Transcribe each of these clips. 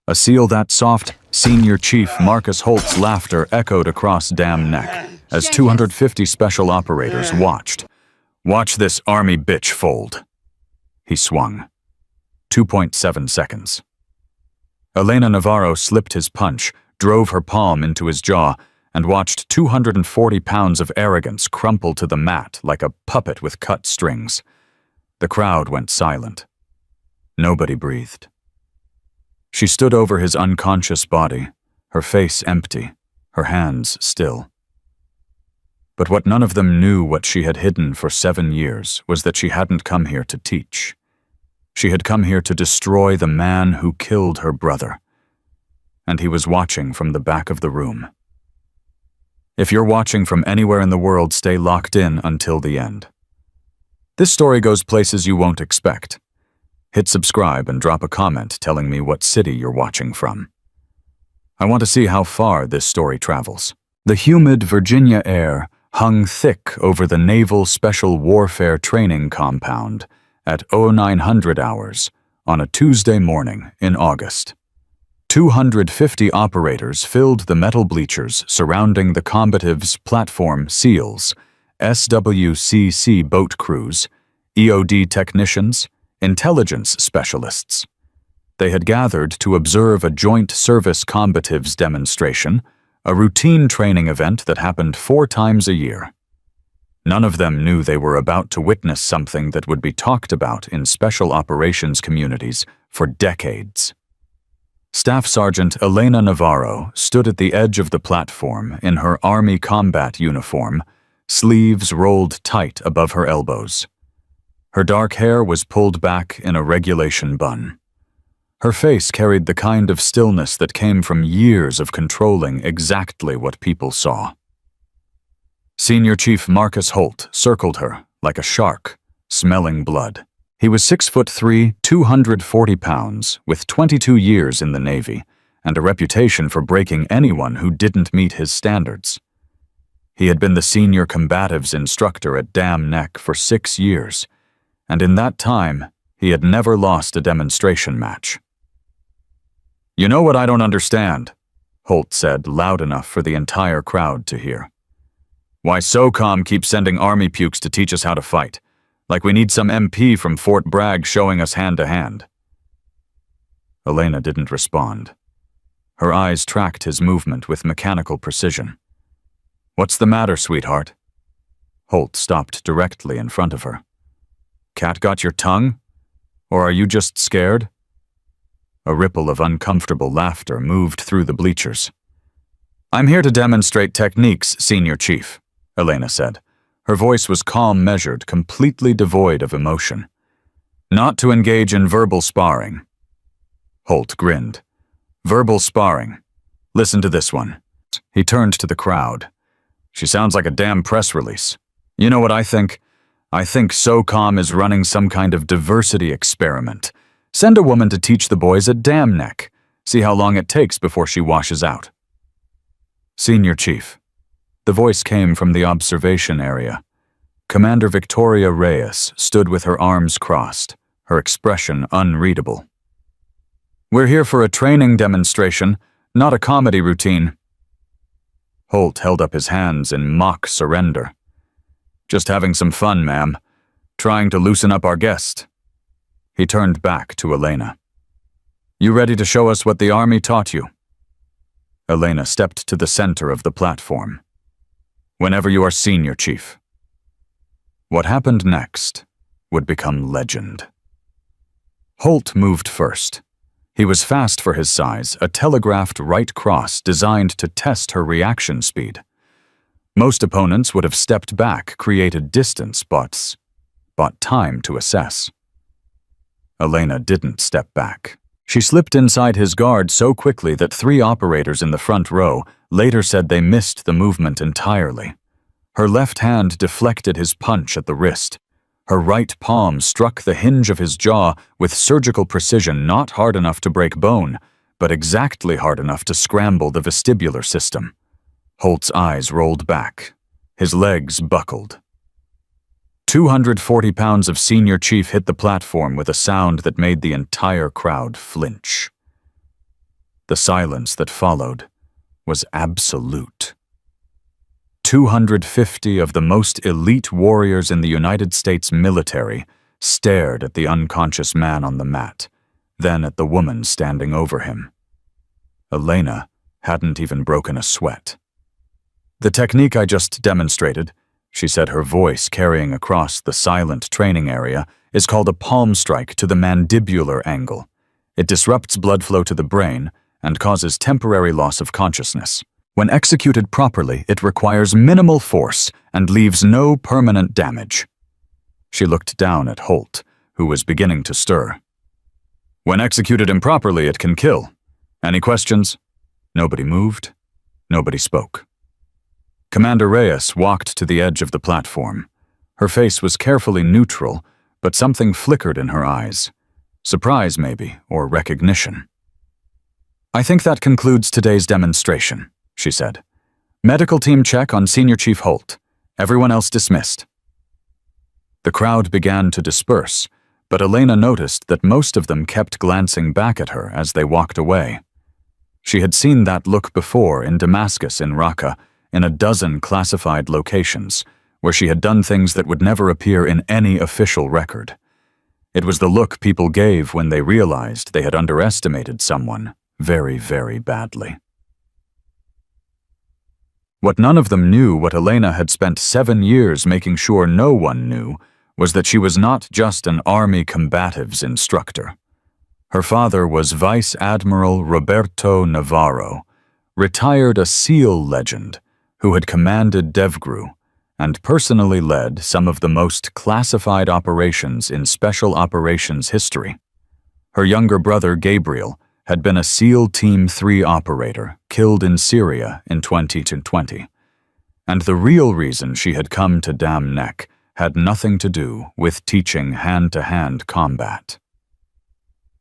A seal that soft, Senior Chief Marcus Holt's laughter echoed across Dam Neck as 250 special operators watched. Watch this army bitch fold. He swung. 2.7 seconds. Elena Navarro slipped his punch, drove her palm into his jaw, and watched 240 pounds of arrogance crumple to the mat like a puppet with cut strings. The crowd went silent. Nobody breathed. She stood over his unconscious body, her face empty, her hands still. But what none of them knew what she had hidden for 7 years was that she hadn't come here to teach. She had come here to destroy the man who killed her brother. And he was watching from the back of the room. If you're watching from anywhere in the world, stay locked in until the end. This story goes places you won't expect. Hit subscribe and drop a comment telling me what city you're watching from. I want to see how far this story travels. The humid Virginia air hung thick over the Naval Special Warfare Training Compound at 0900 hours on a Tuesday morning in August. 250 operators filled the metal bleachers surrounding the combatives' platform SEALs, SWCC boat crews, EOD technicians, intelligence specialists. They had gathered to observe a joint service combatives demonstration, a routine training event that happened 4 times a year. None of them knew they were about to witness something that would be talked about in special operations communities for decades. Staff Sergeant Elena Navarro stood at the edge of the platform in her Army combat uniform, sleeves rolled tight above her elbows. Her dark hair was pulled back in a regulation bun. Her face carried the kind of stillness that came from years of controlling exactly what people saw. Senior Chief Marcus Holt circled her like a shark, smelling blood. He was 6'3", 240 pounds, with 22 years in the Navy, and a reputation for breaking anyone who didn't meet his standards. He had been the senior combatives instructor at Dam Neck for 6 years, and in that time, he had never lost a demonstration match. "You know what I don't understand," Holt said, loud enough for the entire crowd to hear. "Why SOCOM keeps sending army pukes to teach us how to fight, like we need some MP from Fort Bragg showing us hand-to-hand." Elena didn't respond. Her eyes tracked his movement with mechanical precision. "What's the matter, sweetheart?" Holt stopped directly in front of her. "Cat got your tongue? Or are you just scared?" A ripple of uncomfortable laughter moved through the bleachers. "I'm here to demonstrate techniques, Senior Chief," Elena said. Her voice was calm, measured, completely devoid of emotion. "Not to engage in verbal sparring." Holt grinned. "Verbal sparring. Listen to this one." He turned to the crowd. "She sounds like a damn press release. You know what I think? I think SOCOM is running some kind of diversity experiment. Send a woman to teach the boys at Dam Neck. See how long it takes before she washes out." "Senior Chief." The voice came from the observation area. Commander Victoria Reyes stood with her arms crossed, her expression unreadable. "We're here for a training demonstration, not a comedy routine." Holt held up his hands in mock surrender. "Just having some fun, ma'am. Trying to loosen up our guest." He turned back to Elena. "You ready to show us what the Army taught you?" Elena stepped to the center of the platform. "Whenever you are, Senior Chief." What happened next would become legend. Holt moved first. He was fast for his size, a telegraphed right cross designed to test her reaction speed. Most opponents would have stepped back, created distance, but bought time to assess. Elena didn't step back. She slipped inside his guard so quickly that 3 operators in the front row later said they missed the movement entirely. Her left hand deflected his punch at the wrist. Her right palm struck the hinge of his jaw with surgical precision, not hard enough to break bone, but exactly hard enough to scramble the vestibular system. Holt's eyes rolled back. His legs buckled. 240 pounds of Senior Chief hit the platform with a sound that made the entire crowd flinch. The silence that followed was absolute. 250 of the most elite warriors in the United States military stared at the unconscious man on the mat, then at the woman standing over him. Elena hadn't even broken a sweat. "The technique I just demonstrated," she said, her voice carrying across the silent training area, "is called a palm strike to the mandibular angle. It disrupts blood flow to the brain and causes temporary loss of consciousness. When executed properly, it requires minimal force and leaves no permanent damage." She looked down at Holt, who was beginning to stir. "When executed improperly, it can kill. Any questions?" Nobody moved. Nobody spoke. Commander Reyes walked to the edge of the platform. Her face was carefully neutral, but something flickered in her eyes. Surprise, maybe, or recognition. "I think that concludes today's demonstration," she said. "Medical team check on Senior Chief Holt. Everyone else dismissed." The crowd began to disperse, but Elena noticed that most of them kept glancing back at her as they walked away. She had seen that look before in Damascus, in Raqqa, in a dozen classified locations, where she had done things that would never appear in any official record. It was the look people gave when they realized they had underestimated someone very, very badly. What none of them knew, what Elena had spent 7 years making sure no one knew, was that she was not just an Army combatives instructor. Her father was Vice Admiral Roberto Navarro, retired a SEAL legend who had commanded DevGru and personally led some of the most classified operations in Special Operations history. Her younger brother, Gabriel, had been a SEAL Team 3 operator killed in Syria in 2020. And the real reason she had come to Dam Nek had nothing to do with teaching hand-to-hand combat.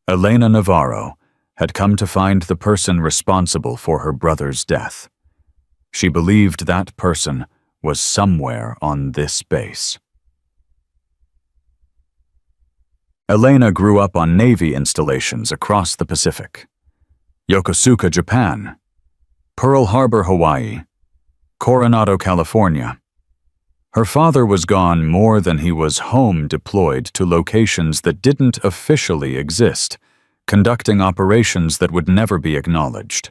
Elena Navarro had come to find the person responsible for her brother's death. She believed that person was somewhere on this base. Elena grew up on Navy installations across the Pacific. Yokosuka, Japan. Pearl Harbor, Hawaii. Coronado, California. Her father was gone more than he was home, deployed to locations that didn't officially exist, conducting operations that would never be acknowledged.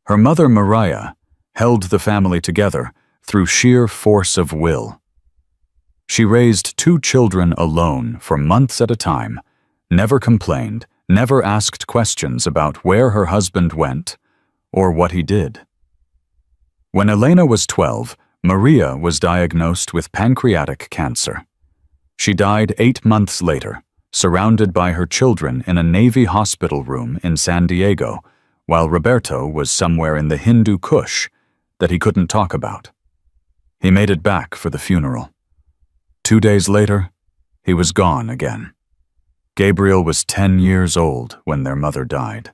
Her mother, Mariah, held the family together through sheer force of will. She raised 2 children alone for months at a time, never complained, never asked questions about where her husband went or what he did. When Elena was 12, Maria was diagnosed with pancreatic cancer. She died 8 months later, surrounded by her children in a Navy hospital room in San Diego, while Roberto was somewhere in the Hindu Kush that he couldn't talk about. He made it back for the funeral. 2 days later, he was gone again. Gabriel was 10 years old when their mother died.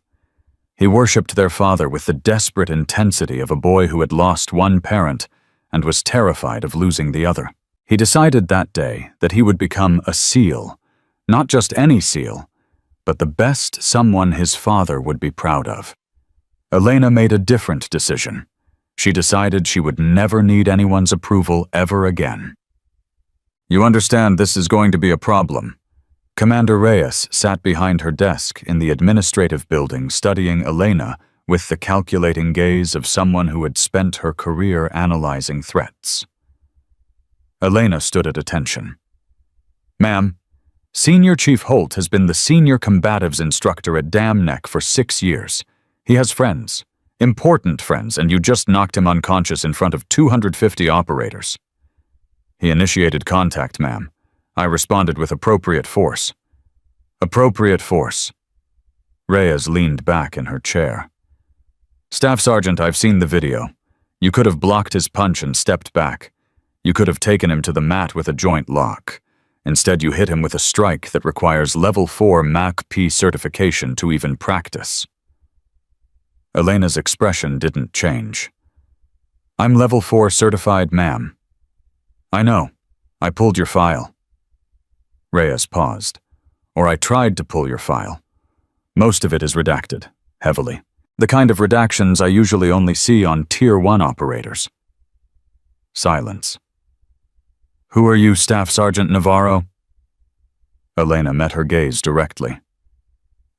He worshipped their father with the desperate intensity of a boy who had lost one parent and was terrified of losing the other. He decided that day that he would become a SEAL, not just any SEAL, but the best someone his father would be proud of. Elena made a different decision. She decided she would never need anyone's approval ever again. "You understand this is going to be a problem." Commander Reyes sat behind her desk in the administrative building studying Elena with the calculating gaze of someone who had spent her career analyzing threats. Elena stood at attention. "Ma'am, Senior Chief Holt has been the senior combatives instructor at Dam Nek for 6 years. He has friends, important friends, and you just knocked him unconscious in front of 250 operators." "He initiated contact, ma'am. I responded with appropriate force." "Appropriate force." Reyes leaned back in her chair. "Staff Sergeant, I've seen the video. You could have blocked his punch and stepped back. You could have taken him to the mat with a joint lock. Instead, you hit him with a strike that requires Level 4 MAC-P certification to even practice." Elena's expression didn't change. "I'm Level 4 certified, ma'am." "I know. I pulled your file." Reyes paused. "Or I tried to pull your file. Most of it is redacted, heavily. The kind of redactions I usually only see on Tier 1 operators. Silence. Who are you, Staff Sergeant Navarro? Elena met her gaze directly.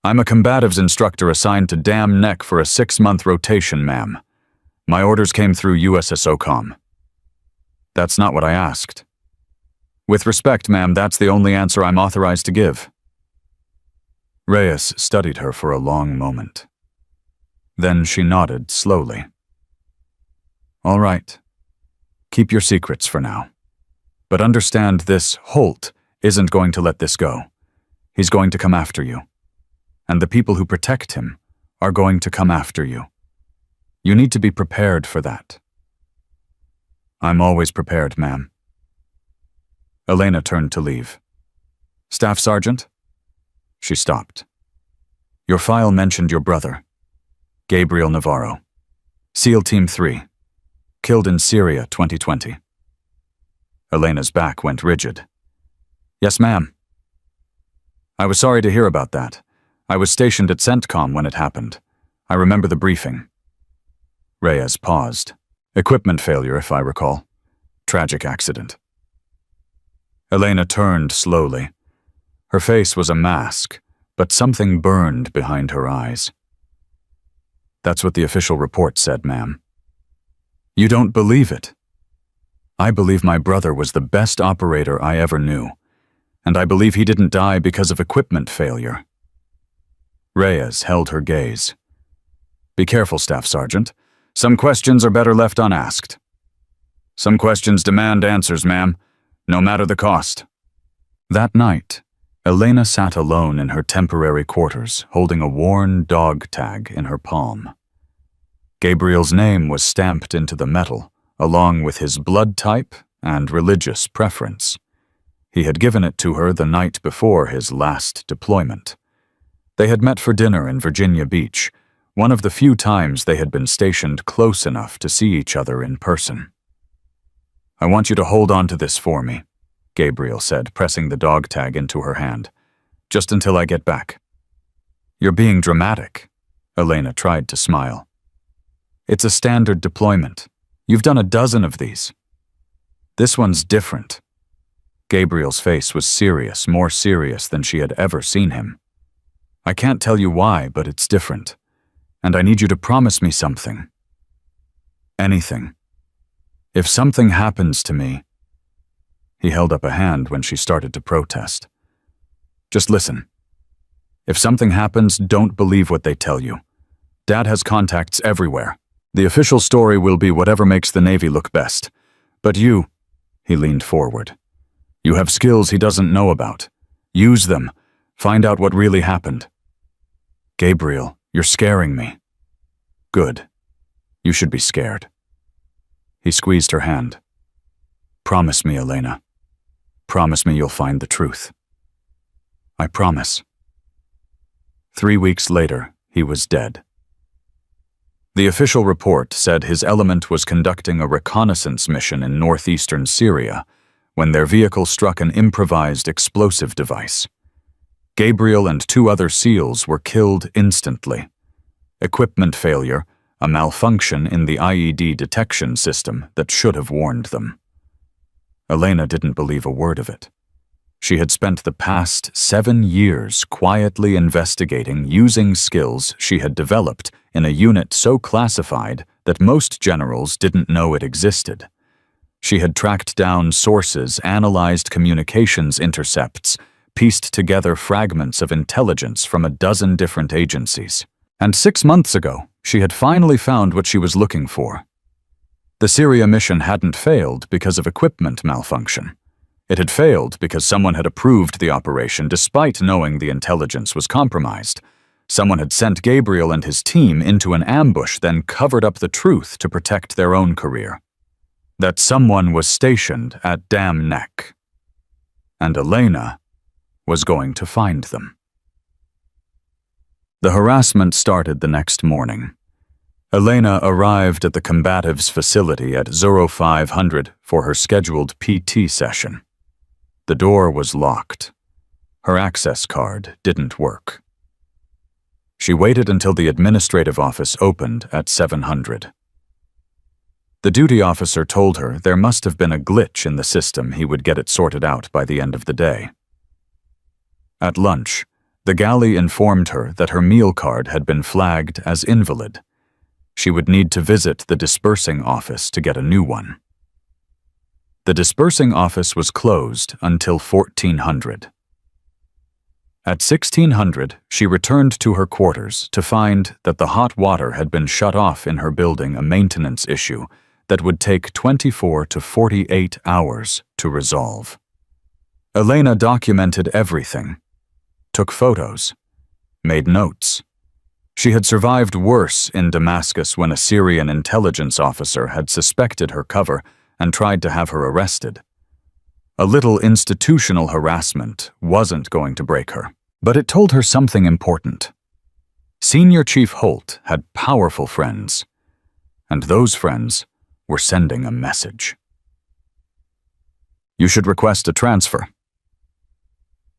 I'm a combatives instructor assigned to Dam Neck for a 6-month rotation, ma'am. My orders came through USSOCOM. That's not what I asked. With respect, ma'am, that's the only answer I'm authorized to give. Reyes studied her for a long moment. Then she nodded slowly. All right. Keep your secrets for now. But understand this Holt isn't going to let this go. He's going to come after you. And the people who protect him are going to come after you. You need to be prepared for that. I'm always prepared, ma'am. Elena turned to leave. Staff Sergeant? She stopped. Your file mentioned your brother, Gabriel Navarro, SEAL Team 3, killed in Syria 2020. Elena's back went rigid. Yes, ma'am. I was sorry to hear about that. I was stationed at CENTCOM when it happened. I remember the briefing. Reyes paused. Equipment failure, if I recall. Tragic accident. Elena turned slowly. Her face was a mask, but something burned behind her eyes. That's what the official report said, ma'am. You don't believe it? I believe my brother was the best operator I ever knew, and I believe he didn't die because of equipment failure. Reyes held her gaze. Be careful, Staff Sergeant. Some questions are better left unasked. Some questions demand answers, ma'am, no matter the cost. That night, Elena sat alone in her temporary quarters, holding a worn dog tag in her palm. Gabriel's name was stamped into the metal, along with his blood type and religious preference. He had given it to her the night before his last deployment. They had met for dinner in Virginia Beach, one of the few times they had been stationed close enough to see each other in person. I want you to hold on to this for me, Gabriel said, pressing the dog tag into her hand. Just until I get back. You're being dramatic. Elena tried to smile. It's a standard deployment. You've done a dozen of these. This one's different. Gabriel's face was serious, more serious than she had ever seen him. I can't tell you why, but it's different. And I need you to promise me something. Anything. If something happens to me... He held up a hand when she started to protest. Just listen. If something happens, don't believe what they tell you. Dad has contacts everywhere. The official story will be whatever makes the Navy look best. But you... He leaned forward. You have skills he doesn't know about. Use them. Find out what really happened. Gabriel, you're scaring me. Good. You should be scared. He squeezed her hand. Promise me, Elena. Promise me you'll find the truth. I promise. 3 weeks later, he was dead. The official report said his element was conducting a reconnaissance mission in northeastern Syria when their vehicle struck an improvised explosive device. Gabriel and 2 other SEALs were killed instantly. Equipment failure, a malfunction in the IED detection system that should have warned them. Elena didn't believe a word of it. She had spent the past 7 years quietly investigating using skills she had developed in a unit so classified that most generals didn't know it existed. She had tracked down sources, analyzed communications intercepts, pieced together fragments of intelligence from a dozen different agencies. And 6 months ago, she had finally found what she was looking for. The Syria mission hadn't failed because of equipment malfunction. It had failed because someone had approved the operation despite knowing the intelligence was compromised. Someone had sent Gabriel and his team into an ambush, then covered up the truth to protect their own career. That someone was stationed at Dam Neck. And Elena was going to find them. The harassment started the next morning. Elena arrived at the combatives facility at 0500 for her scheduled PT session. The door was locked. Her access card didn't work. She waited until the administrative office opened at 700. The duty officer told her there must have been a glitch in the system. He would get it sorted out by the end of the day. At lunch, the galley informed her that her meal card had been flagged as invalid. She would need to visit the dispersing office to get a new one. The dispersing office was closed until 1400. At 1600, she returned to her quarters to find that the hot water had been shut off in her building, a maintenance issue that would take 24 to 48 hours to resolve. Elena documented everything, took photos, made notes. She had survived worse in Damascus when a Syrian intelligence officer had suspected her cover and tried to have her arrested. A little institutional harassment wasn't going to break her, but it told her something important. Senior Chief Holt had powerful friends, and those friends were sending a message. You should request a transfer.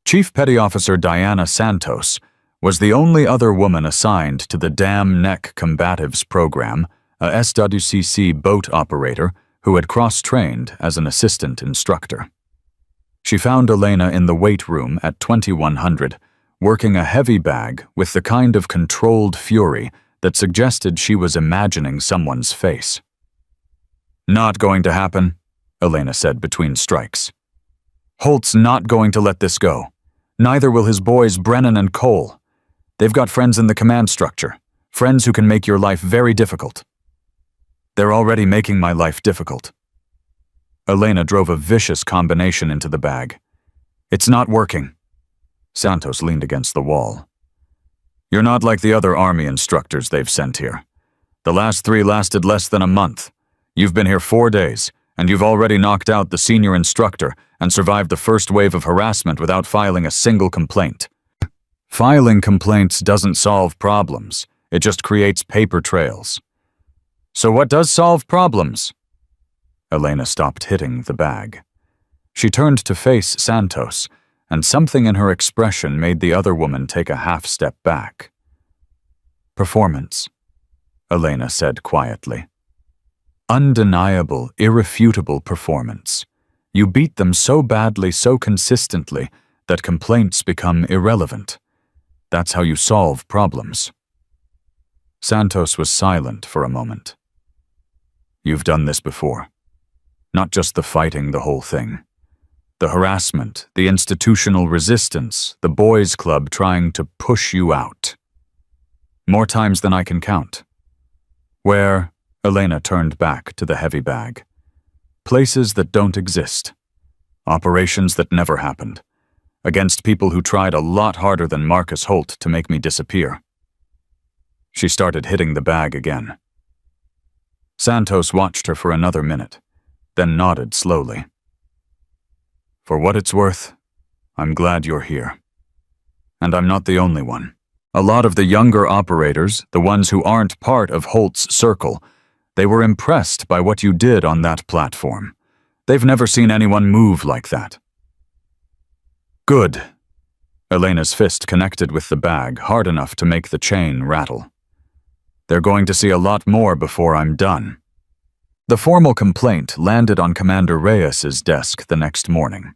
Chief Petty Officer Diana Santos was the only other woman assigned to the Dam Neck Combatives Program, a SWCC boat operator who had cross-trained as an assistant instructor. She found Elena in the weight room at 2100, working a heavy bag with the kind of controlled fury that suggested she was imagining someone's face. Not going to happen, Elena said between strikes. Holt's not going to let this go. Neither will his boys Brennan and Cole. They've got friends in the command structure, friends who can make your life very difficult. They're already making my life difficult. Elena drove a vicious combination into the bag. It's not working. Santos leaned against the wall. You're not like the other Army instructors they've sent here. The last 3 lasted less than a month. You've been here 4 days, and you've already knocked out the senior instructor and survived the first wave of harassment without filing a single complaint. Filing complaints doesn't solve problems. It just creates paper trails. So what does solve problems? Elena stopped hitting the bag. She turned to face Santos, and something in her expression made the other woman take a half-step back. Performance, Elena said quietly. Undeniable, irrefutable performance. You beat them so badly, so consistently, that complaints become irrelevant. That's how you solve problems. Santos was silent for a moment. You've done this before. Not just the fighting, the whole thing. The harassment, the institutional resistance, the boys' club trying to push you out. More times than I can count. Where, Elena turned back to the heavy bag. Places that don't exist. Operations that never happened. Against people who tried a lot harder than Marcus Holt to make me disappear. She started hitting the bag again. Santos watched her for another minute, then nodded slowly. For what it's worth, I'm glad you're here. And I'm not the only one. A lot of the younger operators, the ones who aren't part of Holt's circle, they were impressed by what you did on that platform. They've never seen anyone move like that. Good. Elena's fist connected with the bag hard enough to make the chain rattle. They're going to see a lot more before I'm done. The formal complaint landed on Commander Reyes's desk the next morning.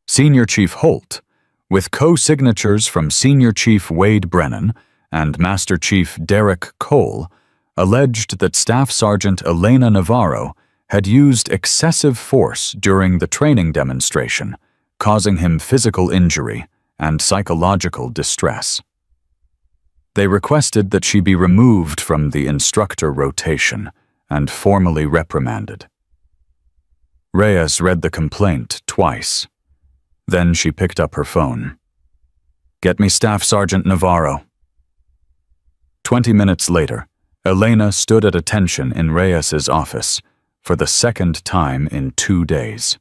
Senior Chief Holt, with co-signatures from Senior Chief Wade Brennan and Master Chief Derek Cole, alleged that Staff Sergeant Elena Navarro had used excessive force during the training demonstration, causing him physical injury and psychological distress. They requested that she be removed from the instructor rotation and formally reprimanded. Reyes read the complaint twice. Then she picked up her phone. Get me Staff Sergeant Navarro. 20 minutes later, Elena stood at attention in Reyes's office for the second time in 2 days.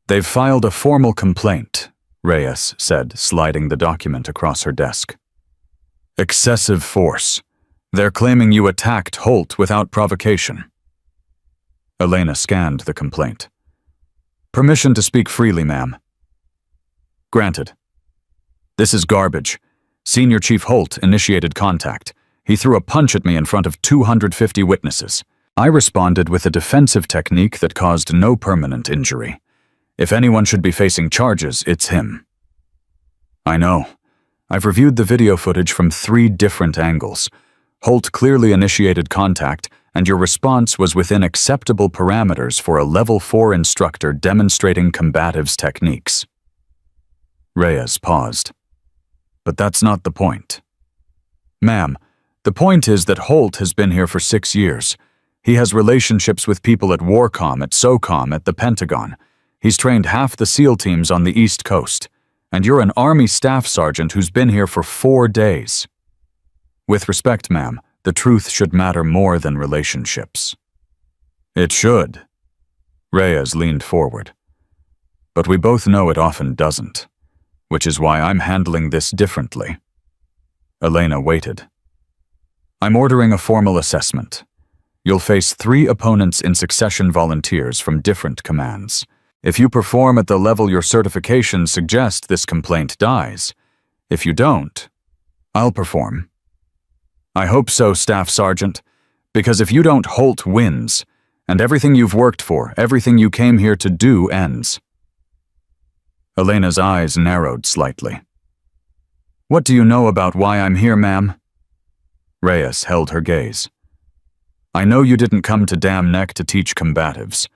They've filed a formal complaint, Reyes said, sliding the document across her desk. Excessive force. They're claiming you attacked Holt without provocation. Elena scanned the complaint. Permission to speak freely, ma'am. Granted. This is garbage. Senior Chief Holt initiated contact. He threw a punch at me in front of 250 witnesses. I responded with a defensive technique that caused no permanent injury. If anyone should be facing charges, it's him. I know. I've reviewed the video footage from 3 different angles. Holt clearly initiated contact, and your response was within acceptable parameters for a Level 4 instructor demonstrating combatives techniques. Reyes paused. But that's not the point. Ma'am, the point is that Holt has been here for 6 years. He has relationships with people at WARCOM, at SOCOM, at the Pentagon. He's trained half the SEAL teams on the East Coast. And you're an Army staff sergeant who's been here for 4 days. With respect, ma'am, the truth should matter more than relationships. It should. Reyes leaned forward. But we both know it often doesn't, which is why I'm handling this differently. Elena waited. I'm ordering a formal assessment. You'll face 3 opponents in succession, volunteers from different commands. If you perform at the level your certifications suggest, this complaint dies. If you don't, I'll perform. I hope so, Staff Sergeant, because if you don't, Holt wins, and everything you've worked for, everything you came here to do, ends. Elena's eyes narrowed slightly. What do you know about why I'm here, ma'am? Reyes held her gaze. I know you didn't come to Dam Neck to teach combatives.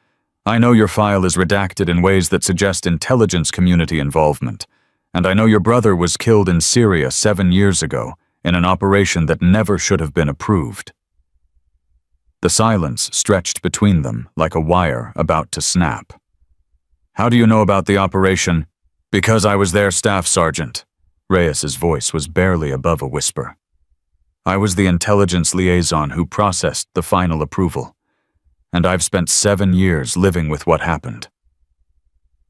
I know your file is redacted in ways that suggest intelligence community involvement, and I know your brother was killed in Syria 7 years ago in an operation that never should have been approved. The silence stretched between them like a wire about to snap. How do you know about the operation? Because I was there, Staff Sergeant. Reyes's voice was barely above a whisper. I was the intelligence liaison who processed the final approval. And I've spent 7 years living with what happened.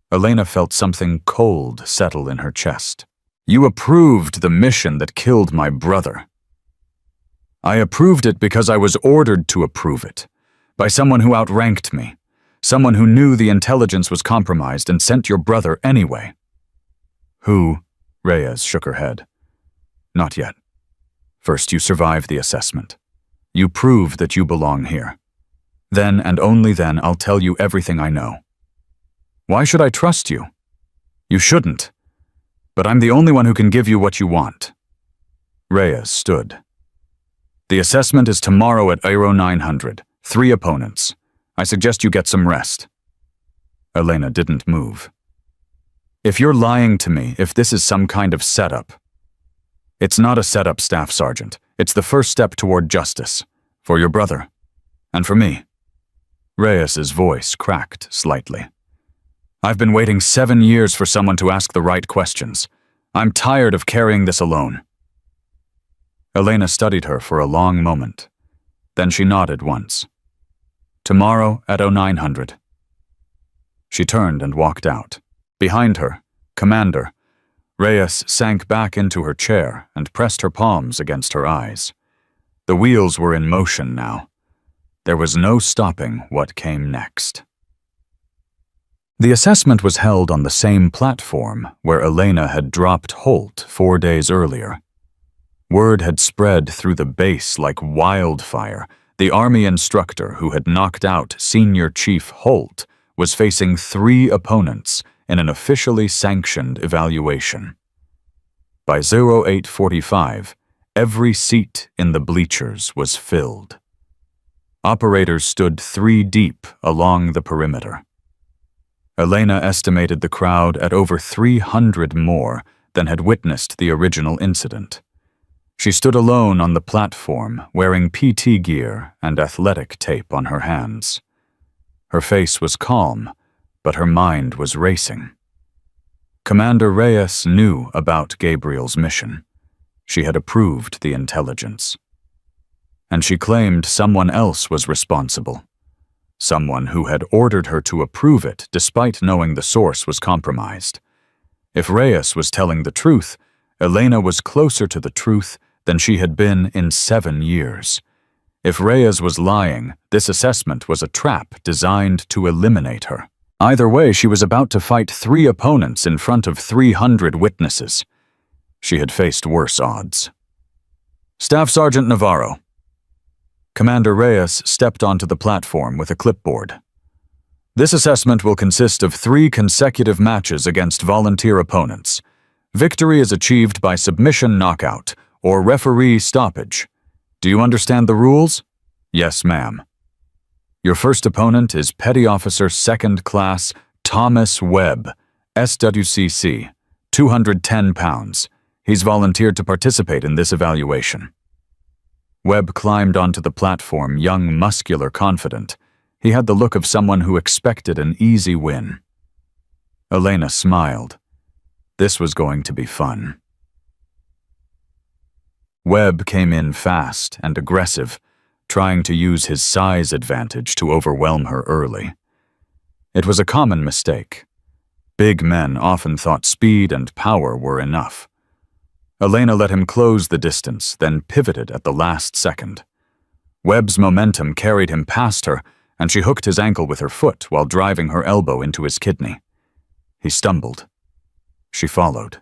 Elena felt something cold settle in her chest. You approved the mission that killed my brother. I approved it because I was ordered to approve it, by someone who outranked me, someone who knew the intelligence was compromised and sent your brother anyway. Who? Reyes shook her head. Not yet. First, you survived the assessment. You proved that you belong here. Then and only then I'll tell you everything I know. Why should I trust you? You shouldn't. But I'm the only one who can give you what you want. Reyes stood. The assessment is tomorrow at Aero 900. 3 opponents. I suggest you get some rest. Elena didn't move. If you're lying to me, if this is some kind of setup. It's not a setup, Staff Sergeant. It's the first step toward justice. For your brother. And for me. Reyes's voice cracked slightly. I've been waiting 7 years for someone to ask the right questions. I'm tired of carrying this alone. Elena studied her for a long moment. Then she nodded once. Tomorrow at 0900. She turned and walked out. Behind her, Commander. Reyes sank back into her chair and pressed her palms against her eyes. The wheels were in motion now. There was no stopping what came next. The assessment was held on the same platform where Elena had dropped Holt 4 days earlier. Word had spread through the base like wildfire. The Army instructor who had knocked out Senior Chief Holt was facing 3 opponents in an officially sanctioned evaluation. By 0845, every seat in the bleachers was filled. Operators stood 3 deep along the perimeter. Elena estimated the crowd at over 300 more than had witnessed the original incident. She stood alone on the platform, wearing PT gear and athletic tape on her hands. Her face was calm, but her mind was racing. Commander Reyes knew about Gabriel's mission. She had approved the intelligence. And she claimed someone else was responsible. Someone who had ordered her to approve it despite knowing the source was compromised. If Reyes was telling the truth, Elena was closer to the truth than she had been in 7 years. If Reyes was lying, this assessment was a trap designed to eliminate her. Either way, she was about to fight 3 opponents in front of 300 witnesses. She had faced worse odds. Staff Sergeant Navarro. Commander Reyes stepped onto the platform with a clipboard. This assessment will consist of 3 consecutive matches against volunteer opponents. Victory is achieved by submission knockout or referee stoppage. Do you understand the rules? Yes, ma'am. Your first opponent is Petty Officer 2nd Class Thomas Webb, SWCC, 210 pounds. He's volunteered to participate in this evaluation. Webb climbed onto the platform, young, muscular, confident. He had the look of someone who expected an easy win. Elena smiled. This was going to be fun. Webb came in fast and aggressive, trying to use his size advantage to overwhelm her early. It was a common mistake. Big men often thought speed and power were enough. Elena let him close the distance, then pivoted at the last second. Webb's momentum carried him past her, and she hooked his ankle with her foot while driving her elbow into his kidney. He stumbled. She followed.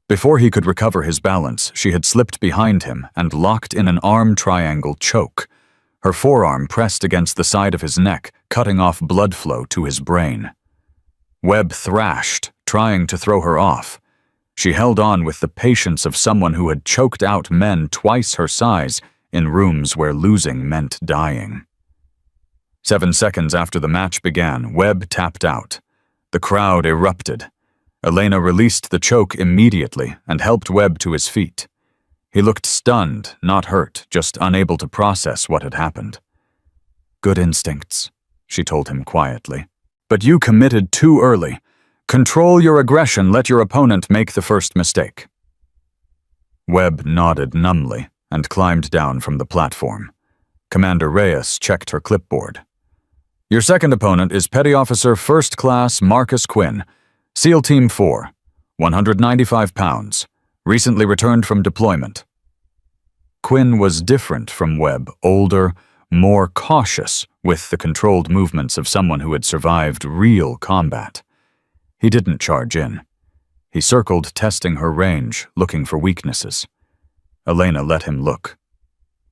Before he could recover his balance, she had slipped behind him and locked in an arm triangle choke. Her forearm pressed against the side of his neck, cutting off blood flow to his brain. Webb thrashed, trying to throw her off. She held on with the patience of someone who had choked out men twice her size in rooms where losing meant dying. 7 seconds after the match began, Webb tapped out. The crowd erupted. Elena released the choke immediately and helped Webb to his feet. He looked stunned, not hurt, just unable to process what had happened. Good instincts, she told him quietly. But you committed too early. Control your aggression, let your opponent make the first mistake. Webb nodded numbly and climbed down from the platform. Commander Reyes checked her clipboard. Your second opponent is Petty Officer 1st Class Marcus Quinn, SEAL Team 4, 195 pounds, recently returned from deployment. Quinn was different from Webb, older, more cautious, with the controlled movements of someone who had survived real combat. He didn't charge in. He circled, testing her range, looking for weaknesses. Elena let him look.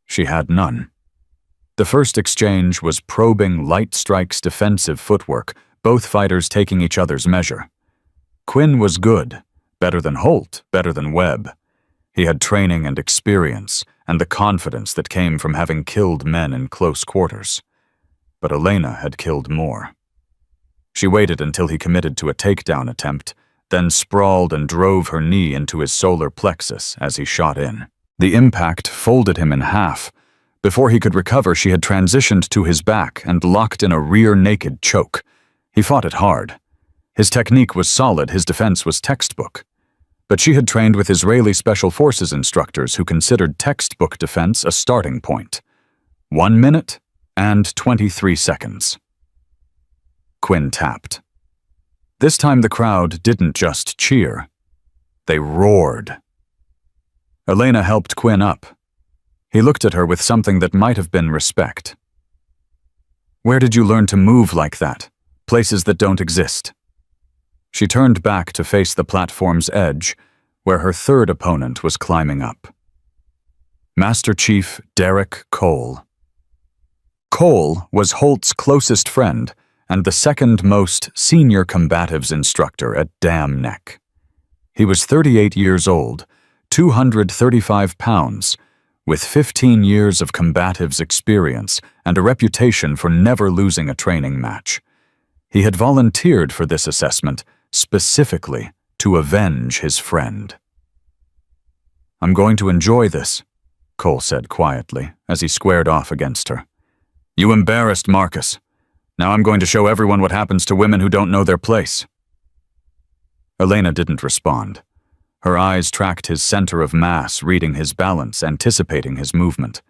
She had none. The first exchange was probing Light Strike's defensive footwork, both fighters taking each other's measure. Quinn was good, better than Holt, better than Webb. He had training and experience, and the confidence that came from having killed men in close quarters. But Elena had killed more. She waited until he committed to a takedown attempt, then sprawled and drove her knee into his solar plexus as he shot in. The impact folded him in half. Before he could recover, she had transitioned to his back and locked in a rear naked choke. He fought it hard. His technique was solid, his defense was textbook. But she had trained with Israeli Special Forces instructors who considered textbook defense a starting point. 1 minute and 23 seconds. Quinn tapped. This time the crowd didn't just cheer. They roared. Elena helped Quinn up. He looked at her with something that might have been respect. Where did you learn to move like that? Places that don't exist. She turned back to face the platform's edge, where her third opponent was climbing up. Master Chief Derek Cole. Cole was Holt's closest friend and the second most senior combatives instructor at Dam Neck. He was 38 years old, 235 pounds, with 15 years of combatives experience and a reputation for never losing a training match. He had volunteered for this assessment specifically to avenge his friend. I'm going to enjoy this, Cole said quietly as he squared off against her. You embarrassed Marcus. Now I'm going to show everyone what happens to women who don't know their place. Elena didn't respond. Her eyes tracked his center of mass, reading his balance, anticipating his movement.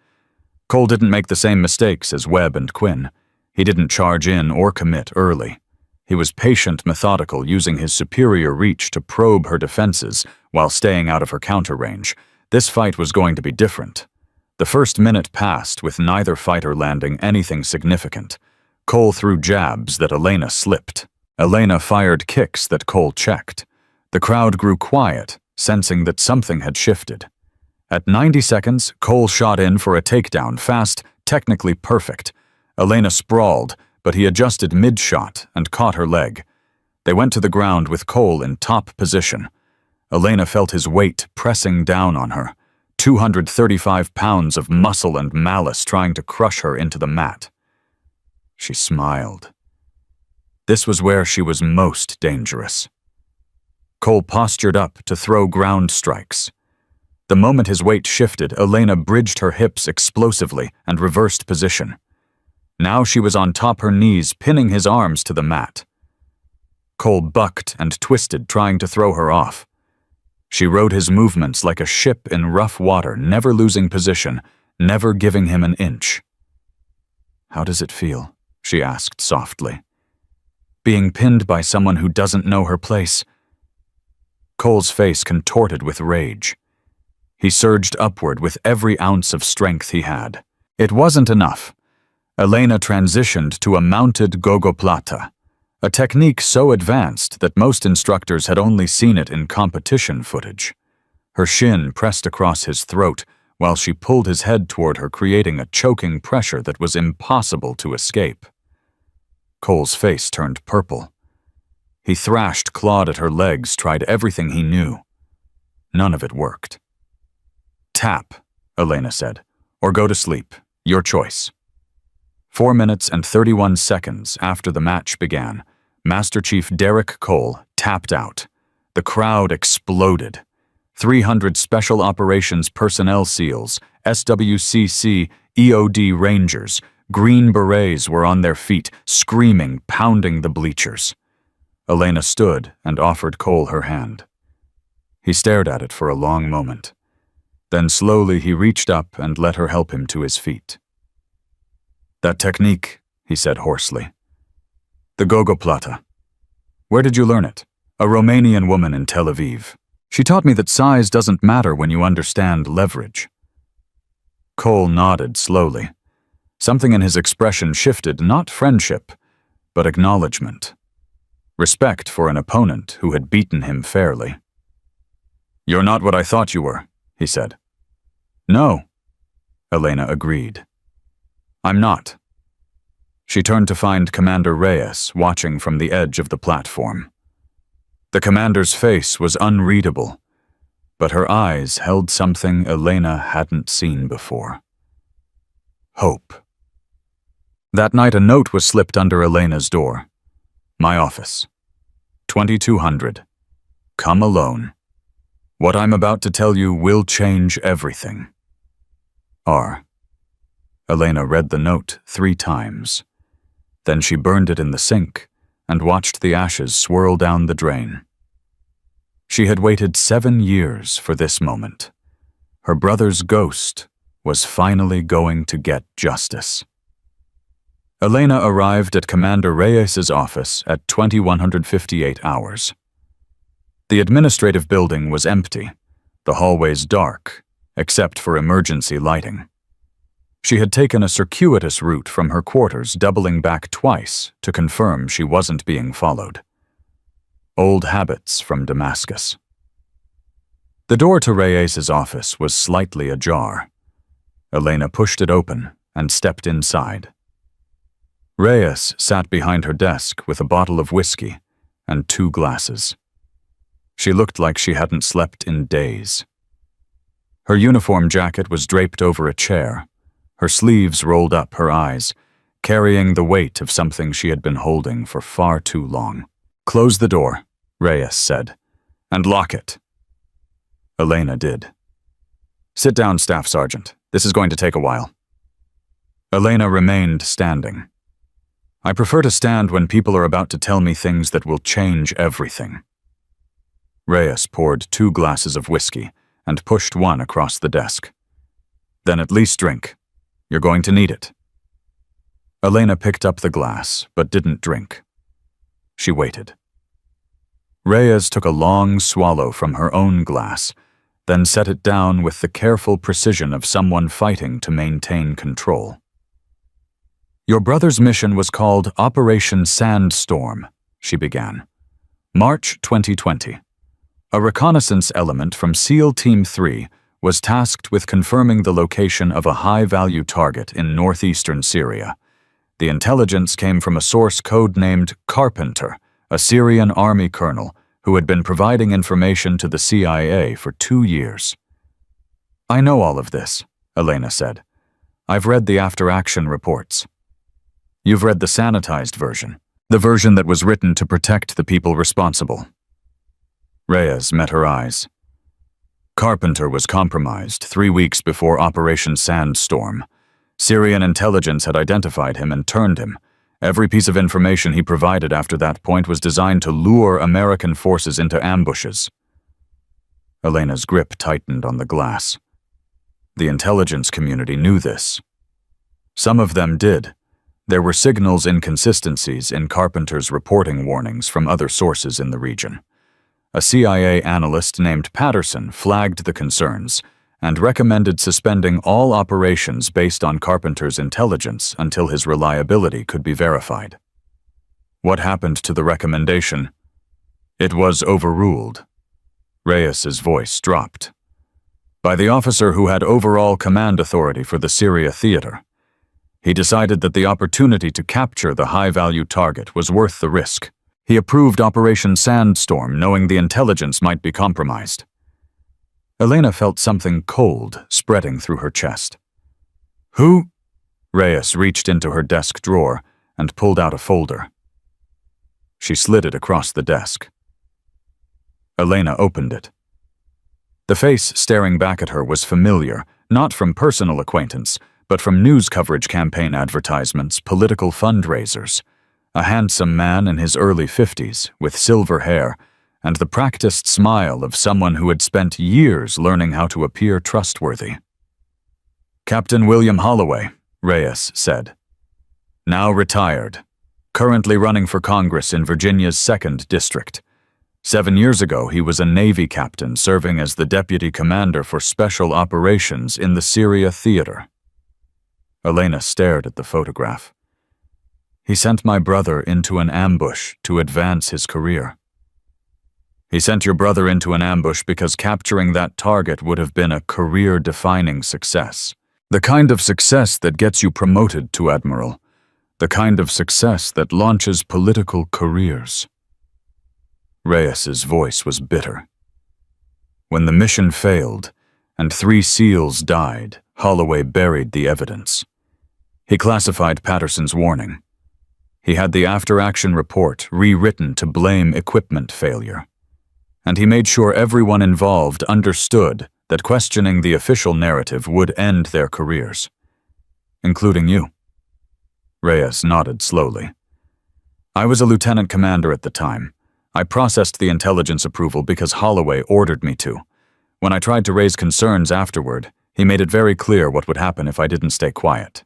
Cole didn't make the same mistakes as Webb and Quinn. He didn't charge in or commit early. He was patient, methodical, using his superior reach to probe her defenses while staying out of her counter range. This fight was going to be different. The first minute passed with neither fighter landing anything significant. Cole threw jabs that Elena slipped. Elena fired kicks that Cole checked. The crowd grew quiet, sensing that something had shifted. At 90 seconds, Cole shot in for a takedown, fast, technically perfect. Elena sprawled, but he adjusted mid-shot and caught her leg. They went to the ground with Cole in top position. Elena felt his weight pressing down on her, 235 pounds of muscle and malice trying to crush her into the mat. She smiled. This was where she was most dangerous. Cole postured up to throw ground strikes. The moment his weight shifted, Elena bridged her hips explosively and reversed position. Now she was on top her knees, pinning his arms to the mat. Cole bucked and twisted, trying to throw her off. She rode his movements like a ship in rough water, never losing position, never giving him an inch. "How does it feel?" she asked softly. "Being pinned by someone who doesn't know her place." Cole's face contorted with rage. He surged upward with every ounce of strength he had. It wasn't enough. Elena transitioned to a mounted gogoplata, a technique so advanced that most instructors had only seen it in competition footage. Her shin pressed across his throat while she pulled his head toward her, creating a choking pressure that was impossible to escape. Cole's face turned purple. He thrashed, clawed at her legs, tried everything he knew. None of it worked. "Tap," Elena said, "or go to sleep. Your choice." 4 minutes and 31 seconds after the match began, Master Chief Derek Cole tapped out. The crowd exploded. 300 Special Operations Personnel SEALs, SWCC, EOD Rangers, Green Berets were on their feet, screaming, pounding the bleachers. Elena stood and offered Cole her hand. He stared at it for a long moment. Then slowly he reached up and let her help him to his feet. "That technique," he said hoarsely. "The gogoplata. Where did you learn it?" "A Romanian woman in Tel Aviv. She taught me that size doesn't matter when you understand leverage." Cole nodded slowly. Something in his expression shifted, not friendship, but acknowledgement. Respect for an opponent who had beaten him fairly. "You're not what I thought you were," he said. "No," Elena agreed. "I'm not." She turned to find Commander Reyes watching from the edge of the platform. The commander's face was unreadable, but her eyes held something Elena hadn't seen before. Hope. That night a note was slipped under Elena's door. "My office. 2200. Come alone. What I'm about to tell you will change everything. R." Elena read the note 3 times. Then she burned it in the sink and watched the ashes swirl down the drain. She had waited 7 years for this moment. Her brother's ghost was finally going to get justice. Elena arrived at Commander Reyes's office at 2158 hours. The administrative building was empty, the hallways dark, except for emergency lighting. She had taken a circuitous route from her quarters, doubling back twice to confirm she wasn't being followed. Old habits from Damascus. The door to Reyes's office was slightly ajar. Elena pushed it open and stepped inside. Reyes sat behind her desk with a bottle of whiskey and 2 glasses. She looked like she hadn't slept in days. Her uniform jacket was draped over a chair, her sleeves rolled up her eyes, carrying the weight of something she had been holding for far too long. "Close the door," Reyes said, "and lock it." Elena did. "Sit down, Staff Sergeant. This is going to take a while." Elena remained standing. "I prefer to stand when people are about to tell me things that will change everything." Reyes poured 2 glasses of whiskey and pushed one across the desk. "Then at least drink. You're going to need it." Elena picked up the glass, but didn't drink. She waited. Reyes took a long swallow from her own glass, then set it down with the careful precision of someone fighting to maintain control. "Your brother's mission was called Operation Sandstorm," she began. "March 2020. A reconnaissance element from SEAL Team 3 was tasked with confirming the location of a high-value target in northeastern Syria. The intelligence came from a source codenamed Carpenter, a Syrian army colonel who had been providing information to the CIA for 2 years. "I know all of this," Elena said. "I've read the after-action reports." "You've read the sanitized version, the version that was written to protect the people responsible." Reyes met her eyes. Carpenter was compromised 3 weeks before Operation Sandstorm. Syrian intelligence had identified him and turned him. Every piece of information he provided after that point was designed to lure American forces into ambushes. Elena's grip tightened on the glass. The intelligence community knew this. Some of them did. There were signals inconsistencies in Carpenter's reporting warnings from other sources in the region. A CIA analyst named Patterson flagged the concerns and recommended suspending all operations based on Carpenter's intelligence until his reliability could be verified. What happened to the recommendation? It was overruled. Reyes's voice dropped. By the officer who had overall command authority for the Syria theater. He decided that the opportunity to capture the high-value target was worth the risk. He approved Operation Sandstorm, knowing the intelligence might be compromised. Elena felt something cold spreading through her chest. "Who?" Reyes reached into her desk drawer and pulled out a folder. She slid it across the desk. Elena opened it. The face staring back at her was familiar, not from personal acquaintance, but from news coverage campaign advertisements, political fundraisers. A handsome man in his early 50s, with silver hair, and the practiced smile of someone who had spent years learning how to appear trustworthy. "Captain William Holloway," Reyes said. "Now retired. Currently running for Congress in Virginia's 2nd District. 7 years ago, he was a Navy captain serving as the deputy commander for special operations in the Syria theater." Elena stared at the photograph. "He sent my brother into an ambush to advance his career." "He sent your brother into an ambush because capturing that target would have been a career-defining success. The kind of success that gets you promoted to admiral. The kind of success that launches political careers." Reyes's voice was bitter. "When the mission failed and 3 SEALs died, Holloway buried the evidence. He classified Patterson's warning. He had the after-action report rewritten to blame equipment failure. And he made sure everyone involved understood that questioning the official narrative would end their careers. Including you." Reyes nodded slowly. "I was a lieutenant commander at the time. I processed the intelligence approval because Holloway ordered me to. When I tried to raise concerns afterward, he made it very clear what would happen if I didn't stay quiet."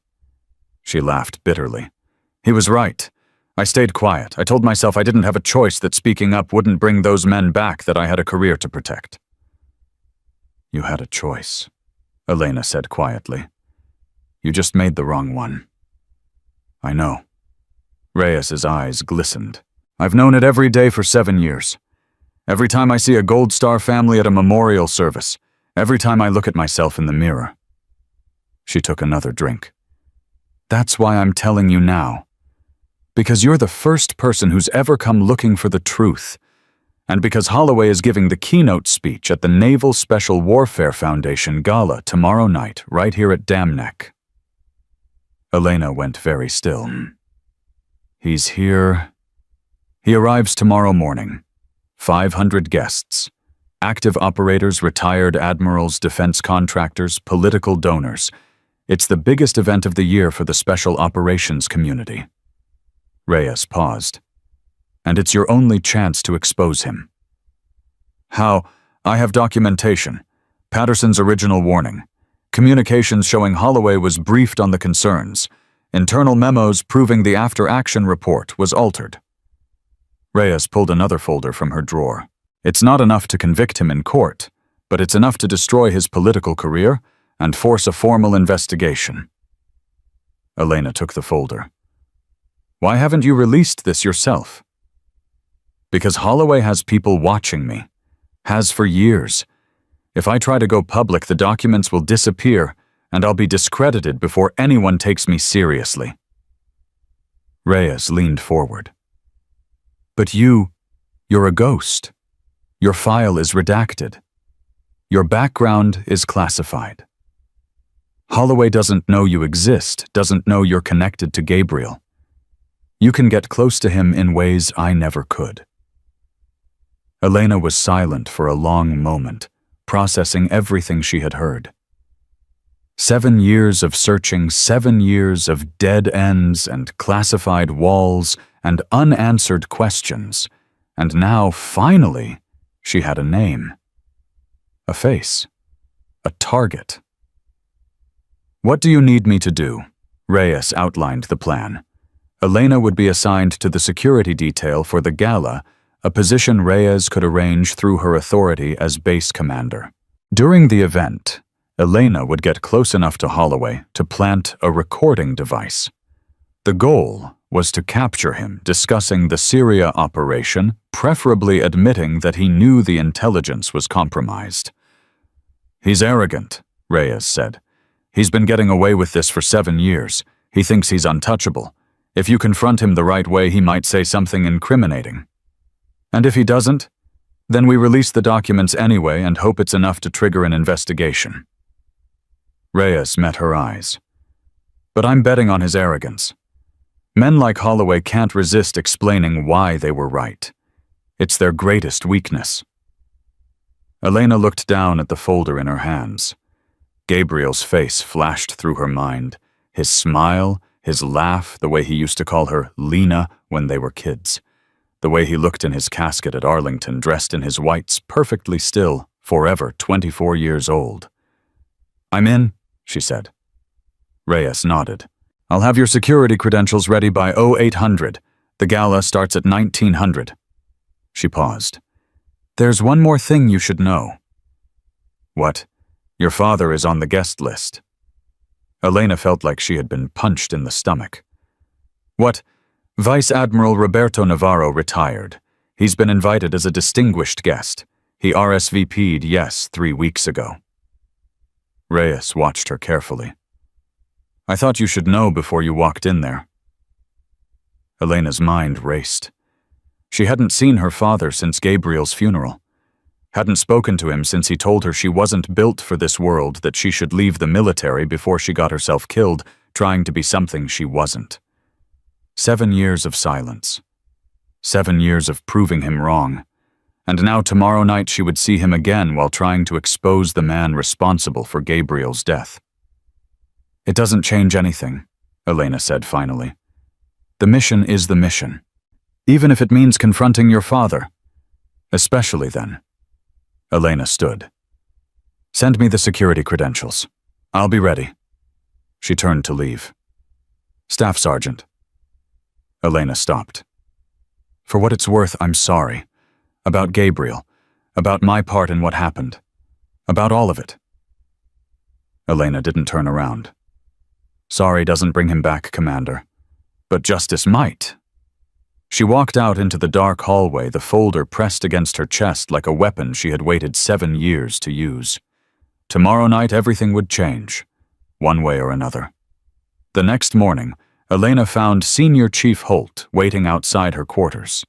She laughed bitterly. "He was right. I stayed quiet. I told myself I didn't have a choice, that speaking up wouldn't bring those men back, that I had a career to protect." "You had a choice," Elena said quietly. "You just made the wrong one." "I know." Reyes's eyes glistened. "I've known it every day for 7 years. Every time I see a Gold Star family at a memorial service. Every time I look at myself in the mirror." She took another drink. "That's why I'm telling you now. Because you're the first person who's ever come looking for the truth. And because Holloway is giving the keynote speech at the Naval Special Warfare Foundation Gala tomorrow night, right here at Dam Neck." Elena went very still. "He's here. He arrives tomorrow morning. 500 guests. Active operators, retired admirals, defense contractors, political donors. It's the biggest event of the year for the special operations community." Reyes paused. "And it's your only chance to expose him." "How? I have documentation. Patterson's original warning. Communications showing Holloway was briefed on the concerns. Internal memos proving the after-action report was altered." Reyes pulled another folder from her drawer. "It's not enough to convict him in court, but it's enough to destroy his political career and force a formal investigation." Elena took the folder. "Why haven't you released this yourself?" "Because Holloway has people watching me. Has for years. If I try to go public, the documents will disappear, and I'll be discredited before anyone takes me seriously. Reyes leaned forward. But you're a ghost. Your file is redacted. Your background is classified. Holloway doesn't know you exist, doesn't know you're connected to Gabriel. You can get close to him in ways I never could. Elena was silent for a long moment, processing everything she had heard. 7 years of searching, 7 years of dead ends and classified walls and unanswered questions, and now, finally, she had a name. A face. A target. What do you need me to do? Reyes outlined the plan. Elena would be assigned to the security detail for the gala, a position Reyes could arrange through her authority as base commander. During the event, Elena would get close enough to Holloway to plant a recording device. The goal was to capture him discussing the Syria operation, preferably admitting that he knew the intelligence was compromised. He's arrogant, Reyes said. He's been getting away with this for 7 years. He thinks he's untouchable. If you confront him the right way, he might say something incriminating. And if he doesn't, then we release the documents anyway and hope it's enough to trigger an investigation. Reyes met her eyes. But I'm betting on his arrogance. Men like Holloway can't resist explaining why they were right. It's their greatest weakness. Elena looked down at the folder in her hands. Gabriel's face flashed through her mind, his smile, his laugh, the way he used to call her Lena when they were kids, the way he looked in his casket at Arlington dressed in his whites, perfectly still, forever 24 years old. I'm in, she said. Reyes nodded. I'll have your security credentials ready by 0800. The gala starts at 1900. She paused. There's one more thing you should know. What? Your father is on the guest list. Elena felt like she had been punched in the stomach. What? Vice Admiral Roberto Navarro retired. He's been invited as a distinguished guest. He RSVP'd yes 3 weeks ago. Reyes watched her carefully. I thought you should know before you walked in there. Elena's mind raced. She hadn't seen her father since Gabriel's funeral. Hadn't spoken to him since he told her she wasn't built for this world, that she should leave the military before she got herself killed, trying to be something she wasn't. 7 years of silence. 7 years of proving him wrong. And now tomorrow night she would see him again while trying to expose the man responsible for Gabriel's death. It doesn't change anything, Elena said finally. The mission is the mission. Even if it means confronting your father. Especially then. Elena stood. Send me the security credentials. I'll be ready. She turned to leave. Staff Sergeant. Elena stopped. For what it's worth, I'm sorry. About Gabriel. About my part in what happened. About all of it. Elena didn't turn around. Sorry doesn't bring him back, Commander. But justice might. She walked out into the dark hallway, the folder pressed against her chest like a weapon she had waited 7 years to use. Tomorrow night everything would change, one way or another. The next morning, Elena found Senior Chief Holt waiting outside her quarters.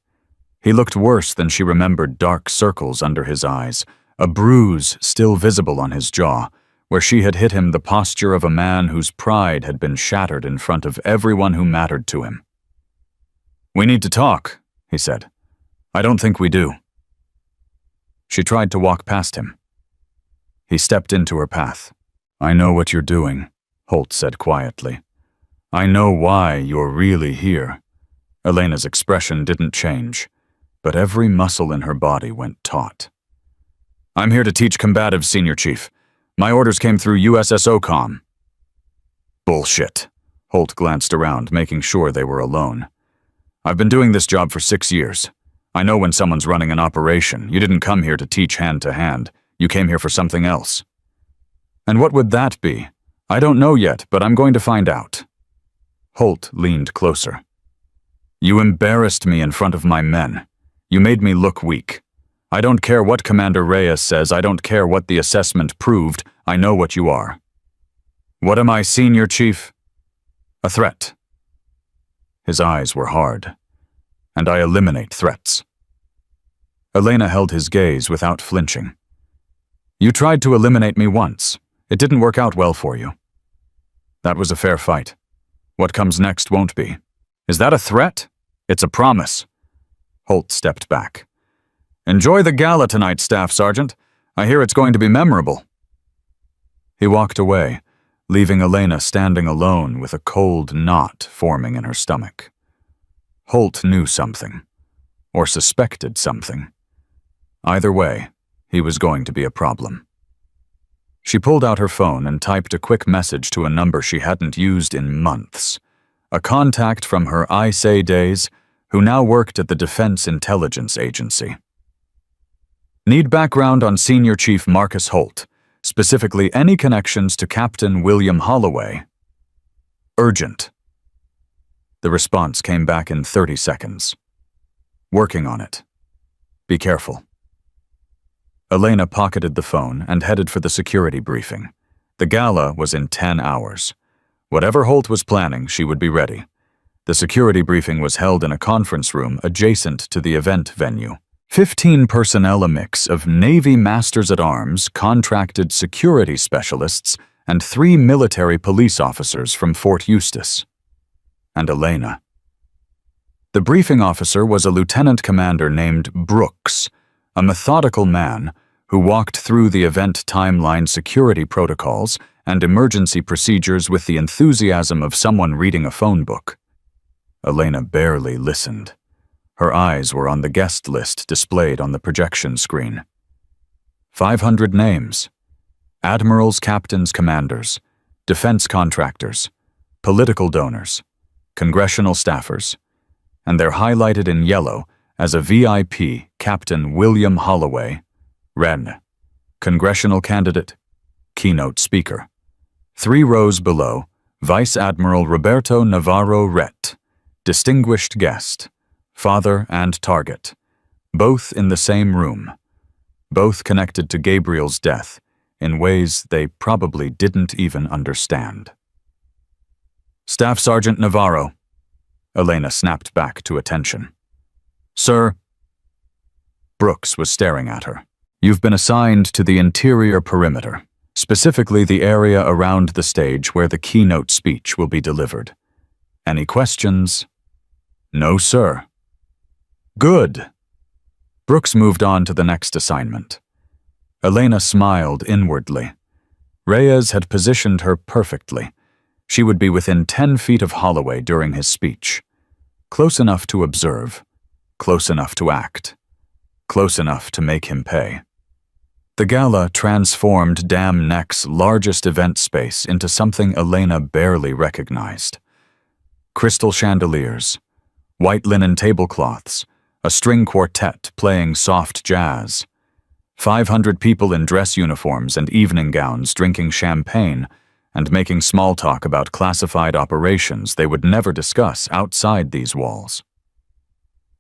He looked worse than she remembered, dark circles under his eyes, a bruise still visible on his jaw, where she had hit him the posture of a man whose pride had been shattered in front of everyone who mattered to him. We need to talk, he said. I don't think we do. She tried to walk past him. He stepped into her path. I know what you're doing, Holt said quietly. I know why you're really here. Elena's expression didn't change, but every muscle in her body went taut. I'm here to teach combatives, Senior Chief. My orders came through USSOCOM. Bullshit. Holt glanced around, making sure they were alone. I've been doing this job for 6 years. I know when someone's running an operation. You didn't come here to teach hand-to-hand. You came here for something else. And what would that be? I don't know yet, but I'm going to find out. Holt leaned closer. You embarrassed me in front of my men. You made me look weak. I don't care what Commander Reyes says, I don't care what the assessment proved, I know what you are. What am I, Senior Chief? A threat. His eyes were hard. And I eliminate threats. Elena held his gaze without flinching. You tried to eliminate me once. It didn't work out well for you. That was a fair fight. What comes next won't be. Is that a threat? It's a promise. Holt stepped back. Enjoy the gala tonight, Staff Sergeant. I hear it's going to be memorable. He walked away, leaving Elena standing alone with a cold knot forming in her stomach. Holt knew something, or suspected something. Either way, he was going to be a problem. She pulled out her phone and typed a quick message to a number she hadn't used in months. A contact from her ISA days, who now worked at the Defense Intelligence Agency. Need background on Senior Chief Marcus Holt, specifically any connections to Captain William Holloway. Urgent. The response came back in 30 seconds. Working on it. Be careful. Elena pocketed the phone and headed for the security briefing. The gala was in 10 hours. Whatever Holt was planning, she would be ready. The security briefing was held in a conference room adjacent to the event venue. 15 personnel, a mix of Navy Masters-at-Arms, contracted security specialists, and 3 military police officers from Fort Eustis. And Elena. The briefing officer was a lieutenant commander named Brooks, a methodical man who walked through the event timeline security protocols and emergency procedures with the enthusiasm of someone reading a phone book. Elena barely listened. Her eyes were on the guest list displayed on the projection screen. 500 names. Admirals, captains, commanders, defense contractors, political donors, congressional staffers, and they're highlighted in yellow as a VIP, Captain William Holloway, Ren, congressional candidate, keynote speaker. 3 rows below, Vice Admiral Roberto Navarro Rett, distinguished guest, father and target, both in the same room, both connected to Gabriel's death in ways they probably didn't even understand. Staff Sergeant Navarro. Elena snapped back to attention. Sir. Brooks was staring at her. You've been assigned to the interior perimeter, specifically the area around the stage where the keynote speech will be delivered. Any questions? No, sir. Good. Brooks moved on to the next assignment. Elena smiled inwardly. Reyes had positioned her perfectly. She would be within 10 feet of Holloway during his speech. Close enough to observe, close enough to act, close enough to make him pay. The gala transformed Dam Neck's largest event space into something Elena barely recognized. Crystal chandeliers, white linen tablecloths, a string quartet playing soft jazz, 500 people in dress uniforms and evening gowns drinking champagne and making small talk about classified operations they would never discuss outside these walls.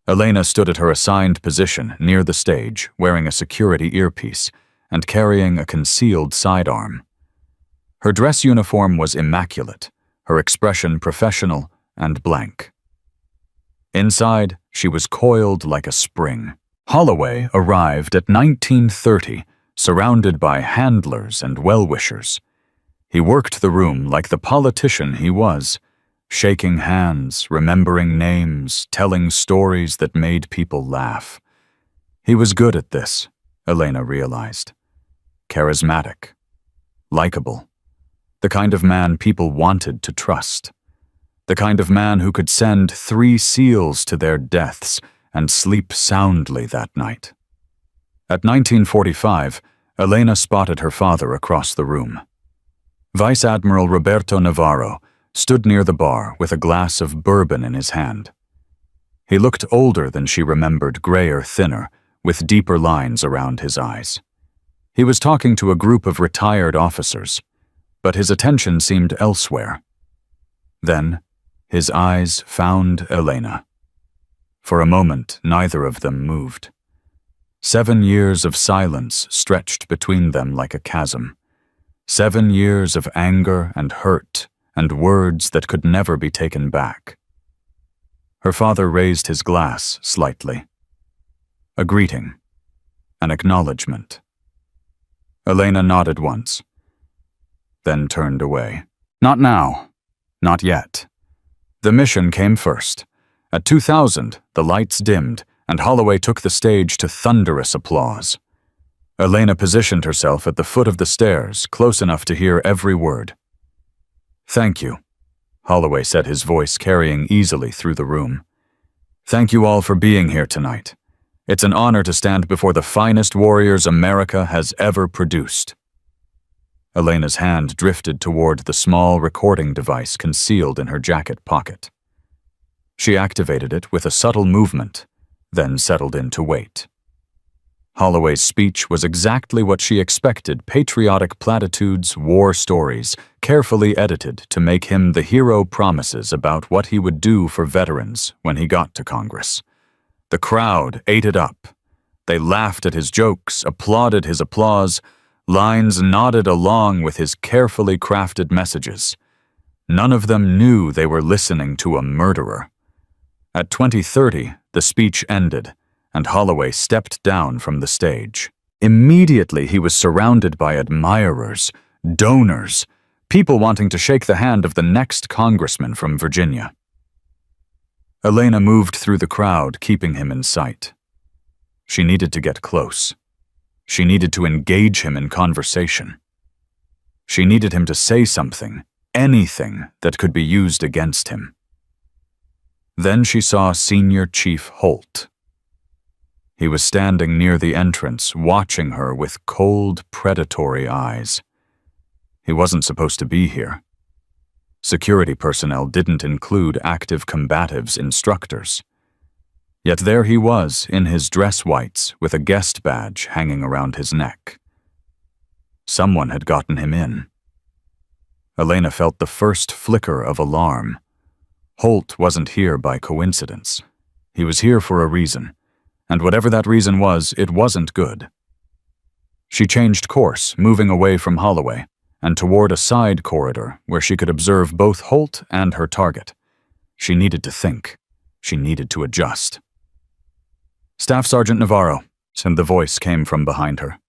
Elena stood at her assigned position near the stage, wearing a security earpiece and carrying a concealed sidearm. Her dress uniform was immaculate, her expression professional and blank. Inside, she was coiled like a spring. Holloway arrived at 1930, surrounded by handlers and well-wishers. He worked the room like the politician he was, shaking hands, remembering names, telling stories that made people laugh. He was good at this, Elena realized. Charismatic, likable, the kind of man people wanted to trust, the kind of man who could send 3 SEALs to their deaths and sleep soundly that night. At 1945, Elena spotted her father across the room. Vice Admiral Roberto Navarro stood near the bar with a glass of bourbon in his hand. He looked older than she remembered, grayer, thinner, with deeper lines around his eyes. He was talking to a group of retired officers, but his attention seemed elsewhere. Then, his eyes found Elena. For a moment, neither of them moved. 7 years of silence stretched between them like a chasm. 7 years of anger and hurt and words that could never be taken back. Her father raised his glass slightly. A greeting. An acknowledgement. Elena nodded once, then turned away. Not now. Not yet. The mission came first. At 2000, the lights dimmed, and Holloway took the stage to thunderous applause. Elena positioned herself at the foot of the stairs, close enough to hear every word. "Thank you," Holloway said, his voice carrying easily through the room. "Thank you all for being here tonight. It's an honor to stand before the finest warriors America has ever produced." Elena's hand drifted toward the small recording device concealed in her jacket pocket. She activated it with a subtle movement, then settled in to wait. Holloway's speech was exactly what she expected: patriotic platitudes, war stories, carefully edited to make him the hero promises about what he would do for veterans when he got to Congress. The crowd ate it up. They laughed at his jokes, applauded his applause, lines nodded along with his carefully crafted messages. None of them knew they were listening to a murderer. At 20:30, the speech ended, and Holloway stepped down from the stage. Immediately, he was surrounded by admirers, donors, people wanting to shake the hand of the next congressman from Virginia. Elena moved through the crowd, keeping him in sight. She needed to get close. She needed to engage him in conversation. She needed him to say something, anything that could be used against him. Then she saw Senior Chief Holt. He was standing near the entrance, watching her with cold, predatory eyes. He wasn't supposed to be here. Security personnel didn't include active combatives instructors. Yet there he was, in his dress whites, with a guest badge hanging around his neck. Someone had gotten him in. Elena felt the first flicker of alarm. Holt wasn't here by coincidence. He was here for a reason, and whatever that reason was, it wasn't good. She changed course, moving away from Holloway, and toward a side corridor where she could observe both Holt and her target. She needed to think. She needed to adjust. "Staff Sergeant Navarro," and the voice came from behind her.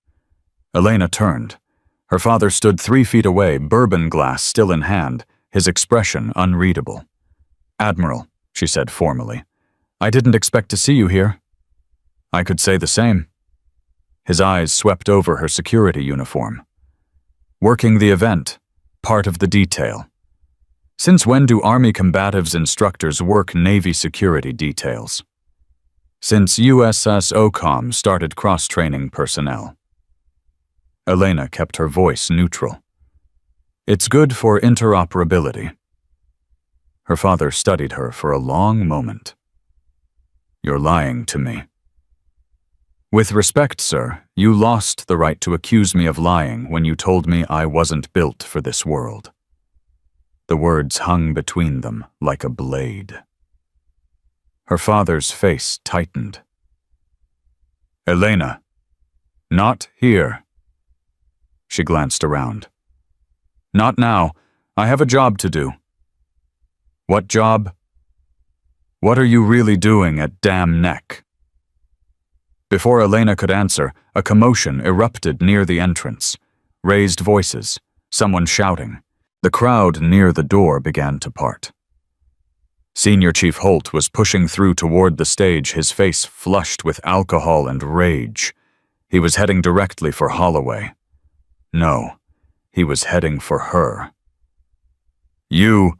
Elena turned. Her father stood 3 feet away, bourbon glass still in hand, his expression unreadable. "Admiral," she said formally, "I didn't expect to see you here." "I could say the same." His eyes swept over her security uniform. "Working the event, part of the detail. Since when do Army combatives instructors work Navy security details?" "Since USS OCOM started cross-training personnel." Elena kept her voice neutral. "It's good for interoperability." Her father studied her for a long moment. "You're lying to me." "With respect, sir, you lost the right to accuse me of lying when you told me I wasn't built for this world." The words hung between them like a blade. Her father's face tightened. "Elena, not here." She glanced around. "Not now. I have a job to do." "What job?" "What are you really doing at Dam Neck?" Before Elena could answer, a commotion erupted near the entrance. Raised voices, someone shouting. The crowd near the door began to part. Senior Chief Holt was pushing through toward the stage, his face flushed with alcohol and rage. He was heading directly for Holloway. No, he was heading for her. "You,"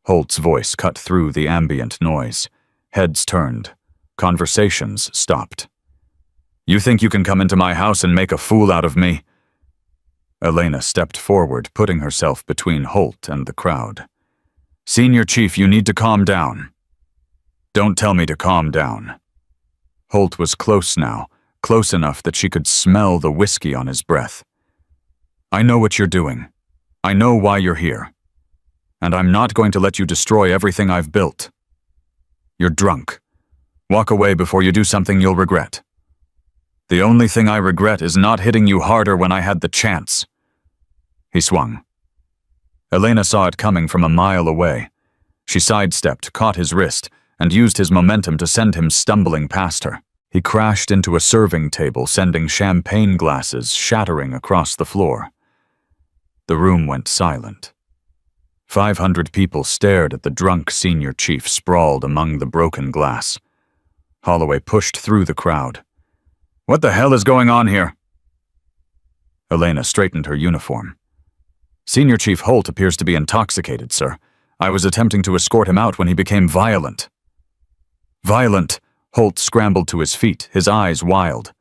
Holt's voice cut through the ambient noise. Heads turned. Conversations stopped. "You think you can come into my house and make a fool out of me?" Elena stepped forward, putting herself between Holt and the crowd. "Senior Chief, you need to calm down." "Don't tell me to calm down." Holt was close now, close enough that she could smell the whiskey on his breath. "I know what you're doing. I know why you're here. And I'm not going to let you destroy everything I've built. You're drunk. Walk away before you do something you'll regret." The only thing I regret is not hitting you harder when I had the chance. He swung. Elena saw it coming from a mile away. She sidestepped, caught his wrist, and used his momentum to send him stumbling past her. He crashed into a serving table, sending champagne glasses shattering across the floor. The room went silent. 500 people stared at the drunk senior chief sprawled among the broken glass. Holloway pushed through the crowd. "What the hell is going on here?" Elena straightened her uniform. "Senior Chief Holt appears to be intoxicated, sir. I was attempting to escort him out when he became violent." "Violent?" Holt scrambled to his feet, his eyes wild.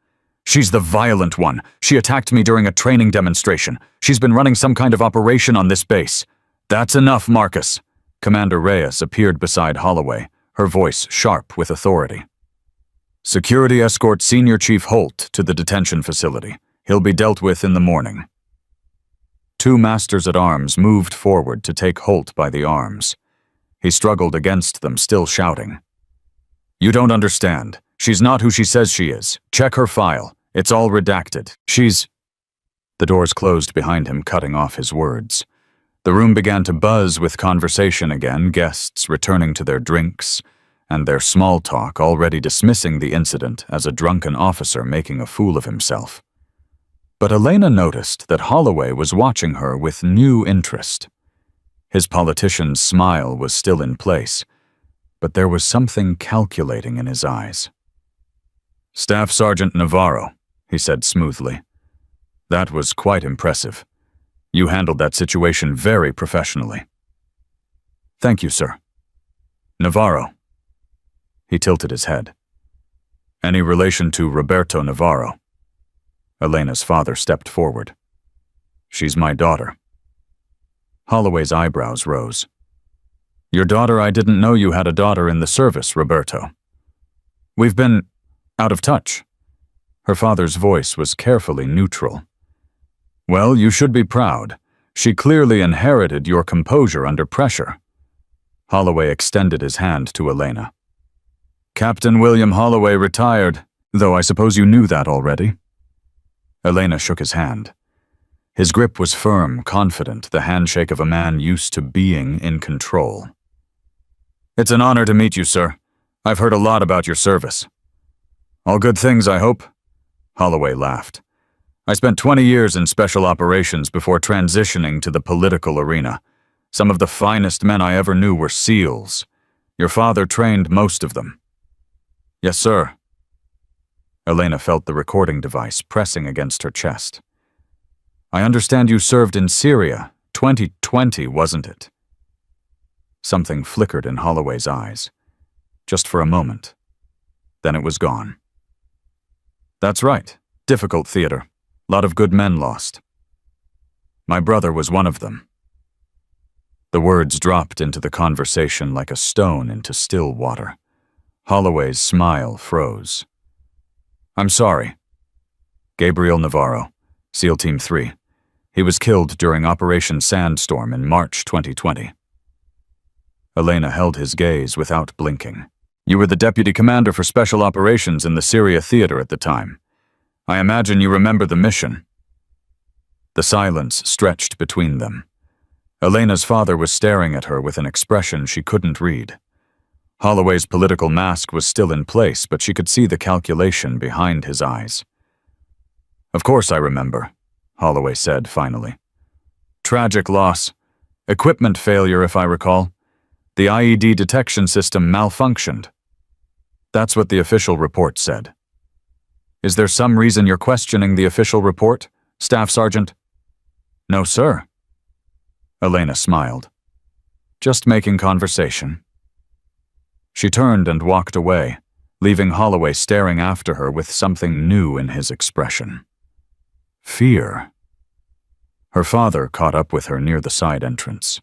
"She's the violent one. She attacked me during a training demonstration. She's been running some kind of operation on this base." "That's enough, Marcus." Commander Reyes appeared beside Holloway, her voice sharp with authority. "Security escort Senior Chief Holt to the detention facility. He'll be dealt with in the morning." Two masters-at-arms moved forward to take Holt by the arms. He struggled against them, still shouting. "You don't understand. She's not who she says she is. Check her file. It's all redacted. She's—" The doors closed behind him, cutting off his words. The room began to buzz with conversation again, guests returning to their drinks, and their small talk already dismissing the incident as a drunken officer making a fool of himself. But Elena noticed that Holloway was watching her with new interest. His politician's smile was still in place, but there was something calculating in his eyes. "Staff Sergeant Navarro," he said smoothly. "That was quite impressive. You handled that situation very professionally." "Thank you, sir." "Navarro." He tilted his head. "Any relation to Roberto Navarro?" Elena's father stepped forward. "She's my daughter." Holloway's eyebrows rose. "Your daughter? I didn't know you had a daughter in the service, Roberto." "We've been out of touch." Her father's voice was carefully neutral. "Well, you should be proud. She clearly inherited your composure under pressure." Holloway extended his hand to Elena. "Captain William Holloway retired, though I suppose you knew that already." Elena shook his hand. His grip was firm, confident, the handshake of a man used to being in control. "It's an honor to meet you, sir. I've heard a lot about your service." "All good things, I hope." Holloway laughed. "I spent 20 years in special operations before transitioning to the political arena. Some of the finest men I ever knew were SEALs. Your father trained most of them." "Yes, sir." Elena felt the recording device pressing against her chest. "I understand you served in Syria. 2020, wasn't it?" Something flickered in Holloway's eyes. Just for a moment. Then it was gone. "That's right. Difficult theater. Lot of good men lost. My brother was one of them." The words dropped into the conversation like a stone into still water. Holloway's smile froze. "I'm sorry. Gabriel Navarro, SEAL Team 3. He was killed during Operation Sandstorm in March 2020. Elena held his gaze without blinking. "You were the deputy commander for special operations in the Syria theater at the time. I imagine you remember the mission." The silence stretched between them. Elena's father was staring at her with an expression she couldn't read. Holloway's political mask was still in place, but she could see the calculation behind his eyes. "Of course I remember," Holloway said finally. "Tragic loss. Equipment failure, if I recall. The IED detection system malfunctioned." That's what the official report said. "Is there some reason you're questioning the official report, Staff Sergeant?" "No, sir." Elena smiled. "Just making conversation." She turned and walked away, leaving Holloway staring after her with something new in his expression. Fear. Her father caught up with her near the side entrance.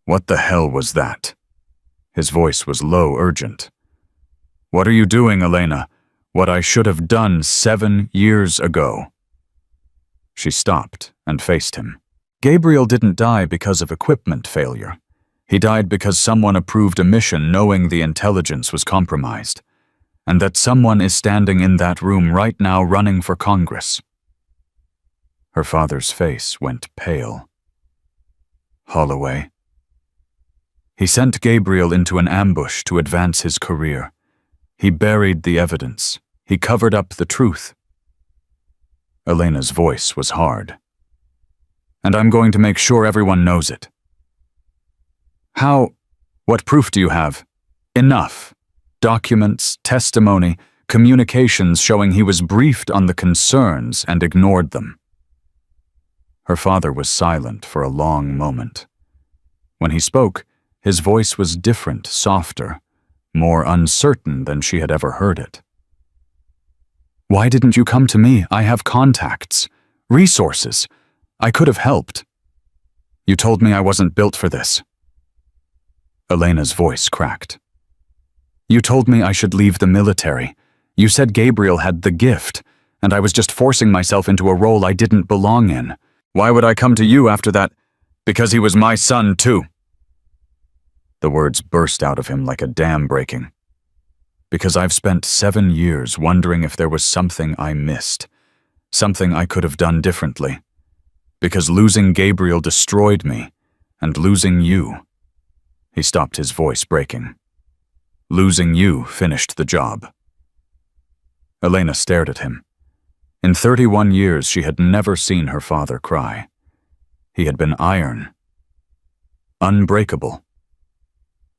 "What the hell was that?" His voice was low, urgent. "What are you doing, Elena? What I should have done 7 years ago." She stopped and faced him. Gabriel didn't die because of equipment failure. He died because someone approved a mission knowing the intelligence was compromised. and that someone is standing in that room right now running for Congress. Her father's face went pale. Holloway. He sent Gabriel into an ambush to advance his career. He buried the evidence. He covered up the truth. Elena's voice was hard. And I'm going to make sure everyone knows it. How? What proof do you have? Enough. Documents, testimony, communications showing he was briefed on the concerns and ignored them. Her father was silent for a long moment. When he spoke, his voice was different, softer, more uncertain than she had ever heard it. Why didn't you come to me? I have contacts, resources. I could have helped. You told me I wasn't built for this. Elena's voice cracked. You told me I should leave the military. You said Gabriel had the gift, and I was just forcing myself into a role I didn't belong in. Why would I come to you after that? Because he was my son, too. The words burst out of him like a dam breaking. Because I've spent 7 years wondering if there was something I missed, something I could have done differently. Because losing Gabriel destroyed me, and losing you. He stopped, his voice breaking. Losing you finished the job. Elena stared at him. In 31 years, she had never seen her father cry. He had been iron. Unbreakable.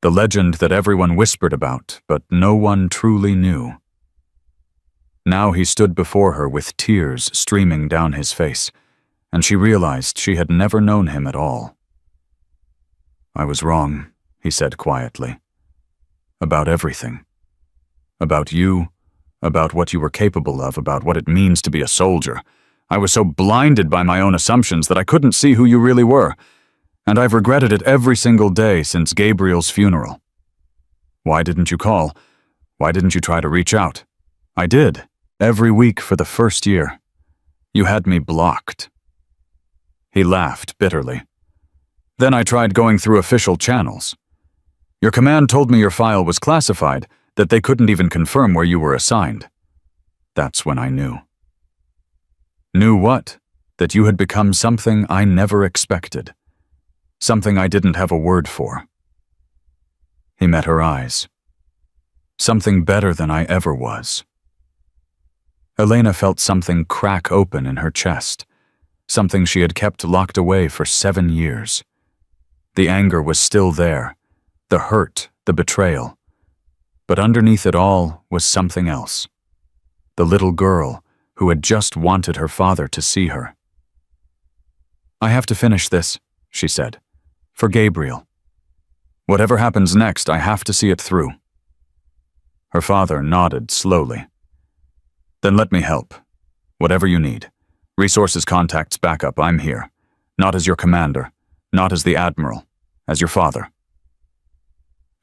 The legend that everyone whispered about, but no one truly knew. Now he stood before her with tears streaming down his face, and she realized she had never known him at all. I was wrong, he said quietly. About everything. About you, about what you were capable of, about what it means to be a soldier. I was so blinded by my own assumptions that I couldn't see who you really were, and I've regretted it every single day since Gabriel's funeral. Why didn't you call? Why didn't you try to reach out? I did, every week for the first year. You had me blocked. He laughed bitterly. Then I tried going through official channels. Your command told me your file was classified, that they couldn't even confirm where you were assigned. That's when I knew. Knew what? That you had become something I never expected. Something I didn't have a word for. He met her eyes. Something better than I ever was. Elena felt something crack open in her chest, something she had kept locked away for 7 years. The anger was still there, the hurt, the betrayal. But underneath it all was something else. The little girl who had just wanted her father to see her. I have to finish this, she said. For Gabriel. Whatever happens next, I have to see it through. Her father nodded slowly. Then let me help. Whatever you need. Resources, contacts, backup, I'm here. Not as your commander, not as the admiral, as your father.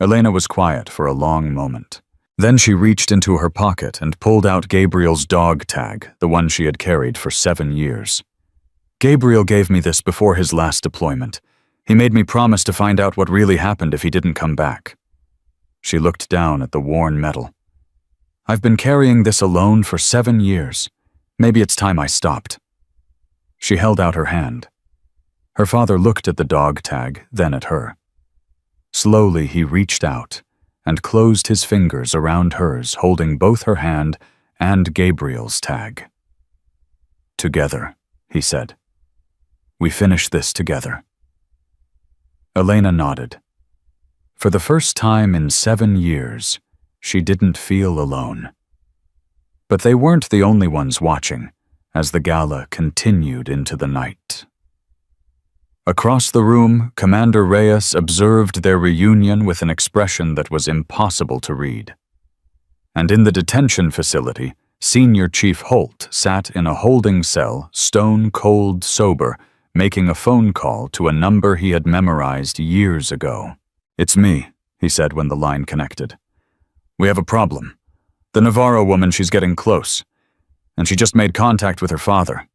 Elena was quiet for a long moment. Then she reached into her pocket and pulled out Gabriel's dog tag, the one she had carried for 7 years. Gabriel gave me this before his last deployment. He made me promise to find out what really happened if he didn't come back. She looked down at the worn metal. I've been carrying this alone for 7 years. Maybe it's time I stopped. She held out her hand. Her father looked at the dog tag, then at her. Slowly he reached out and closed his fingers around hers, holding both her hand and Gabriel's tag. Together, he said. We finish this together. Elena nodded. For the first time in 7 years, she didn't feel alone. But they weren't the only ones watching as the gala continued into the night. Across the room, Commander Reyes observed their reunion with an expression that was impossible to read. And in the detention facility, Senior Chief Holt sat in a holding cell, stone-cold sober, making a phone call to a number he had memorized years ago. It's me, he said when the line connected. We have a problem. The Navarro woman, she's getting close, and she just made contact with her father.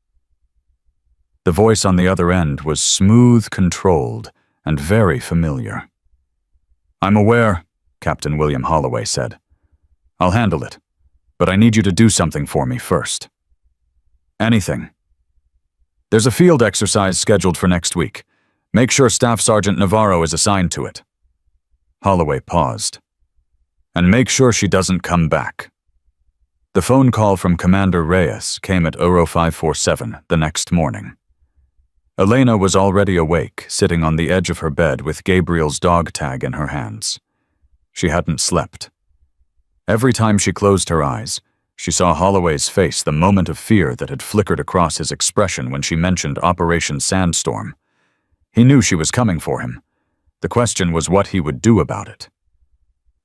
The voice on the other end was smooth, controlled, and very familiar. I'm aware, Captain William Holloway said. I'll handle it. But I need you to do something for me first. Anything. There's a field exercise scheduled for next week. Make sure Staff Sergeant Navarro is assigned to it. Holloway paused. And make sure she doesn't come back. The phone call from Commander Reyes came at 0547 the next morning. Elena was already awake, sitting on the edge of her bed with Gabriel's dog tag in her hands. She hadn't slept. Every time she closed her eyes, she saw Holloway's face, the moment of fear that had flickered across his expression when she mentioned Operation Sandstorm. He knew she was coming for him. The question was what he would do about it.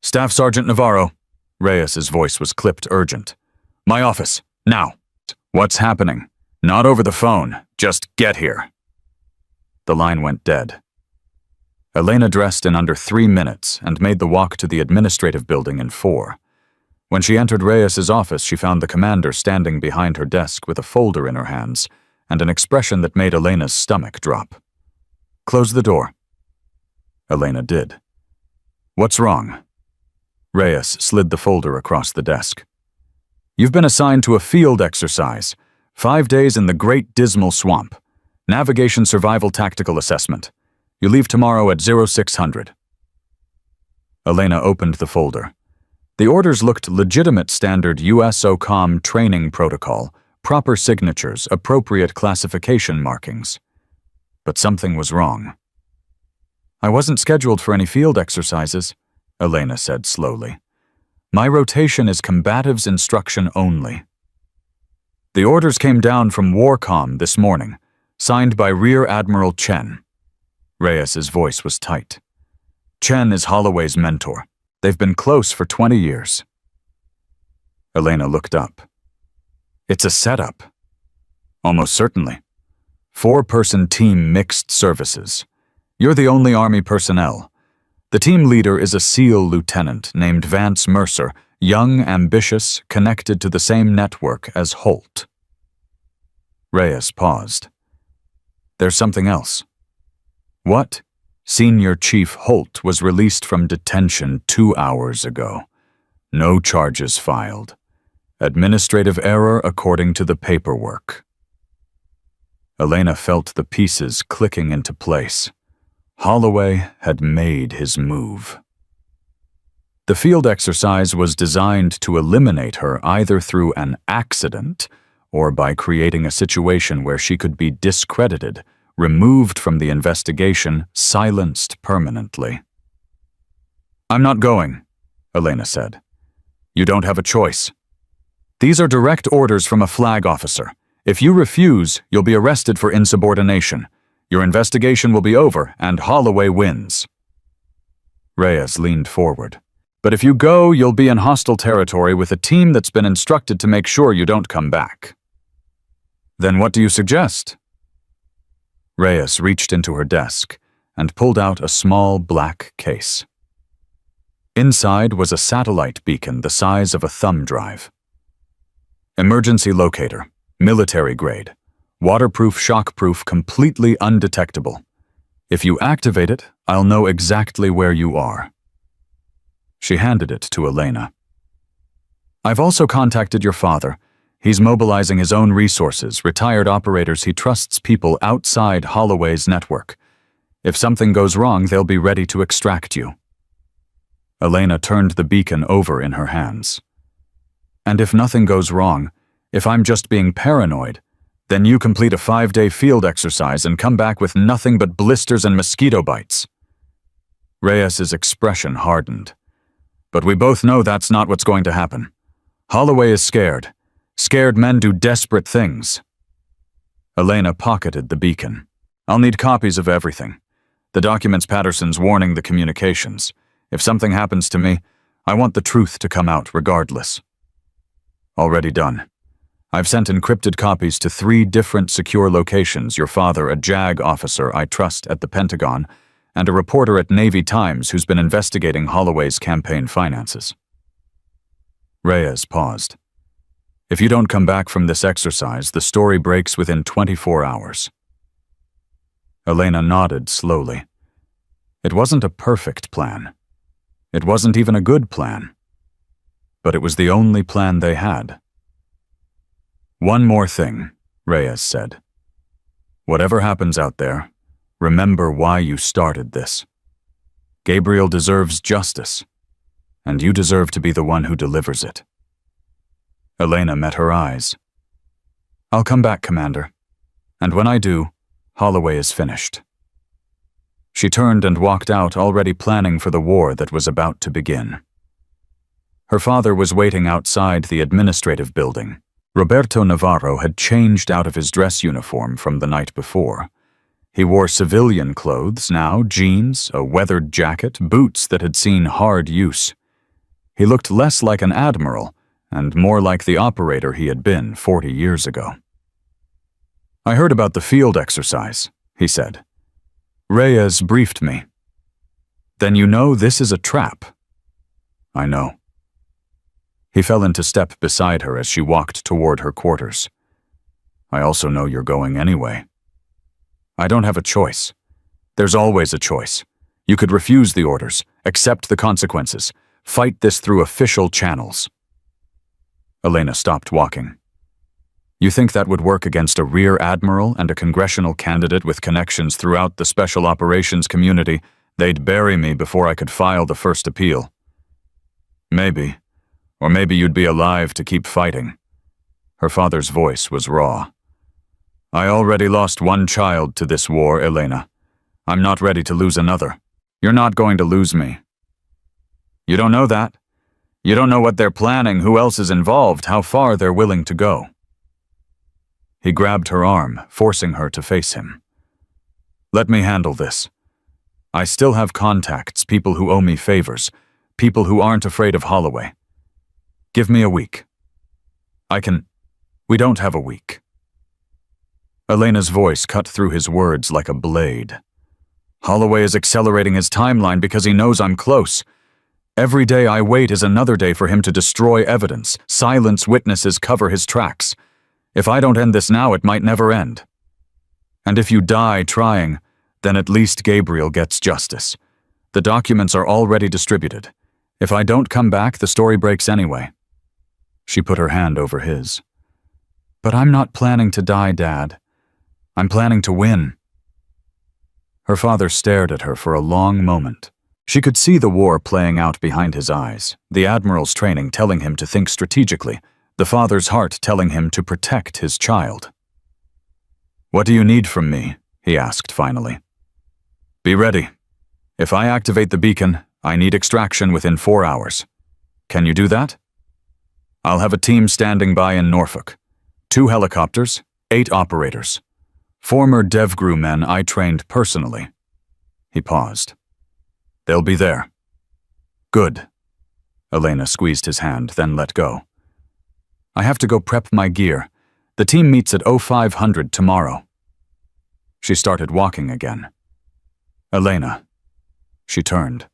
Staff Sergeant Navarro. Reyes's voice was clipped urgent. My office, now. What's happening? Not over the phone, just get here. The line went dead. Elena dressed in under 3 minutes and made the walk to the administrative building in 4. When she entered Reyes's office, she found the commander standing behind her desk with a folder in her hands and an expression that made Elena's stomach drop. Close the door. Elena did. What's wrong? Reyes slid the folder across the desk. You've been assigned to a field exercise. 5 days in the Great Dismal Swamp. Navigation Survival Tactical Assessment. You leave tomorrow at 0600. Elena opened the folder. The orders looked legitimate, standard USOCOM training protocol, proper signatures, appropriate classification markings. But something was wrong. I wasn't scheduled for any field exercises, Elena said slowly. My rotation is combatives instruction only. The orders came down from Warcom this morning, signed by Rear Admiral Chen. Reyes's voice was tight. Chen is Holloway's mentor. They've been close for 20 years. Elena looked up. It's a setup. Almost certainly. 4-person team mixed services. You're the only Army personnel. The team leader is a SEAL lieutenant named Vance Mercer, young, ambitious, connected to the same network as Holt. Reyes paused. There's something else. What? Senior Chief Holt was released from detention 2 hours ago. No charges filed. Administrative error according to the paperwork. Elena felt the pieces clicking into place. Holloway had made his move. The field exercise was designed to eliminate her either through an accident or by creating a situation where she could be discredited, removed from the investigation, silenced permanently. I'm not going, Elena said. You don't have a choice. These are direct orders from a flag officer. If you refuse, you'll be arrested for insubordination. Your investigation will be over, and Holloway wins. Reyes leaned forward. But if you go, you'll be in hostile territory with a team that's been instructed to make sure you don't come back. Then what do you suggest? Reyes reached into her desk and pulled out a small black case. Inside was a satellite beacon the size of a thumb drive. Emergency locator, military grade, waterproof, shockproof, completely undetectable. If you activate it, I'll know exactly where you are. She handed it to Elena. I've also contacted your father. He's mobilizing his own resources, retired operators. He trusts people outside Holloway's network. If something goes wrong, they'll be ready to extract you. Elena turned the beacon over in her hands. And if nothing goes wrong, if I'm just being paranoid, then you complete a 5-day field exercise and come back with nothing but blisters and mosquito bites. Reyes's expression hardened. But we both know that's not what's going to happen. Holloway is scared. Scared men do desperate things. Elena pocketed the beacon. I'll need copies of everything. The documents Patterson's warning the communications. If something happens to me, I want the truth to come out regardless. Already done. I've sent encrypted copies to 3 different secure locations, your father, a JAG officer I trust at the Pentagon, and a reporter at Navy Times who's been investigating Holloway's campaign finances. Reyes paused. If you don't come back from this exercise, the story breaks within 24 hours. Elena nodded slowly. It wasn't a perfect plan. It wasn't even a good plan. but it was the only plan they had. "One more thing," Reyes said. "Whatever happens out there, remember why you started this. Gabriel deserves justice, and you deserve to be the one who delivers it." Elena met her eyes. "I'll come back, Commander. And when I do, Holloway is finished." She turned and walked out, already planning for the war that was about to begin. Her father was waiting outside the administrative building. Roberto Navarro had changed out of his dress uniform from the night before. He wore civilian clothes now, jeans, a weathered jacket, boots that had seen hard use. He looked less like an admiral and more like the operator he had been 40 years ago. "I heard about the field exercise," he said. "Reyes briefed me." "Then you know this is a trap." "I know." He fell into step beside her as she walked toward her quarters. "I also know you're going anyway." "I don't have a choice. There's always a choice. You could refuse the orders, accept the consequences, fight this through official channels." Elena stopped walking. "You think that would work against a rear admiral and a congressional candidate with connections throughout the special operations community? They'd bury me before I could file the first appeal." "Maybe. Or maybe you'd be alive to keep fighting." Her father's voice was raw. "I already lost one child to this war, Elena. I'm not ready to lose another. You're not going to lose me." "You don't know that. You don't know what they're planning, who else is involved, how far they're willing to go." He grabbed her arm, forcing her to face him. "Let me handle this. I still have contacts, people who owe me favors, people who aren't afraid of Holloway. Give me a week." We don't have a week." Elena's voice cut through his words like a blade. "Holloway is accelerating his timeline because he knows I'm close. Every day I wait is another day for him to destroy evidence, silence witnesses, cover his tracks. If I don't end this now, it might never end. And if you die trying, then at least Gabriel gets justice. The documents are already distributed. If I don't come back, the story breaks anyway." She put her hand over his. "But I'm not planning to die, Dad. I'm planning to win." Her father stared at her for a long moment. She could see the war playing out behind his eyes, the admiral's training telling him to think strategically, the father's heart telling him to protect his child. "What do you need from me?" he asked finally. "Be ready. If I activate the beacon, I need extraction within 4 hours. Can you do that? I'll have a team standing by in Norfolk. 2 helicopters, 8 operators. Former DevGru men I trained personally." He paused. "They'll be there." "Good." Elena squeezed his hand, then let go. "I have to go prep my gear. The team meets at 0500 tomorrow." She started walking again. "Elena." She turned.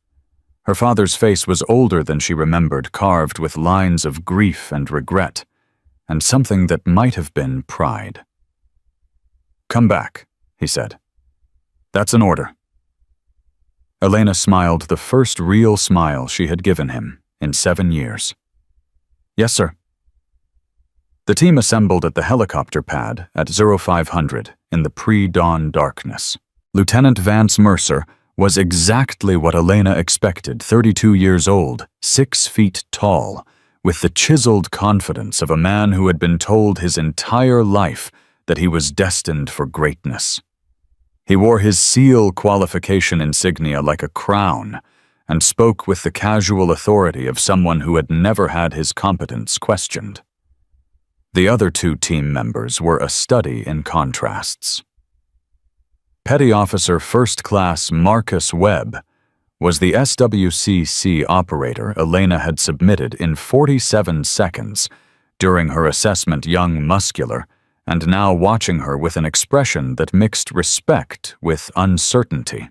Her father's face was older than she remembered, carved with lines of grief and regret, and something that might have been pride. "Come back," he said. "That's an order." Elena smiled the first real smile she had given him in 7 years. "Yes, sir." The team assembled at the helicopter pad at 0500 in the pre-dawn darkness. Lieutenant Vance Mercer was exactly what Elena expected, 32 years old, 6 feet tall, with the chiseled confidence of a man who had been told his entire life that he was destined for greatness. He wore his SEAL qualification insignia like a crown and spoke with the casual authority of someone who had never had his competence questioned. The other 2 team members were a study in contrasts. Petty Officer First Class Marcus Webb was the SWCC operator Elena had submitted in 47 seconds during her assessment, young, muscular, and now watching her with an expression that mixed respect with uncertainty.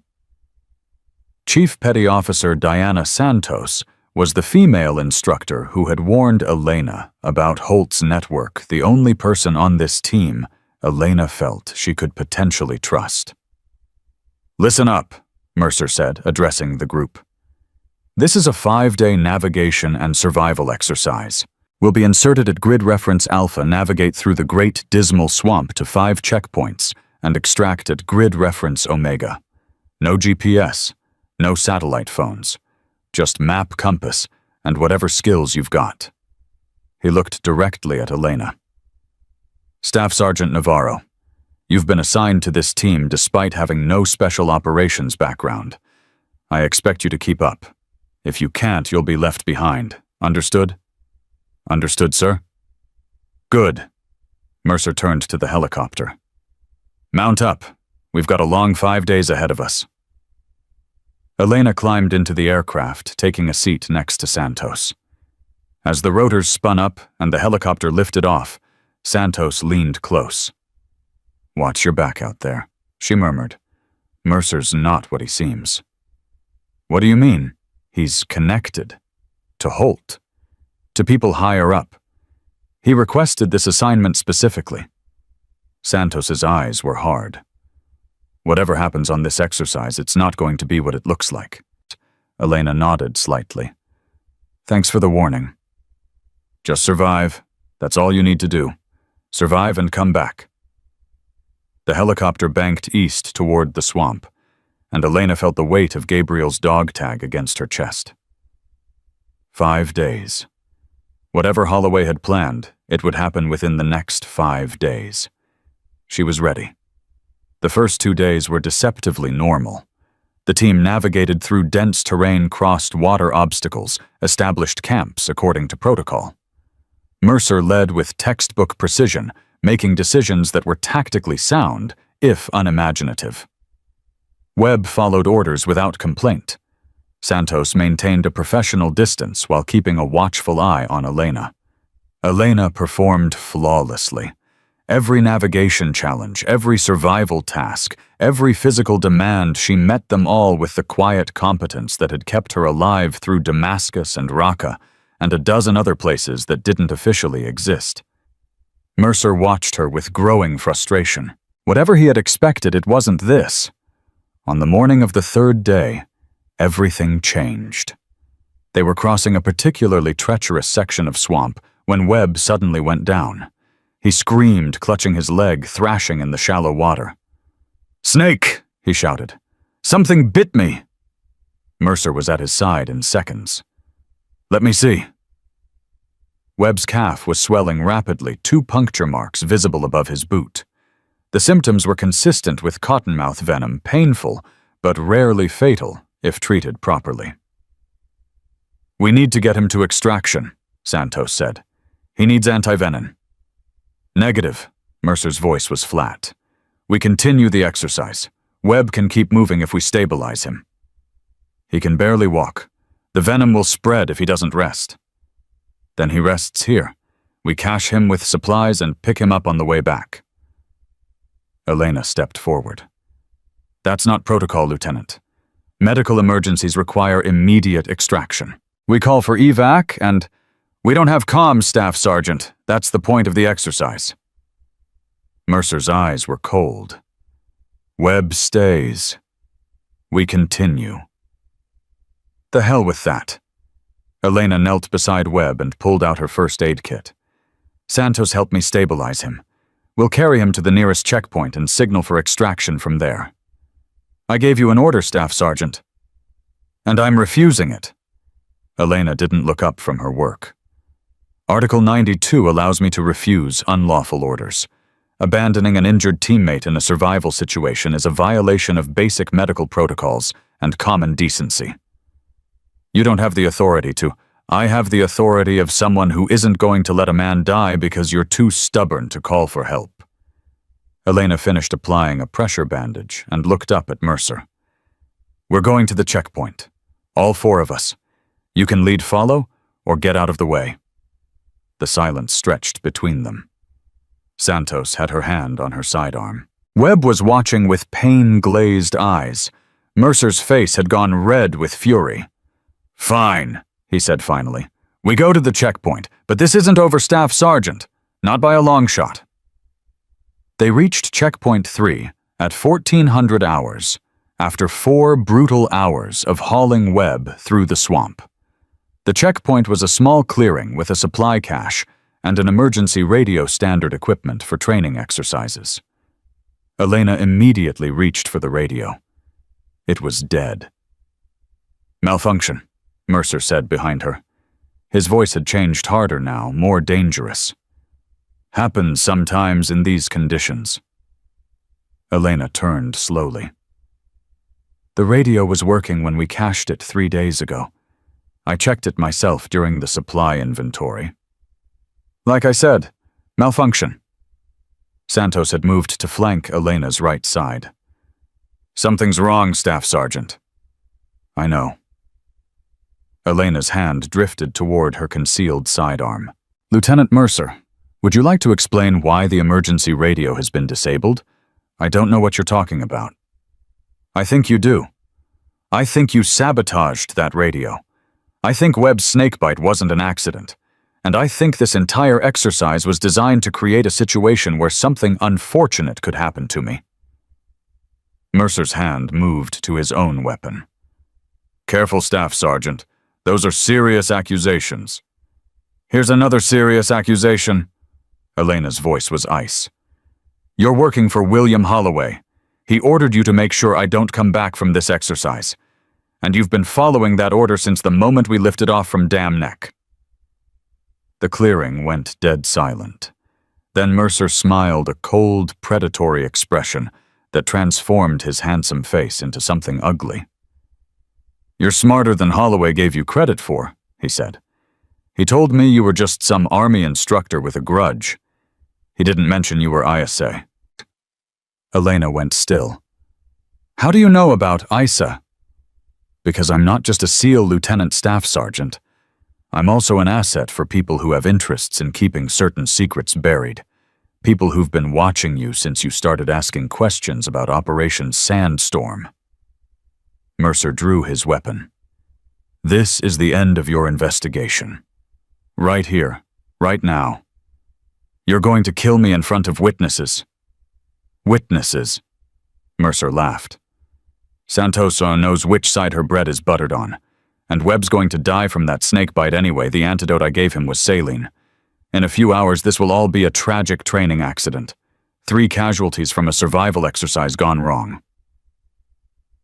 Chief Petty Officer Diana Santos was the female instructor who had warned Elena about Holt's network, the only person on this team Elena felt she could potentially trust. "Listen up," Mercer said, addressing the group. This is a 5-day navigation and survival exercise. We'll be inserted at Grid Reference Alpha, navigate through the Great Dismal Swamp to 5 checkpoints, and extract at Grid Reference Omega. No GPS, no satellite phones, just map, compass, and whatever skills you've got. He looked directly at Elena. Staff Sergeant Navarro, you've been assigned to this team despite having no special operations background. I expect you to keep up. If you can't, you'll be left behind. Understood? Understood, sir? Good. Mercer turned to the helicopter. Mount up. We've got a long 5 days ahead of us. Elena climbed into the aircraft, taking a seat next to Santos. As the rotors spun up and the helicopter lifted off, Santos leaned close. Watch your back out there, she murmured. Mercer's not what he seems. What do you mean? He's connected. To Holt. To people higher up. He requested this assignment specifically. Santos's eyes were hard. Whatever happens on this exercise, it's not going to be what it looks like. Elena nodded slightly. Thanks for the warning. Just survive. That's all you need to do. Survive and come back. The helicopter banked east toward the swamp, and Elena felt the weight of Gabriel's dog tag against her chest. 5 days. Whatever Holloway had planned, it would happen within the next 5 days. She was ready. The first 2 days were deceptively normal. The team navigated through dense terrain, crossed water obstacles, established camps according to protocol. Mercer led with textbook precision, making decisions that were tactically sound, if unimaginative. Webb followed orders without complaint. Santos maintained a professional distance while keeping a watchful eye on Elena. Elena performed flawlessly. Every navigation challenge, every survival task, every physical demand, she met them all with the quiet competence that had kept her alive through Damascus and Raqqa, and a dozen other places that didn't officially exist. Mercer watched her with growing frustration. Whatever he had expected, it wasn't this. On the morning of the 3rd day, everything changed. They were crossing a particularly treacherous section of swamp when Webb suddenly went down. He screamed, clutching his leg, thrashing in the shallow water. "Snake!" he shouted. "Something bit me!" Mercer was at his side in seconds. "Let me see." Webb's calf was swelling rapidly, 2 puncture marks visible above his boot. The symptoms were consistent with cottonmouth venom, painful, but rarely fatal if treated properly. "We need to get him to extraction," Santos said. "He needs antivenin." "Negative." Mercer's voice was flat. "We continue the exercise. Webb can keep moving if we stabilize him." "He can barely walk. The venom will spread if he doesn't rest." "Then he rests here. We cache him with supplies and pick him up on the way back." Elena stepped forward. "That's not protocol, Lieutenant. Medical emergencies require immediate extraction. We call for evac and... We don't have comms, Staff Sergeant. That's the point of the exercise." Mercer's eyes were cold. "Webb stays. We continue." The hell with that. Elena knelt beside Webb and pulled out her first aid kit. "Santos helped me stabilize him. We'll carry him to the nearest checkpoint and signal for extraction from there." "I gave you an order, Staff Sergeant." "And I'm refusing it." Elena didn't look up from her work. Article 92 allows me to refuse unlawful orders. Abandoning an injured teammate in a survival situation is a violation of basic medical protocols and common decency. You don't have the authority to. I have the authority of someone who isn't going to let a man die because you're too stubborn to call for help. Elena finished applying a pressure bandage and looked up at Mercer. "We're going to the checkpoint. All 4 of us. You can lead follow or get out of the way." The silence stretched between them. Santos had her hand on her sidearm. Webb was watching with pain-glazed eyes. Mercer's face had gone red with fury. "Fine," he said finally. "We go to the checkpoint, but this isn't over, Staff Sergeant. Not by a long shot." They reached Checkpoint 3 at 1400 hours, after 4 brutal hours of hauling Webb through the swamp. The checkpoint was a small clearing with a supply cache and an emergency radio standard equipment for training exercises. Elena immediately reached for the radio. It was dead. "Malfunction," Mercer said behind her. His voice had changed harder now, more dangerous. "Happens sometimes in these conditions." Elena turned slowly. "The radio was working when we cached it 3 days ago. I checked it myself during the supply inventory." "Like I said, malfunction." Santos had moved to flank Elena's right side. "Something's wrong, Staff Sergeant." "I know." Elena's hand drifted toward her concealed sidearm. "Lieutenant Mercer, would you like to explain why the emergency radio has been disabled? I don't know what you're talking about." "I think you do. I think you sabotaged that radio. I think Webb's snakebite wasn't an accident. And I think this entire exercise was designed to create a situation where something unfortunate could happen to me." Mercer's hand moved to his own weapon. "Careful, Staff Sergeant. Those are serious accusations." "Here's another serious accusation." Elena's voice was ice. "You're working for William Holloway. He ordered you to make sure I don't come back from this exercise. And you've been following that order since the moment we lifted off from Dam Neck." The clearing went dead silent. Then Mercer smiled a cold, predatory expression that transformed his handsome face into something ugly. "You're smarter than Holloway gave you credit for," he said. "He told me you were just some Army instructor with a grudge. He didn't mention you were ISA." Elena went still. "How do you know about ISA?" "Because I'm not just a SEAL Lieutenant Staff Sergeant. I'm also an asset for people who have interests in keeping certain secrets buried. People who've been watching you since you started asking questions about Operation Sandstorm." Mercer drew his weapon. "This is the end of your investigation. Right here, right now. You're going to kill me in front of witnesses." "Witnesses?" Mercer laughed. "Santoso knows which side her bread is buttered on. And Webb's going to die from that snakebite anyway. The antidote I gave him was saline. In a few hours, this will all be a tragic training accident. 3 casualties from a survival exercise gone wrong."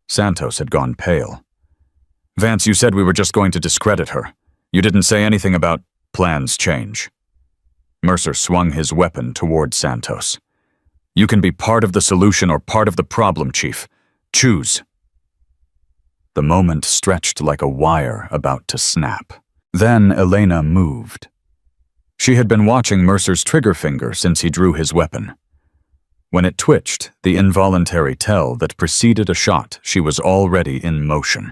Santos had gone pale. "Vance, you said we were just going to discredit her. You didn't say anything about plans change." Mercer swung his weapon toward Santos. "You can be part of the solution or part of the problem, Chief. Choose." The moment stretched like a wire about to snap. Then Elena moved. She had been watching Mercer's trigger finger since he drew his weapon. When it twitched, the involuntary tell that preceded a shot, she was already in motion.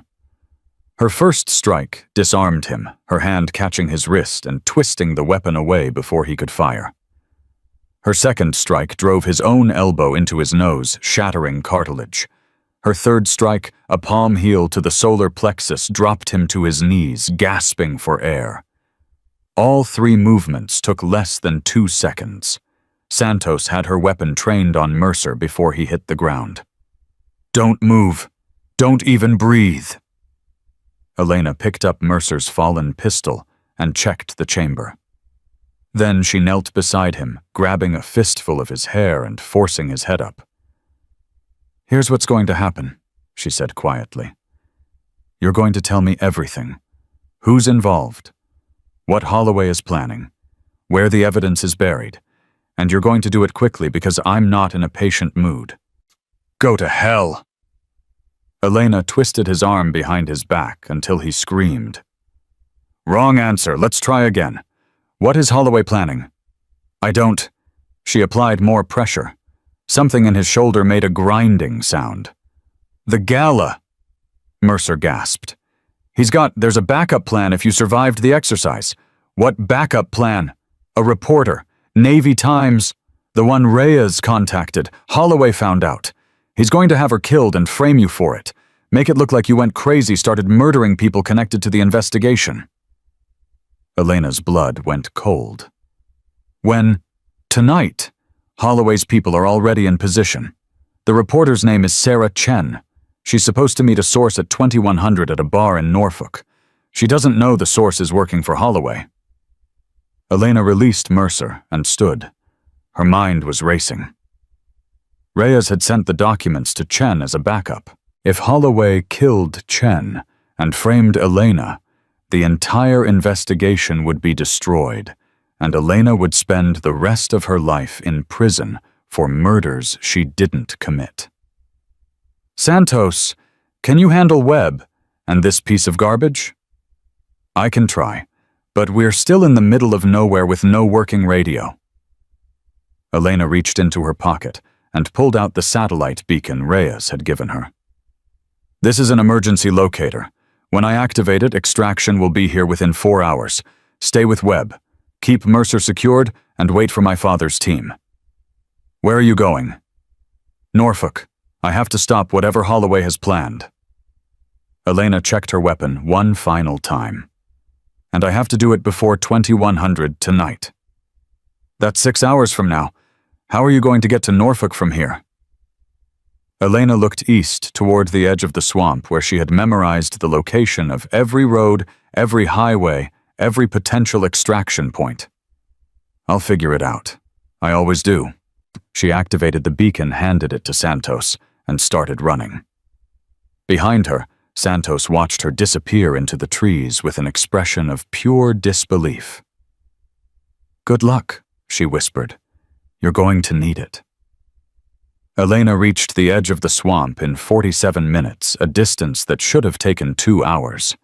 Her first strike disarmed him, her hand catching his wrist and twisting the weapon away before he could fire. Her second strike drove his own elbow into his nose, shattering cartilage. Her third strike, a palm heel to the solar plexus, dropped him to his knees, gasping for air. All 3 movements took less than 2 seconds. Santos had her weapon trained on Mercer before he hit the ground. "Don't move. Don't even breathe." Elena picked up Mercer's fallen pistol and checked the chamber. Then she knelt beside him, grabbing a fistful of his hair and forcing his head up. "Here's what's going to happen," she said quietly. "You're going to tell me everything. Who's involved, what Holloway is planning, where the evidence is buried, and you're going to do it quickly because I'm not in a patient mood." "Go to hell!" Elena twisted his arm behind his back until he screamed. "Wrong answer. Let's try again. What is Holloway planning?" "I don't." She applied more pressure. Something in his shoulder made a grinding sound. "The gala!" Mercer gasped. There's a backup plan if you survived the exercise." "What backup plan?" "A reporter. Navy Times. The one Reyes contacted. Holloway found out. He's going to have her killed and frame you for it. Make it look like you went crazy, started murdering people connected to the investigation." Elena's blood went cold. "When? Tonight. Holloway's people are already in position. The reporter's name is Sarah Chen. She's supposed to meet a source at 2100 at a bar in Norfolk. She doesn't know the source is working for Holloway. Elena released Mercer and stood. Her mind was racing. Reyes had sent the documents to Chen as a backup. If Holloway killed Chen and framed Elena, the entire investigation would be destroyed, and Elena would spend the rest of her life in prison for murders she didn't commit. Santos, can you handle Webb and this piece of garbage? I can try, but we're still in the middle of nowhere with no working radio. Elena reached into her pocket and pulled out the satellite beacon Reyes had given her. This is an emergency locator. When I activate it, extraction will be here within 4 hours. Stay with Webb. Keep Mercer secured and wait for my father's team. Where are you going? Norfolk. I have to stop whatever Holloway has planned. Elena checked her weapon one final time. And I have to do it before 2100 tonight. That's 6 hours from now. How are you going to get to Norfolk from here? Elena looked east toward the edge of the swamp where she had memorized the location of every road, every highway, every potential extraction point. I'll figure it out. I always do. She activated the beacon, handed it to Santos, and started running. Behind her, Santos watched her disappear into the trees with an expression of pure disbelief. Good luck, she whispered. You're going to need it. Elena reached the edge of the swamp in 47 minutes, a distance that should have taken 2 hours.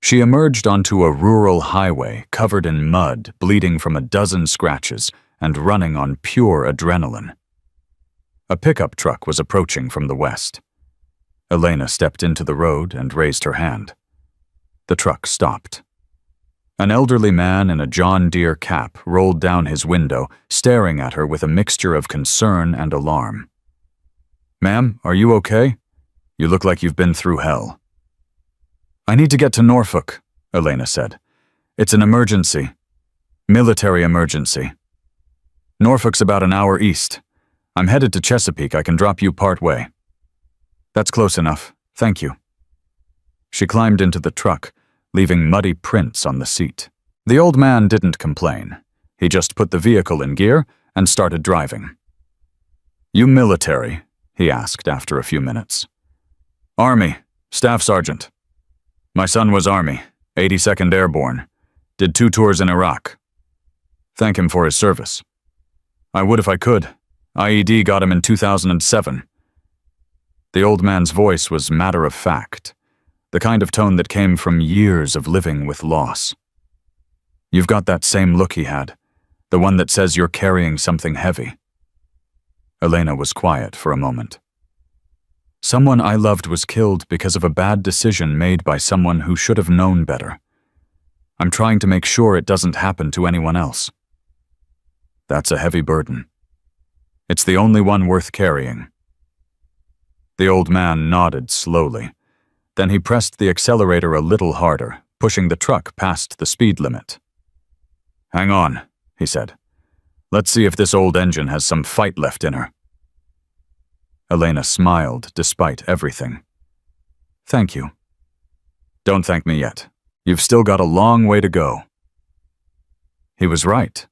She emerged onto a rural highway covered in mud, bleeding from a dozen scratches, and running on pure adrenaline. A pickup truck was approaching from the west. Elena stepped into the road and raised her hand. The truck stopped. An elderly man in a John Deere cap rolled down his window, staring at her with a mixture of concern and alarm. Ma'am, are you okay? You look like you've been through hell. I need to get to Norfolk, Elena said. It's an emergency. Military emergency. Norfolk's about an hour east. I'm headed to Chesapeake. I can drop you part way. That's close enough. Thank you. She climbed into the truck, leaving muddy prints on the seat. The old man didn't complain. He just put the vehicle in gear and started driving. You military? He asked after a few minutes. Army, Staff Sergeant. My son was Army, 82nd Airborne. Did 2 tours in Iraq. Thank him for his service. I would if I could. IED got him in 2007. The old man's voice was matter-of-fact, the kind of tone that came from years of living with loss. You've got that same look he had, the one that says you're carrying something heavy. Elena was quiet for a moment. Someone I loved was killed because of a bad decision made by someone who should have known better. I'm trying to make sure it doesn't happen to anyone else. That's a heavy burden. It's the only one worth carrying. The old man nodded slowly. Then he pressed the accelerator a little harder, pushing the truck past the speed limit. Hang on, he said. Let's see if this old engine has some fight left in her. Elena smiled despite everything. Thank you. Don't thank me yet. You've still got a long way to go. He was right.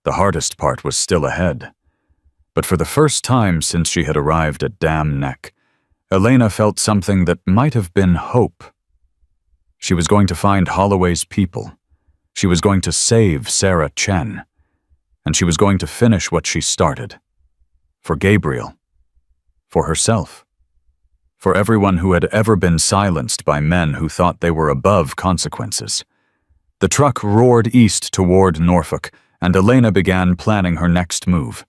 The hardest part was still ahead. But for the first time since she had arrived at Dam Neck, Elena felt something that might have been hope. She was going to find Holloway's people. She was going to save Sarah Chen. And she was going to finish what she started. For Gabriel. For herself. For everyone who had ever been silenced by men who thought they were above consequences. The truck roared east toward Norfolk, and Elena began planning her next move.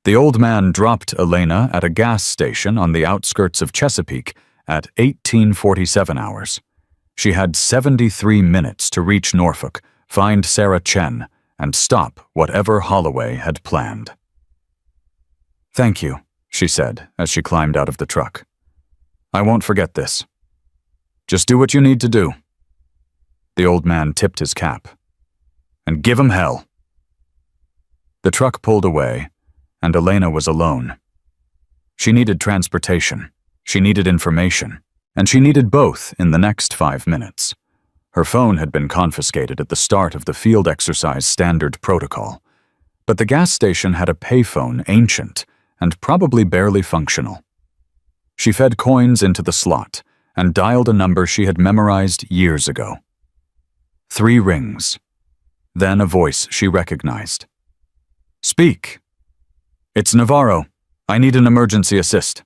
The old man dropped Elena at a gas station on the outskirts of Chesapeake at 1847 hours. She had 73 minutes to reach Norfolk, find Sarah Chen, and stop whatever Holloway had planned. Thank you, she said as she climbed out of the truck. I won't forget this. Just do what you need to do. The old man tipped his cap. And give 'em hell. The truck pulled away, and Elena was alone. She needed transportation. She needed information, and she needed both in the next 5 minutes. Her phone had been confiscated at the start of the field exercise standard protocol, but the gas station had a payphone ancient and probably barely functional. She fed coins into the slot and dialed a number she had memorized years ago. 3 rings. Then a voice she recognized. "Speak." "It's Navarro. I need an emergency assist."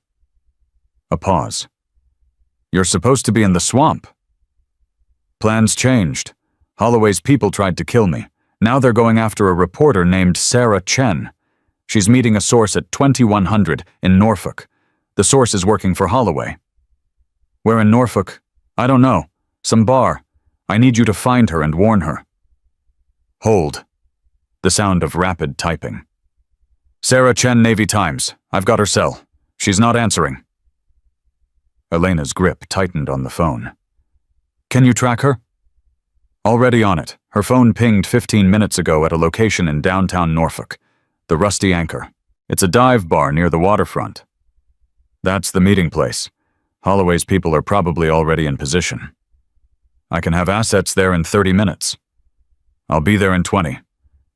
A pause. "You're supposed to be in the swamp." "Plans changed. Holloway's people tried to kill me. Now they're going after a reporter named Sarah Chen. She's meeting a source at 2100 in Norfolk. The source is working for Holloway." "Where in Norfolk?" "I don't know. Some bar. I need you to find her and warn her." "Hold." The sound of rapid typing. "Sarah Chen, Navy Times. I've got her cell. She's not answering." Elena's grip tightened on the phone. "Can you track her?" "Already on it. Her phone pinged 15 minutes ago at a location in downtown Norfolk. The Rusty Anchor. It's a dive bar near the waterfront." "That's the meeting place. Holloway's people are probably already in position. I can have assets there in 30 minutes. I'll be there in 20.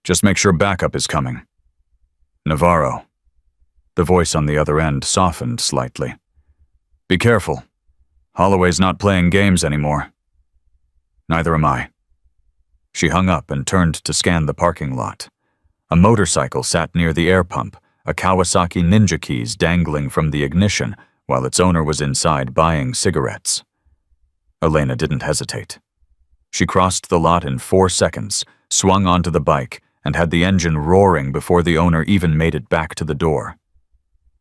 Just make sure backup is coming." "Navarro." The voice on the other end softened slightly. "Be careful. Holloway's not playing games anymore." "Neither am I." She hung up and turned to scan the parking lot. A motorcycle sat near the air pump, a Kawasaki Ninja keys dangling from the ignition while its owner was inside buying cigarettes. Elena didn't hesitate. She crossed the lot in 4 seconds, swung onto the bike, and had the engine roaring before the owner even made it back to the door.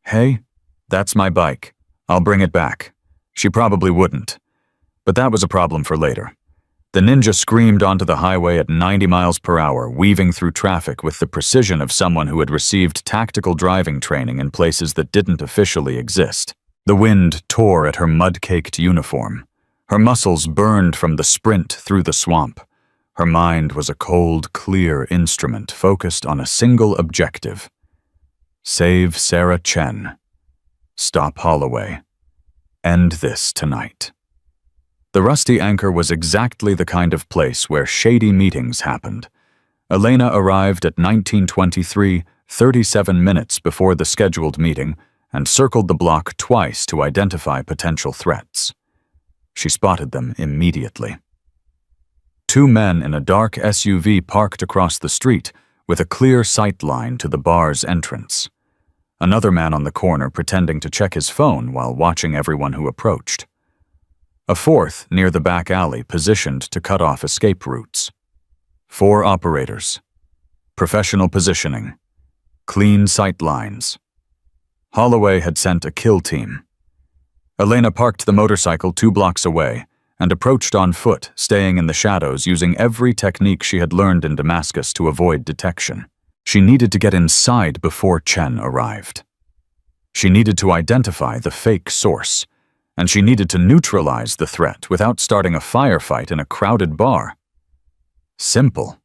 "Hey, that's my bike. I'll bring it back." She probably wouldn't. But that was a problem for later. The Ninja screamed onto the highway at 90 miles per hour, weaving through traffic with the precision of someone who had received tactical driving training in places that didn't officially exist. The wind tore at her mud-caked uniform. Her muscles burned from the sprint through the swamp. Her mind was a cold, clear instrument focused on a single objective. Save Sarah Chen. Stop Holloway. End this tonight. The Rusty Anchor was exactly the kind of place where shady meetings happened. Elena arrived at 1923, 37 minutes before the scheduled meeting, and circled the block twice to identify potential threats. She spotted them immediately. 2 men in a dark SUV parked across the street, with a clear sight line to the bar's entrance. Another man on the corner pretending to check his phone while watching everyone who approached. A 4th near the back alley positioned to cut off escape routes. 4 operators. Professional positioning. Clean sight lines. Holloway had sent a kill team. Elena parked the motorcycle 2 blocks away and approached on foot, staying in the shadows using every technique she had learned in Damascus to avoid detection. She needed to get inside before Chen arrived. She needed to identify the fake source, and she needed to neutralize the threat without starting a firefight in a crowded bar. Simple.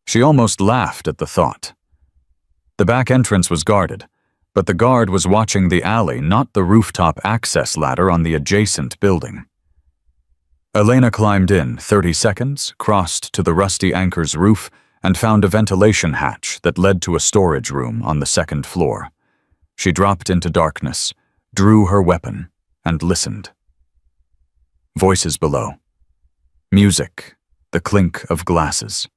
She almost laughed at the thought. The back entrance was guarded, but the guard was watching the alley, not the rooftop access ladder on the adjacent building. Elena climbed in 30 seconds, crossed to the Rusty Anchor's roof, and found a ventilation hatch that led to a storage room on the 2nd floor. She dropped into darkness, drew her weapon, and listened. Voices below. Music, the clink of glasses.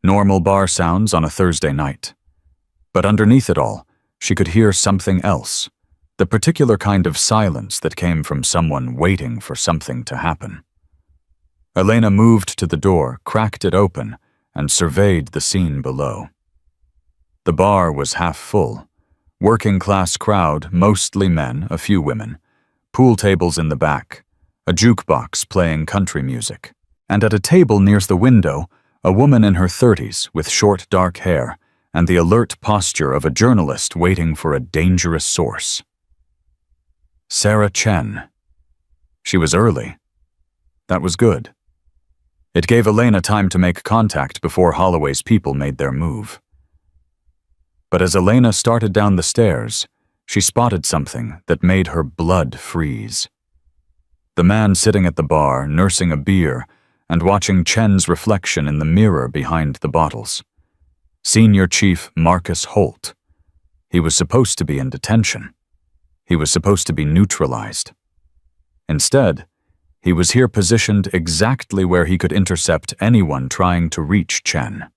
Normal bar sounds on a Thursday night. But underneath it all, she could hear something else, the particular kind of silence that came from someone waiting for something to happen. Elena moved to the door, cracked it open, and surveyed the scene below. The bar was half full. Working-class crowd, mostly men, a few women. Pool tables in the back. A jukebox playing country music. And at a table near the window, a woman in her 30s with short dark hair and the alert posture of a journalist waiting for a dangerous source. Sarah Chen. She was early. That was good. It gave Elena time to make contact before Holloway's people made their move. But as Elena started down the stairs, she spotted something that made her blood freeze. The man sitting at the bar, nursing a beer, and watching Chen's reflection in the mirror behind the bottles. Senior Chief Marcus Holt. He was supposed to be in detention. He was supposed to be neutralized. Instead, he was here positioned exactly where he could intercept anyone trying to reach Chen.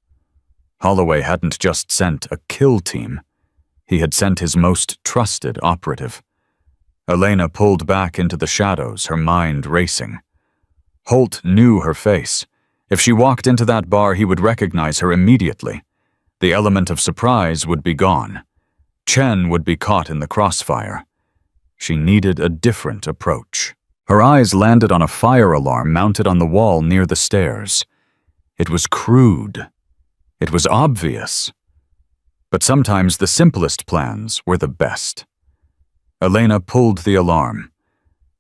Holloway hadn't just sent a kill team. He had sent his most trusted operative. Elena pulled back into the shadows, her mind racing. Holt knew her face. If she walked into that bar, he would recognize her immediately. The element of surprise would be gone. Chen would be caught in the crossfire. She needed a different approach. Her eyes landed on a fire alarm mounted on the wall near the stairs. It was crude. It was obvious. But sometimes the simplest plans were the best. Elena pulled the alarm.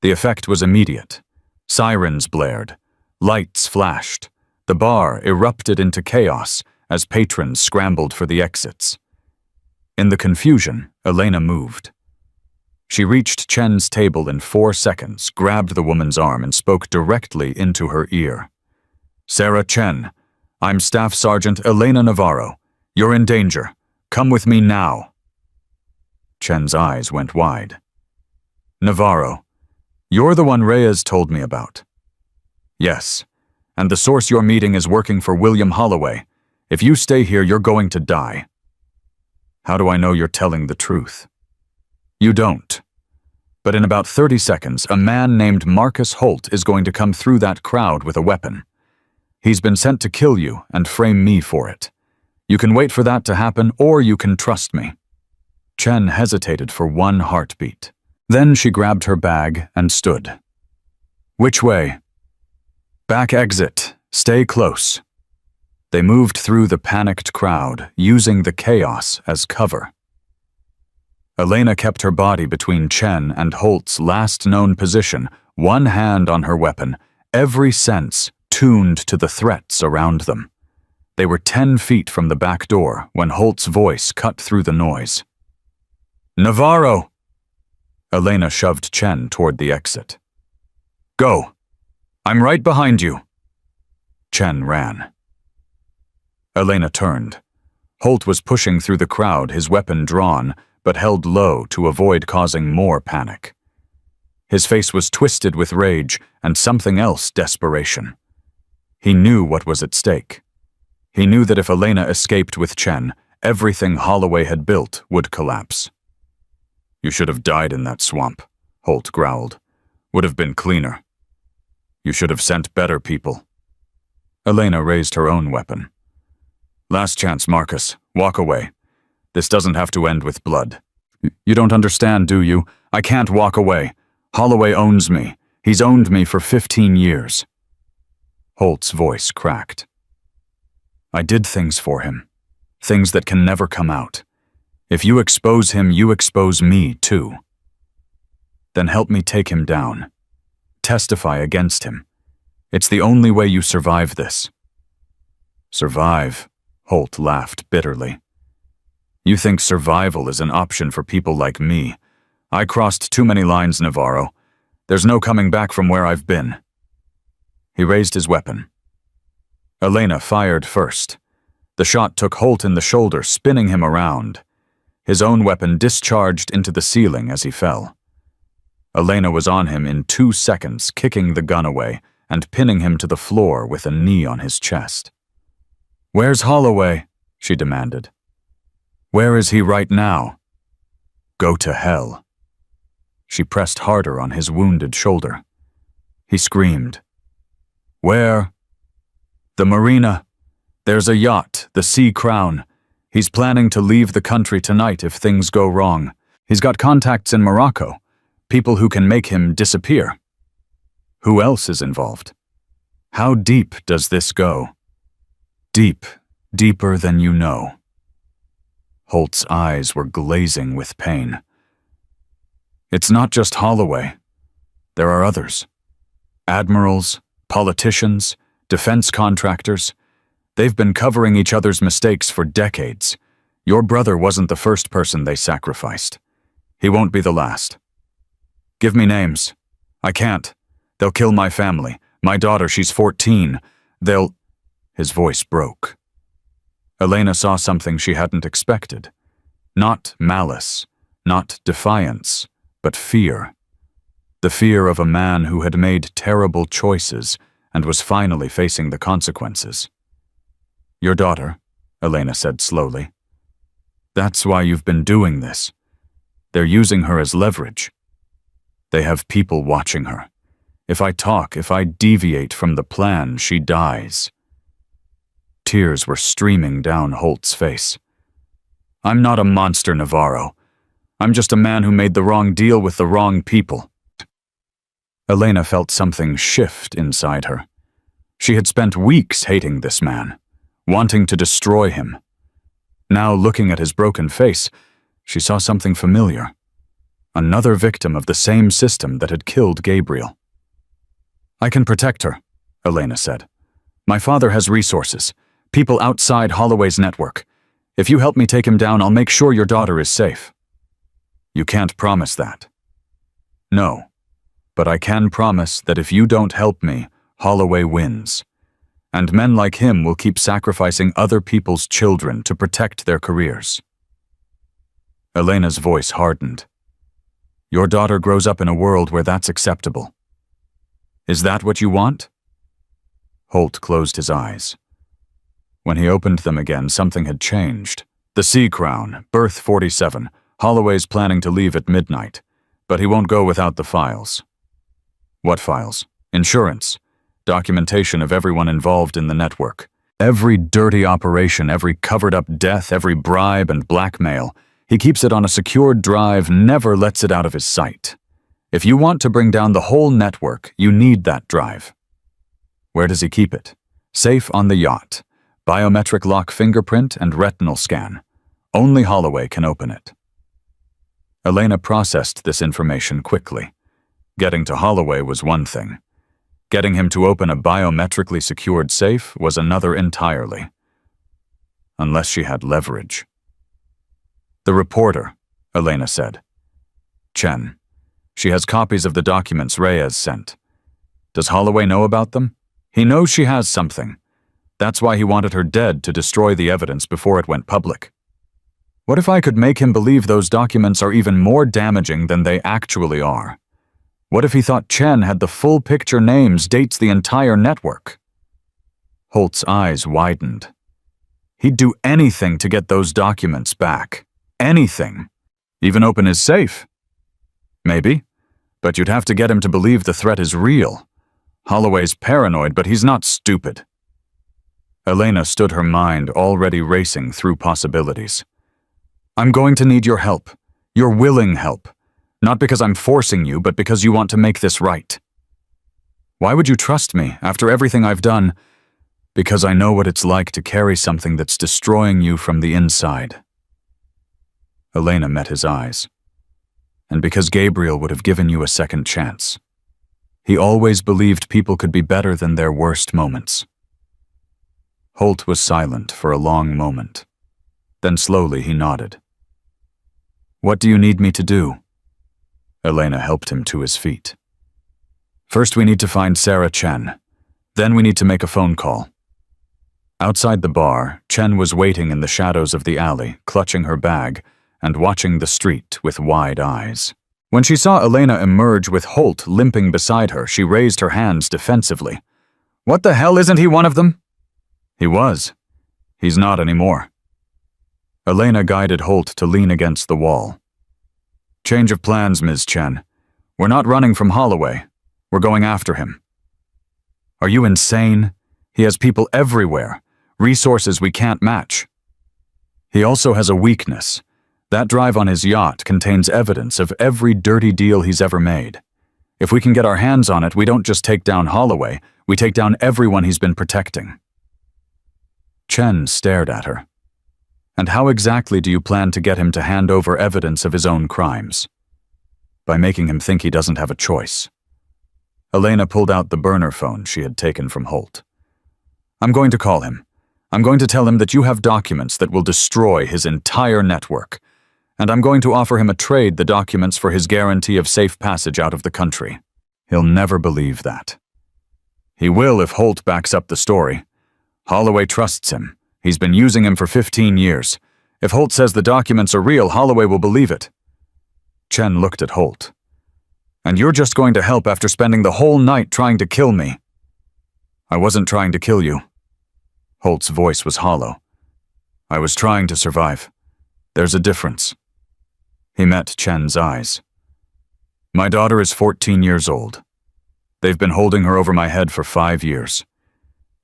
The effect was immediate. Sirens blared. Lights flashed. The bar erupted into chaos as patrons scrambled for the exits. In the confusion, Elena moved. She reached Chen's table in 4 seconds, grabbed the woman's arm, and spoke directly into her ear. "Sarah Chen, I'm Staff Sergeant Elena Navarro. You're in danger. Come with me now." Chen's eyes went wide. "Navarro, you're the one Reyes told me about." "Yes, and the source you're meeting is working for William Holloway. If you stay here, you're going to die." "How do I know you're telling the truth?" "You don't. But in about 30 seconds, a man named Marcus Holt is going to come through that crowd with a weapon. He's been sent to kill you and frame me for it. You can wait for that to happen, or you can trust me." Chen hesitated for 1 heartbeat. Then she grabbed her bag and stood. "Which way?" "Back exit. Stay close." They moved through the panicked crowd, using the chaos as cover. Elena kept her body between Chen and Holt's last known position, one hand on her weapon, every sense tuned to the threats around them. They were 10 feet from the back door when Holt's voice cut through the noise. "Navarro!" Elena shoved Chen toward the exit. "Go. I'm right behind you." Chen ran. Elena turned. Holt was pushing through the crowd, his weapon drawn, but held low to avoid causing more panic. His face was twisted with rage and something else, desperation. He knew what was at stake. He knew that if Elena escaped with Chen, everything Holloway had built would collapse. "You should have died in that swamp," Holt growled. "Would have been cleaner. You should have sent better people." Elena raised her own weapon. "Last chance, Marcus. Walk away. This doesn't have to end with blood." "You don't understand, do you? I can't walk away. Holloway owns me. He's owned me for 15 years. Holt's voice cracked. "I did things for him. Things that can never come out. If you expose him, you expose me, too. Then help me take him down. Testify against him. It's the only way you survive this." "Survive?" Holt laughed bitterly. "You think survival is an option for people like me? I crossed too many lines, Navarro. There's no coming back from where I've been." He raised his weapon. Elena fired first. The shot took Holt in the shoulder, spinning him around. His own weapon discharged into the ceiling as he fell. Elena was on him in 2 seconds, kicking the gun away and pinning him to the floor with a knee on his chest. "Where's Holloway?" she demanded. "Where is he right now?" "Go to hell." She pressed harder on his wounded shoulder. He screamed. "Where?" "The marina. There's a yacht, the Sea Crown. He's planning to leave the country tonight if things go wrong. He's got contacts in Morocco, people who can make him disappear." "Who else is involved?" "How deep does this go?" "Deep, deeper than you know." Holt's eyes were glazing with pain. "It's not just Holloway. There are others. Admirals, politicians, defense contractors. They've been covering each other's mistakes for decades. Your brother wasn't the first person they sacrificed. He won't be the last. Give me names. I can't. They'll kill my family. My daughter, she's 14. They'll... His voice broke. Elena saw something she hadn't expected. Not malice, not defiance, but fear. The fear of a man who had made terrible choices and was finally facing the consequences. Your daughter, Elena said slowly. That's why you've been doing this. They're using her as leverage. They have people watching her. If I talk, if I deviate from the plan, she dies. Tears were streaming down Holt's face. I'm not a monster, Navarro. I'm just a man who made the wrong deal with the wrong people. Elena felt something shift inside her. She had spent weeks hating this man, wanting to destroy him. Now, looking at his broken face, she saw something familiar. Another victim of the same system that had killed Gabriel. I can protect her, Elena said. My father has resources, people outside Holloway's network. If you help me take him down, I'll make sure your daughter is safe. You can't promise that. No, but I can promise that if you don't help me, Holloway wins. And men like him will keep sacrificing other people's children to protect their careers. Elena's voice hardened. Your daughter grows up in a world where that's acceptable. Is that what you want? Holt closed his eyes. When he opened them again, something had changed. The Sea Crown, berth 47. Holloway's planning to leave at midnight, but he won't go without the files. What files? Insurance. Documentation of everyone involved in the network. Every dirty operation, every covered-up death, every bribe and blackmail. He keeps it on a secured drive, never lets it out of his sight. If you want to bring down the whole network, you need that drive. Where does he keep it? Safe on the yacht. Biometric lock fingerprint and retinal scan. Only Holloway can open it. Elena processed this information quickly. Getting to Holloway was one thing. Getting him to open a biometrically secured safe was another entirely. Unless she had leverage. The reporter, Elena said. Chen. She has copies of the documents Reyes sent. Does Holloway know about them? He knows she has something. That's why he wanted her dead to destroy the evidence before it went public. What if I could make him believe those documents are even more damaging than they actually are? What if he thought Chen had the full picture names, dates, the entire network? Holt's eyes widened. He'd do anything to get those documents back. Anything. Even open his safe. Maybe, but you'd have to get him to believe the threat is real. Holloway's paranoid, but he's not stupid. Elena stood, her mind already racing through possibilities. I'm going to need your help. Your willing help. Not because I'm forcing you, but because you want to make this right. Why would you trust me after everything I've done? Because I know what it's like to carry something that's destroying you from the inside. Elena met his eyes. And because Gabriel would have given you a second chance. He always believed people could be better than their worst moments. Holt was silent for a long moment. Then slowly he nodded. What do you need me to do? Elena helped him to his feet. First we need to find Sarah Chen. Then we need to make a phone call. Outside the bar, Chen was waiting in the shadows of the alley, clutching her bag and watching the street with wide eyes. When she saw Elena emerge with Holt limping beside her, she raised her hands defensively. What the hell, isn't he one of them? He was. He's not anymore. Elena guided Holt to lean against the wall. Change of plans, Ms. Chen. We're not running from Holloway. We're going after him. Are you insane? He has people everywhere, resources we can't match. He also has a weakness. That drive on his yacht contains evidence of every dirty deal he's ever made. If we can get our hands on it, we don't just take down Holloway, we take down everyone he's been protecting. Chen stared at her. And how exactly do you plan to get him to hand over evidence of his own crimes? By making him think he doesn't have a choice. Elena pulled out the burner phone she had taken from Holt. I'm going to call him. I'm going to tell him that you have documents that will destroy his entire network. and I'm going to offer him a trade the documents for his guarantee of safe passage out of the country. He'll never believe that. He will if Holt backs up the story. Holloway trusts him. He's been using him for 15 years. If Holt says the documents are real, Holloway will believe it. Chen looked at Holt. And you're just going to help after spending the whole night trying to kill me. I wasn't trying to kill you. Holt's voice was hollow. I was trying to survive. There's a difference. He met Chen's eyes. My daughter is 14 years old. They've been holding her over my head for 5 years.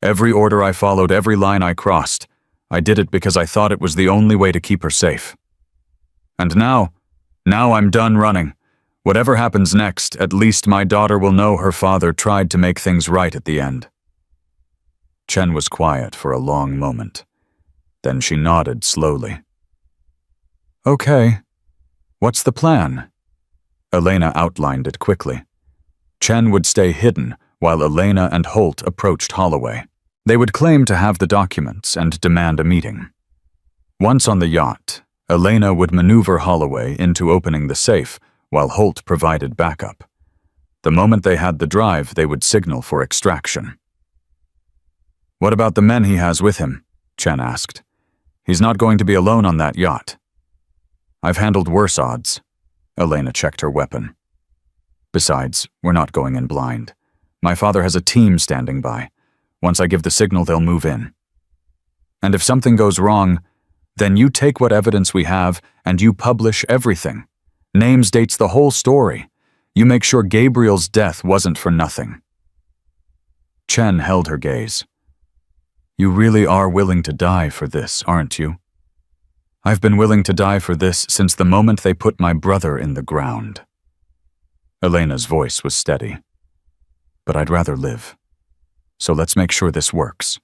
Every order I followed, every line I crossed, I did it because I thought it was the only way to keep her safe. And now I'm done running. Whatever happens next, at least my daughter will know her father tried to make things right at the end. Chen was quiet for a long moment. Then she nodded slowly. Okay. What's the plan? Elena outlined it quickly. Chen would stay hidden while Elena and Holt approached Holloway. They would claim to have the documents and demand a meeting. Once on the yacht, Elena would maneuver Holloway into opening the safe while Holt provided backup. The moment they had the drive, they would signal for extraction. What about the men he has with him? Chen asked. He's not going to be alone on that yacht. I've handled worse odds. Elena checked her weapon. Besides, we're not going in blind. My father has a team standing by. Once I give the signal, they'll move in. And if something goes wrong, then you take what evidence we have and you publish everything. Names, dates, the whole story. You make sure Gabriel's death wasn't for nothing. Chen held her gaze. You really are willing to die for this, aren't you? I've been willing to die for this since the moment they put my brother in the ground. Elena's voice was steady. But I'd rather live. So let's make sure this works.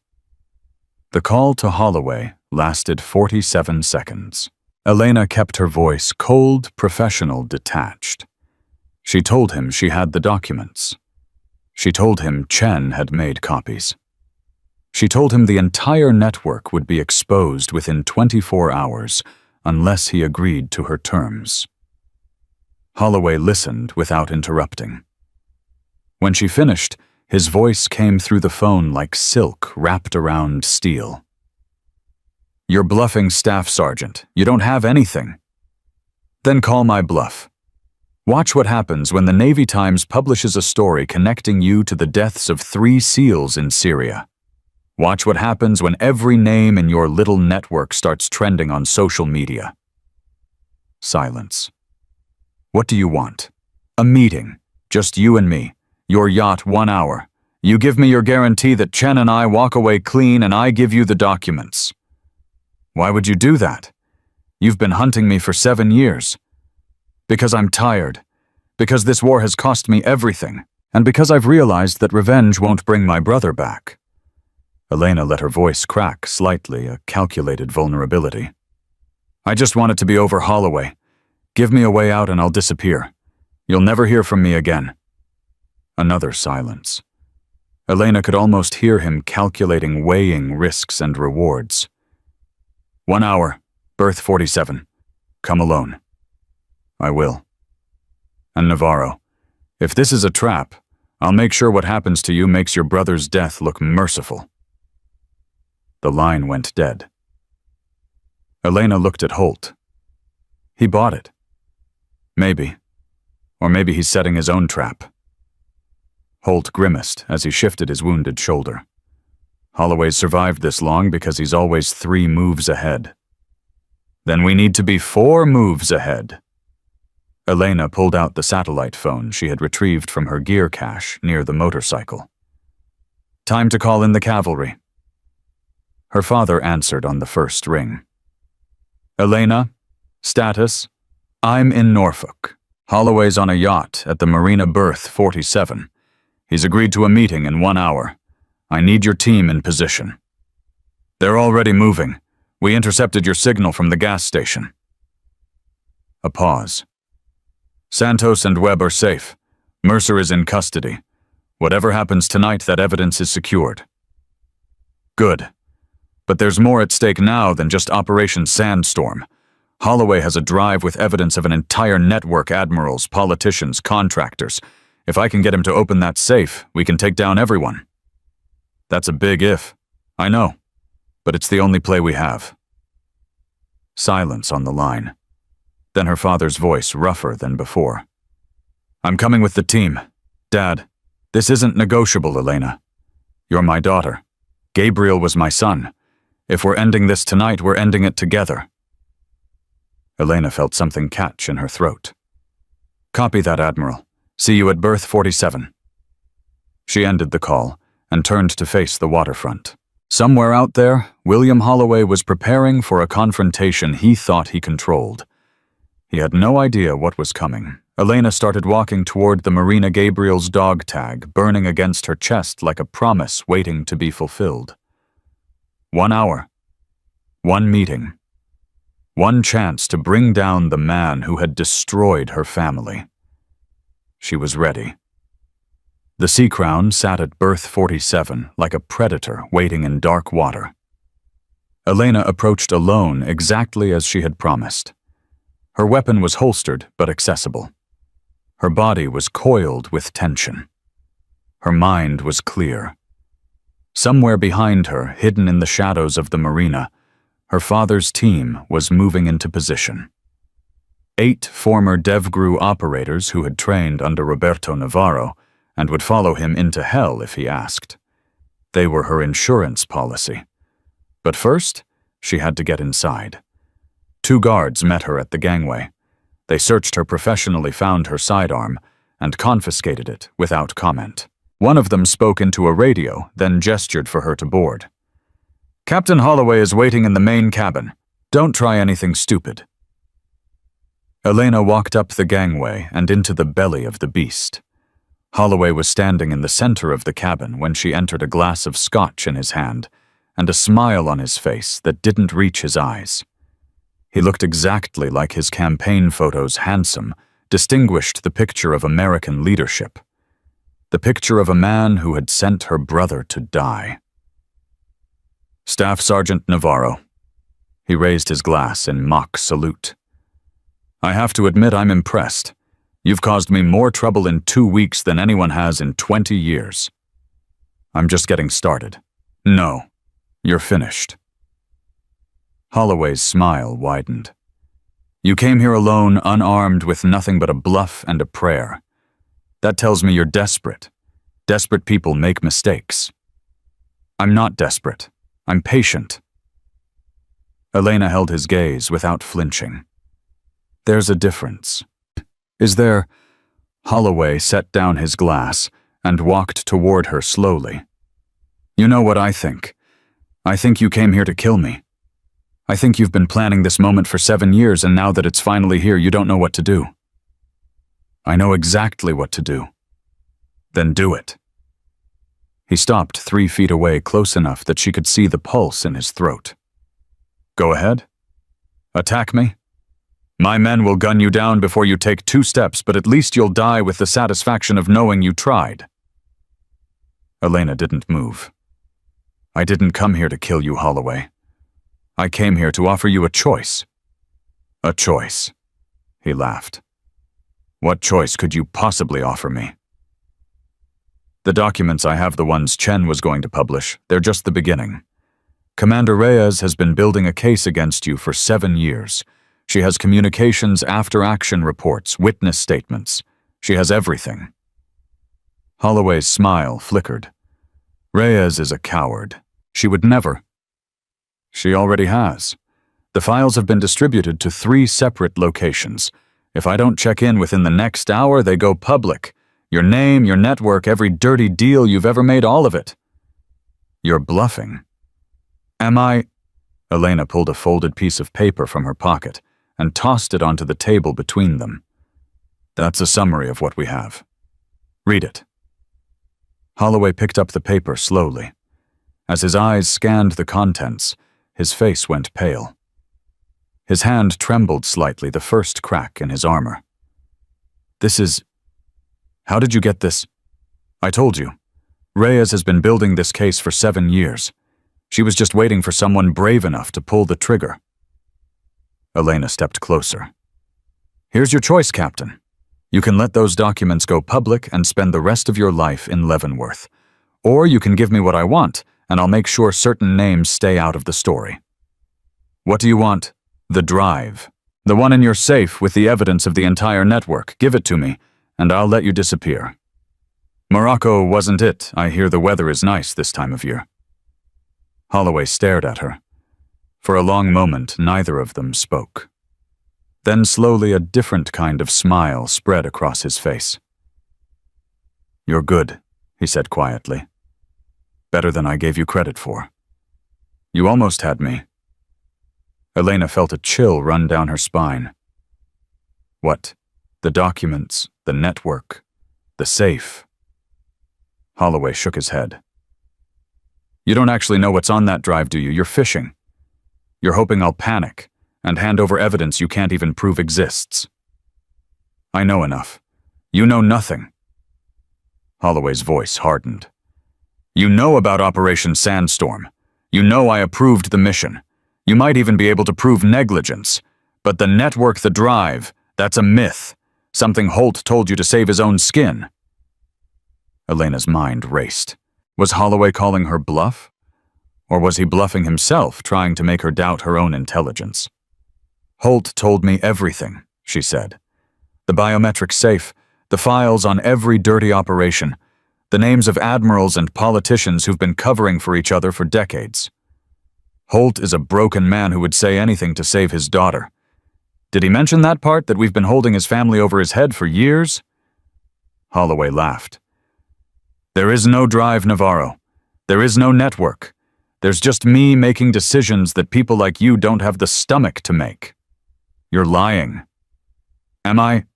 The call to Holloway lasted 47 seconds. Elena kept her voice cold, professional, detached. She told him she had the documents. She told him Chen had made copies. She told him the entire network would be exposed within 24 hours unless he agreed to her terms. Holloway listened without interrupting. When she finished, his voice came through the phone like silk wrapped around steel. You're bluffing, Staff Sergeant. You don't have anything. Then call my bluff. Watch what happens when the Navy Times publishes a story connecting you to the deaths of 3 SEALs in Syria. Watch what happens when every name in your little network starts trending on social media. Silence. What do you want? A meeting. Just you and me. Your yacht, 1 hour. You give me your guarantee that Chen and I walk away clean and I give you the documents. Why would you do that? You've been hunting me for 7 years. Because I'm tired. Because this war has cost me everything. And because I've realized that revenge won't bring my brother back. Elena let her voice crack slightly, a calculated vulnerability. I just want it to be over, Holloway. Give me a way out and I'll disappear. You'll never hear from me again. Another silence. Elena could almost hear him calculating, weighing risks and rewards. 1 hour, berth 47. Come alone. I will. And Navarro, if this is a trap, I'll make sure what happens to you makes your brother's death look merciful. The line went dead. Elena looked at Holt. He bought it. Maybe. Or maybe he's setting his own trap. Holt grimaced as he shifted his wounded shoulder. Holloway's survived this long because he's always 3 moves ahead. Then we need to be 4 moves ahead. Elena pulled out the satellite phone she had retrieved from her gear cache near the motorcycle. Time to call in the cavalry. Her father answered on the first ring. Elena, status, I'm in Norfolk. Holloway's on a yacht at the Marina berth 47. He's agreed to a meeting in 1 hour. I need your team in position. They're already moving. We intercepted your signal from the gas station. A pause. Santos and Webb are safe. Mercer is in custody. Whatever happens tonight, that evidence is secured. Good. But there's more at stake now than just Operation Sandstorm. Holloway has a drive with evidence of an entire network, admirals, politicians, contractors. If I can get him to open that safe, we can take down everyone. That's a big if. I know, but it's the only play we have. Silence on the line. Then her father's voice, rougher than before. I'm coming with the team. Dad, this isn't negotiable, Elena. You're my daughter. Gabriel was my son. If we're ending this tonight, we're ending it together. Elena felt something catch in her throat. Copy that, Admiral. See you at berth 47. She ended the call and turned to face the waterfront. Somewhere out there, William Holloway was preparing for a confrontation he thought he controlled. He had no idea what was coming. Elena started walking toward the Marina Gabriel's dog tag, burning against her chest like a promise waiting to be fulfilled. 1 hour. 1 meeting. 1 chance to bring down the man who had destroyed her family. She was ready. The Sea Crown sat at berth 47 like a predator waiting in dark water. Elena approached alone exactly as she had promised. Her weapon was holstered but accessible. Her body was coiled with tension. Her mind was clear. Somewhere behind her, hidden in the shadows of the marina, her father's team was moving into position. 8 former DevGru operators who had trained under Roberto Navarro and would follow him into hell if he asked. They were her insurance policy. But first, she had to get inside. 2 guards met her at the gangway. They searched her professionally, found her sidearm, and confiscated it without comment. One of them spoke into a radio, then gestured for her to board. Captain Holloway is waiting in the main cabin. Don't try anything stupid. Elena walked up the gangway and into the belly of the beast. Holloway was standing in the center of the cabin when she entered, a glass of scotch in his hand and a smile on his face that didn't reach his eyes. He looked exactly like his campaign photo's handsome, distinguished the picture of American leadership. The picture of a man who had sent her brother to die. Staff Sergeant Navarro. He raised his glass in mock salute. I have to admit I'm impressed. You've caused me more trouble in 2 weeks than anyone has in 20 years. I'm just getting started. No, you're finished. Holloway's smile widened. You came here alone, unarmed, with nothing but a bluff and a prayer. That tells me you're desperate. Desperate people make mistakes. I'm not desperate. I'm patient. Elena held his gaze without flinching. There's a difference. Is there? Holloway set down his glass and walked toward her slowly. You know what I think. I think you came here to kill me. I think you've been planning this moment for 7 years, and now that it's finally here, you don't know what to do. I know exactly what to do. Then do it. He stopped 3 feet away, close enough that she could see the pulse in his throat. Go ahead. Attack me. My men will gun you down before you take 2 steps, but at least you'll die with the satisfaction of knowing you tried. Elena didn't move. I didn't come here to kill you, Holloway. I came here to offer you a choice. A choice. He laughed. What choice could you possibly offer me? The documents I have, the ones Chen was going to publish, they're just the beginning. Commander Reyes has been building a case against you for 7 years. She has communications, after-action reports, witness statements. She has everything. Holloway's smile flickered. Reyes is a coward. She would never. She already has. The files have been distributed to 3 separate locations. If I don't check in within the next hour, they go public. Your name, your network, every dirty deal you've ever made, all of it. You're bluffing. Am I? Elena pulled a folded piece of paper from her pocket and tossed it onto the table between them. That's a summary of what we have. Read it. Holloway picked up the paper slowly. As his eyes scanned the contents, his face went pale. His hand trembled slightly, the first crack in his armor. This is... How did you get this? I told you. Reyes has been building this case for 7 years. She was just waiting for someone brave enough to pull the trigger. Elena stepped closer. Here's your choice, Captain. You can let those documents go public and spend the rest of your life in Leavenworth. Or you can give me what I want, and I'll make sure certain names stay out of the story. What do you want? The drive. The one in your safe with the evidence of the entire network. Give it to me, and I'll let you disappear. Morocco wasn't it. I hear the weather is nice this time of year. Holloway stared at her. For a long moment, neither of them spoke. Then slowly a different kind of smile spread across his face. You're good, he said quietly. Better than I gave you credit for. You almost had me. Elena felt a chill run down her spine. What? The documents, the network, the safe? Holloway shook his head. You don't actually know what's on that drive, do you? You're fishing. You're hoping I'll panic and hand over evidence you can't even prove exists. I know enough. You know nothing. Holloway's voice hardened. You know about Operation Sandstorm. You know I approved the mission. You might even be able to prove negligence. But the network, the drive, that's a myth. Something Holt told you to save his own skin. Elena's mind raced. Was Holloway calling her bluff? Or was he bluffing himself, trying to make her doubt her own intelligence? Holt told me everything, she said. The biometric safe, the files on every dirty operation, the names of admirals and politicians who've been covering for each other for decades. Holt is a broken man who would say anything to save his daughter. Did he mention that part, that we've been holding his family over his head for years? Holloway laughed. There is no drive, Navarro. There is no network. There's just me making decisions that people like you don't have the stomach to make. You're lying. Am I?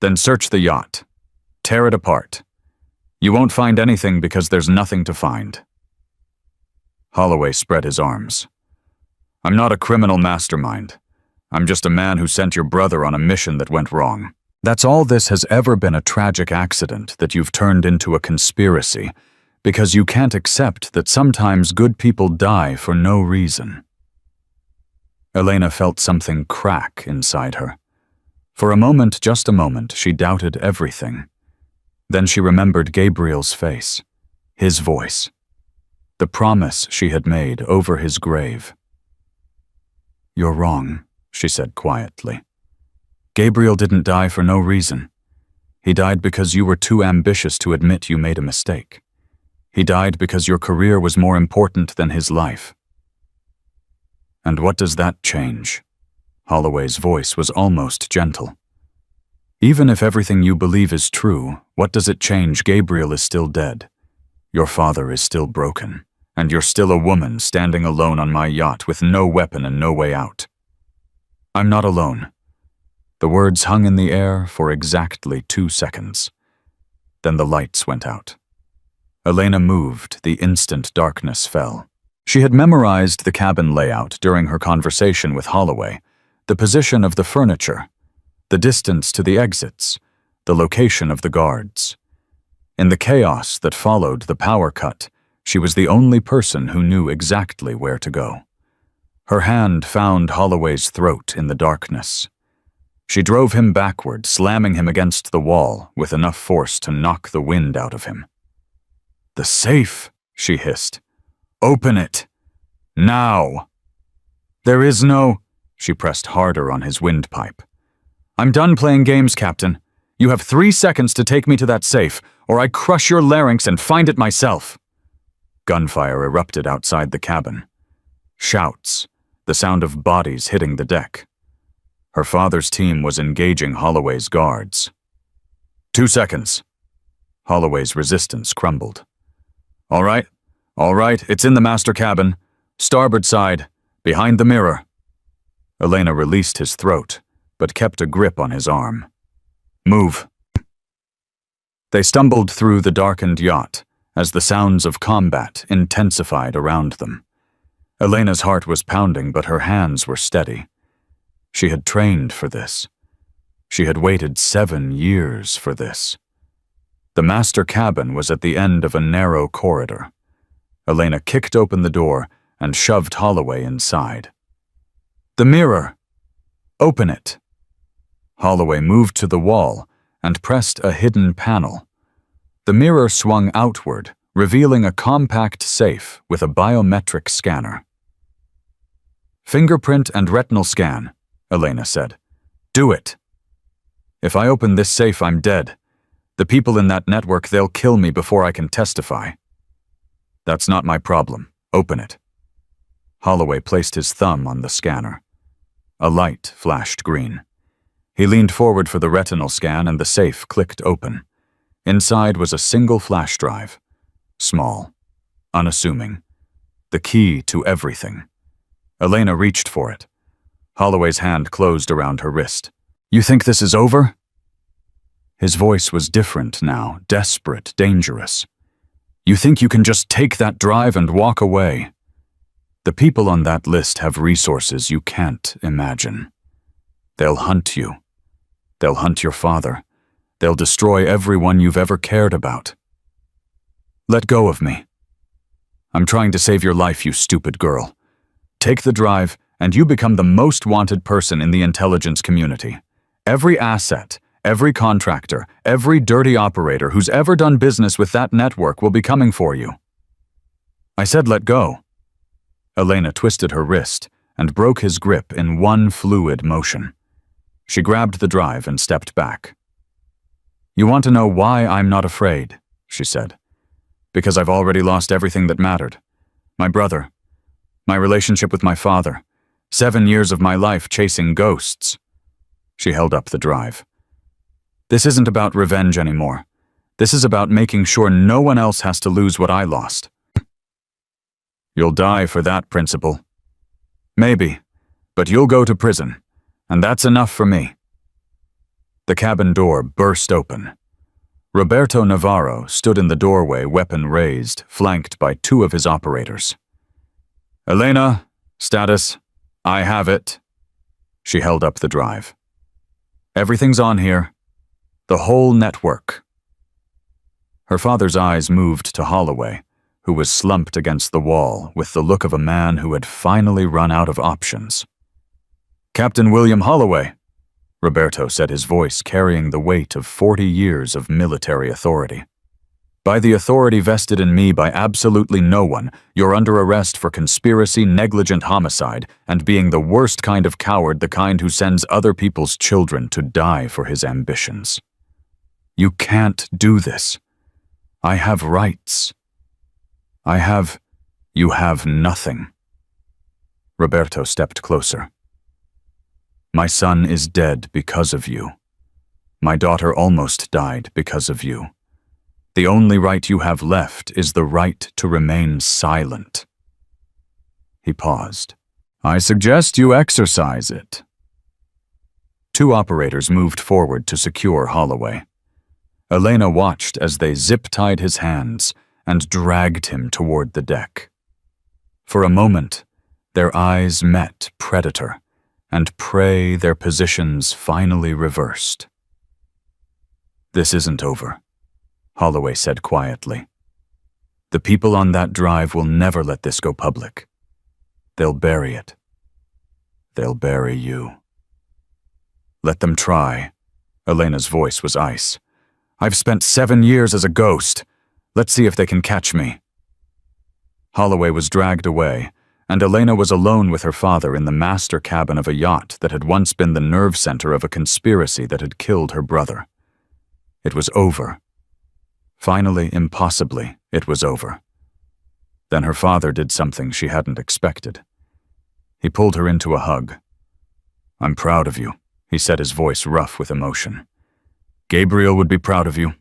Then search the yacht. Tear it apart. You won't find anything because there's nothing to find. Holloway spread his arms. I'm not a criminal mastermind. I'm just a man who sent your brother on a mission that went wrong. That's all this has ever been, a tragic accident that you've turned into a conspiracy, because you can't accept that sometimes good people die for no reason. Elena felt something crack inside her. For a moment, just a moment, she doubted everything. Then she remembered Gabriel's face, his voice, the promise she had made over his grave. You're wrong, she said quietly. Gabriel didn't die for no reason. He died because you were too ambitious to admit you made a mistake. He died because your career was more important than his life. And what does that change? Holloway's voice was almost gentle. Even if everything you believe is true, what does it change? Gabriel is still dead. Your father is still broken, and you're still a woman standing alone on my yacht with no weapon and no way out. I'm not alone. The words hung in the air for exactly 2 seconds. Then the lights went out. Elena moved, the instant darkness fell. She had memorized the cabin layout during her conversation with Holloway, the position of the furniture, the distance to the exits, the location of the guards. In the chaos that followed the power cut, she was the only person who knew exactly where to go. Her hand found Holloway's throat in the darkness. She drove him backward, slamming him against the wall with enough force to knock the wind out of him. The safe, she hissed. Open it. Now. There is no... She pressed harder on his windpipe. I'm done playing games, Captain. You have 3 seconds to take me to that safe, or I crush your larynx and find it myself. Gunfire erupted outside the cabin. Shouts, the sound of bodies hitting the deck. Her father's team was engaging Holloway's guards. 2 seconds. Holloway's resistance crumbled. All right, it's in the master cabin. Starboard side, behind the mirror. Elena released his throat, but kept a grip on his arm. Move. They stumbled through the darkened yacht as the sounds of combat intensified around them. Elena's heart was pounding, but her hands were steady. She had trained for this. She had waited 7 years for this. The master cabin was at the end of a narrow corridor. Elena kicked open the door and shoved Holloway inside. The mirror! Open it. Holloway moved to the wall and pressed a hidden panel. The mirror swung outward, revealing a compact safe with a biometric scanner. Fingerprint and retinal scan, Elena said. Do it. If I open this safe, I'm dead. The people in that network, they'll kill me before I can testify. That's not my problem. Open it. Holloway placed his thumb on the scanner. A light flashed green. He leaned forward for the retinal scan and the safe clicked open. Inside was a single flash drive. Small, unassuming. The key to everything. Elena reached for it. Holloway's hand closed around her wrist. You think this is over? His voice was different now, desperate, dangerous. You think you can just take that drive and walk away? The people on that list have resources you can't imagine. They'll hunt you. They'll hunt your father. They'll destroy everyone you've ever cared about. Let go of me. I'm trying to save your life, you stupid girl. Take the drive, and you become the most wanted person in the intelligence community. Every asset, every contractor, every dirty operator who's ever done business with that network will be coming for you. I said let go. Elena twisted her wrist and broke his grip in one fluid motion. She grabbed the drive and stepped back. You want to know why I'm not afraid, she said. Because I've already lost everything that mattered. My brother, my relationship with my father, 7 years of my life chasing ghosts. She held up the drive. This isn't about revenge anymore. This is about making sure no one else has to lose what I lost. You'll die for that principle. Maybe, but you'll go to prison, and that's enough for me. The cabin door burst open. Roberto Navarro stood in the doorway, weapon raised, flanked by 2 of his operators. Elena, status, I have it. She held up the drive. Everything's on here. The whole network. Her father's eyes moved to Holloway, who was slumped against the wall with the look of a man who had finally run out of options. Captain William Holloway, Roberto said, his voice carrying the weight of 40 years of military authority. By the authority vested in me by absolutely no one, you're under arrest for conspiracy, negligent homicide, and being the worst kind of coward, the kind who sends other people's children to die for his ambitions. You can't do this. I have rights. You have nothing. Roberto stepped closer. My son is dead because of you. My daughter almost died because of you. The only right you have left is the right to remain silent. He paused. I suggest you exercise it. 2 operators moved forward to secure Holloway. Elena watched as they zip-tied his hands and dragged him toward the deck. For a moment, their eyes met predator and prey, their positions finally reversed. This isn't over, Holloway said quietly. The people on that drive will never let this go public. They'll bury it. They'll bury you. Let them try. Elena's voice was ice. I've spent 7 years as a ghost. Let's see if they can catch me. Holloway was dragged away, and Elena was alone with her father in the master cabin of a yacht that had once been the nerve center of a conspiracy that had killed her brother. It was over. Finally, impossibly, it was over. Then her father did something she hadn't expected. He pulled her into a hug. I'm proud of you, he said, his voice rough with emotion. Gabriel would be proud of you.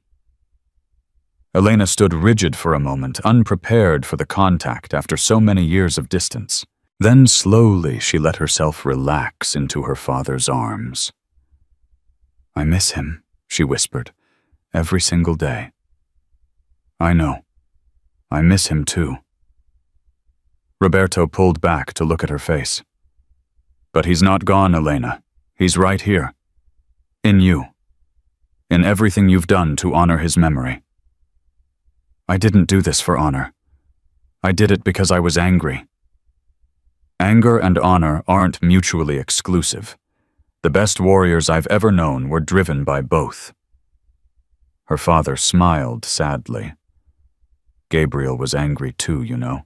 Elena stood rigid for a moment, unprepared for the contact after so many years of distance. Then slowly she let herself relax into her father's arms. I miss him, she whispered, every single day. I know. I miss him too. Roberto pulled back to look at her face. But he's not gone, Elena. He's right here. In you. In everything you've done to honor his memory. I didn't do this for honor. I did it because I was angry. Anger and honor aren't mutually exclusive. The best warriors I've ever known were driven by both." Her father smiled sadly. Gabriel was angry too, you know.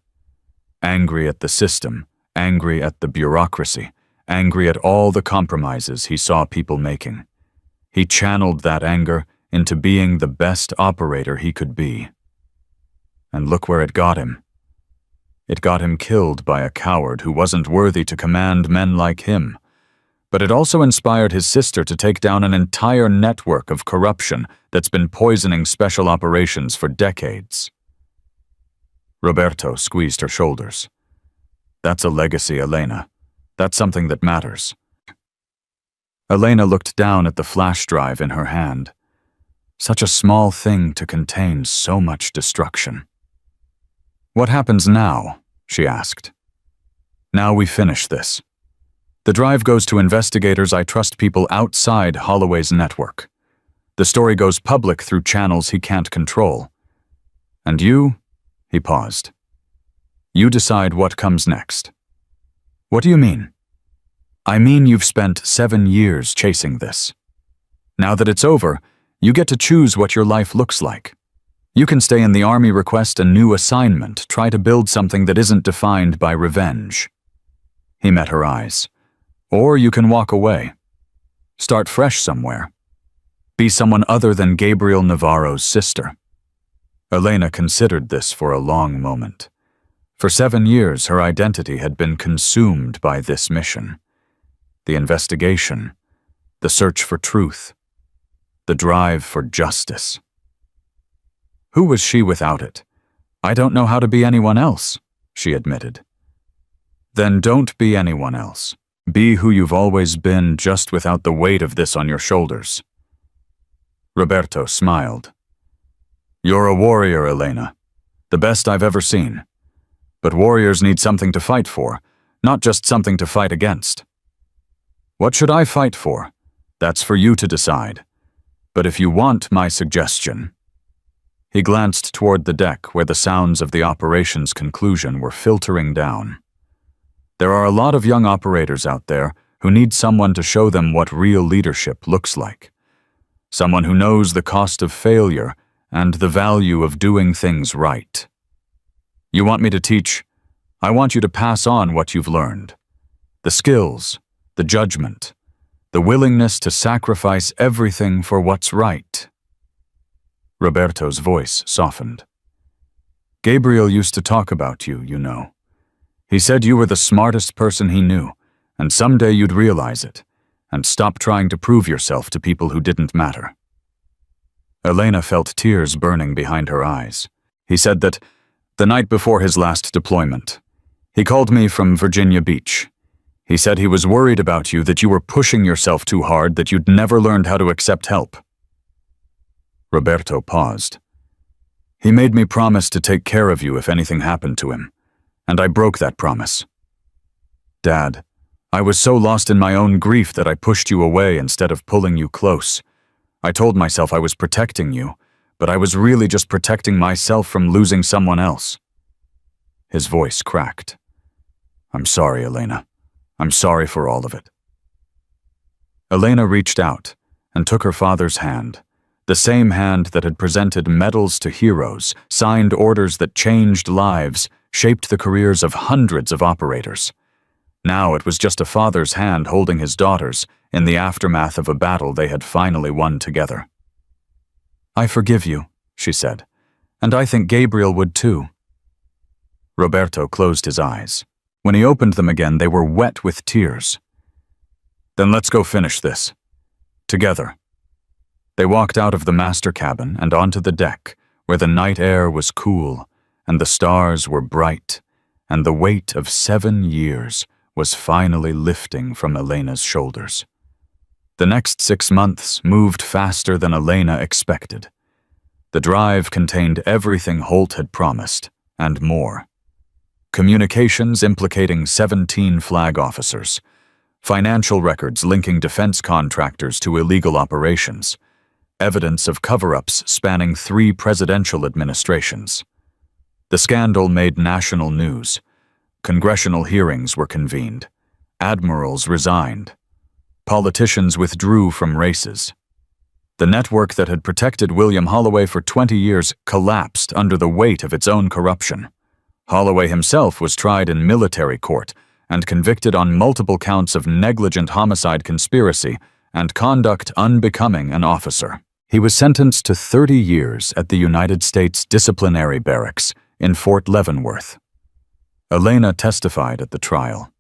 Angry at the system, angry at the bureaucracy, angry at all the compromises he saw people making. He channeled that anger into being the best operator he could be. And look where it got him. It got him killed by a coward who wasn't worthy to command men like him. But it also inspired his sister to take down an entire network of corruption that's been poisoning special operations for decades. Roberto squeezed her shoulders. "That's a legacy, Elena. That's something that matters." Elena looked down at the flash drive in her hand. Such a small thing to contain so much destruction. "What happens now?" she asked. "Now we finish this. The drive goes to investigators I trust, people outside Holloway's network. The story goes public through channels he can't control. And you," he paused, "you decide what comes next." "What do you mean?" "I mean you've spent 7 years chasing this. Now that it's over, you get to choose what your life looks like. You can stay in the army, request a new assignment, try to build something that isn't defined by revenge." He met her eyes. "Or you can walk away. Start fresh somewhere. Be someone other than Gabriel Navarro's sister." Elena considered this for a long moment. For 7 years, her identity had been consumed by this mission. The investigation, the search for truth, the drive for justice. Who was she without it? "I don't know how to be anyone else," she admitted. "Then don't be anyone else. Be who you've always been, just without the weight of this on your shoulders." Roberto smiled. "You're a warrior, Elena. The best I've ever seen. But warriors need something to fight for, not just something to fight against." "What should I fight for? That's for you to decide. But if you want my suggestion..." He glanced toward the deck where the sounds of the operation's conclusion were filtering down. "There are a lot of young operators out there who need someone to show them what real leadership looks like. Someone who knows the cost of failure and the value of doing things right. You want me to teach? I want you to pass on what you've learned. The skills, the judgment, the willingness to sacrifice everything for what's right." Roberto's voice softened. "Gabriel used to talk about you, you know. He said you were the smartest person he knew, and someday you'd realize it, and stop trying to prove yourself to people who didn't matter." Elena felt tears burning behind her eyes. "He said that the night before his last deployment, he called me from Virginia Beach. He said he was worried about you, that you were pushing yourself too hard, that you'd never learned how to accept help." Roberto paused. "He made me promise to take care of you if anything happened to him, and I broke that promise. Dad, I was so lost in my own grief that I pushed you away instead of pulling you close. I told myself I was protecting you, but I was really just protecting myself from losing someone else." His voice cracked. "I'm sorry, Elena. I'm sorry for all of it." Elena reached out and took her father's hand, the same hand that had presented medals to heroes, signed orders that changed lives, shaped the careers of hundreds of operators. Now it was just a father's hand holding his daughter's in the aftermath of a battle they had finally won together. "I forgive you," she said, "and I think Gabriel would too." Roberto closed his eyes. When he opened them again, they were wet with tears. "Then let's go finish this. Together." They walked out of the master cabin and onto the deck, where the night air was cool, and the stars were bright, and the weight of 7 years was finally lifting from Elena's shoulders. The next 6 months moved faster than Elena expected. The drive contained everything Holt had promised, and more. Communications implicating 17 flag officers, financial records linking defense contractors to illegal operations, evidence of cover-ups spanning 3 presidential administrations. The scandal made national news. Congressional hearings were convened. Admirals resigned. Politicians withdrew from races. The network that had protected William Holloway for 20 years collapsed under the weight of its own corruption. Holloway himself was tried in military court and convicted on multiple counts of negligent homicide conspiracy and conduct unbecoming an officer. He was sentenced to 30 years at the United States Disciplinary Barracks in Fort Leavenworth. Elena testified at the trial.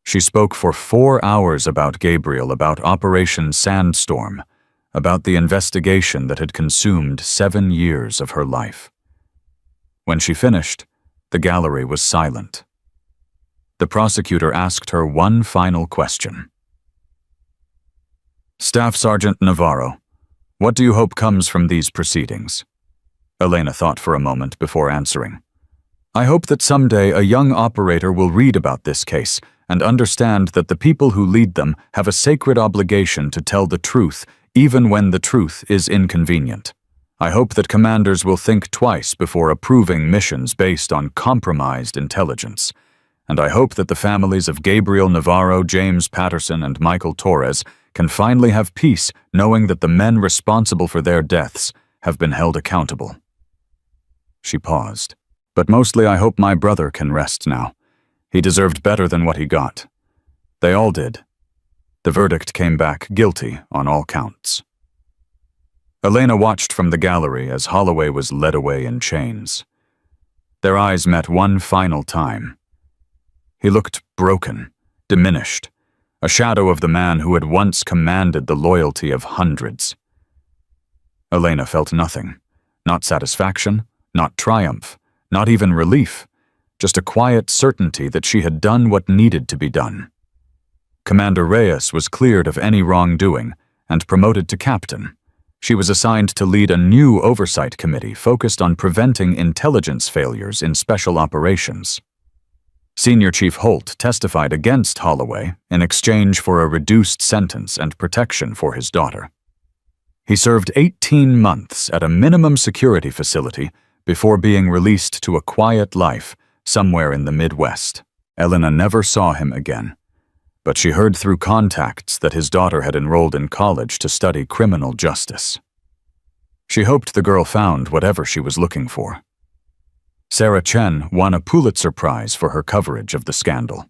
She spoke for 4 hours about Gabriel, about Operation Sandstorm, about the investigation that had consumed 7 years of her life. When she finished, the gallery was silent. The prosecutor asked her one final question. "Staff Sergeant Navarro, what do you hope comes from these proceedings?" Elena thought for a moment before answering. "I hope that someday a young operator will read about this case and understand that the people who lead them have a sacred obligation to tell the truth, even when the truth is inconvenient. I hope that commanders will think twice before approving missions based on compromised intelligence. And I hope that the families of Gabriel Navarro, James Patterson, and Michael Torres can finally have peace knowing that the men responsible for their deaths have been held accountable." She paused. "But mostly I hope my brother can rest now. He deserved better than what he got. They all did." The verdict came back guilty on all counts. Elena watched from the gallery as Holloway was led away in chains. Their eyes met one final time. He looked broken, diminished, a shadow of the man who had once commanded the loyalty of hundreds. Elena felt nothing, not satisfaction, not triumph, not even relief, just a quiet certainty that she had done what needed to be done. Commander Reyes was cleared of any wrongdoing and promoted to captain. She was assigned to lead a new oversight committee focused on preventing intelligence failures in special operations. Senior Chief Holt testified against Holloway in exchange for a reduced sentence and protection for his daughter. He served 18 months at a minimum security facility before being released to a quiet life somewhere in the Midwest. Elena never saw him again, but she heard through contacts that his daughter had enrolled in college to study criminal justice. She hoped the girl found whatever she was looking for. Sarah Chen won a Pulitzer Prize for her coverage of the scandal.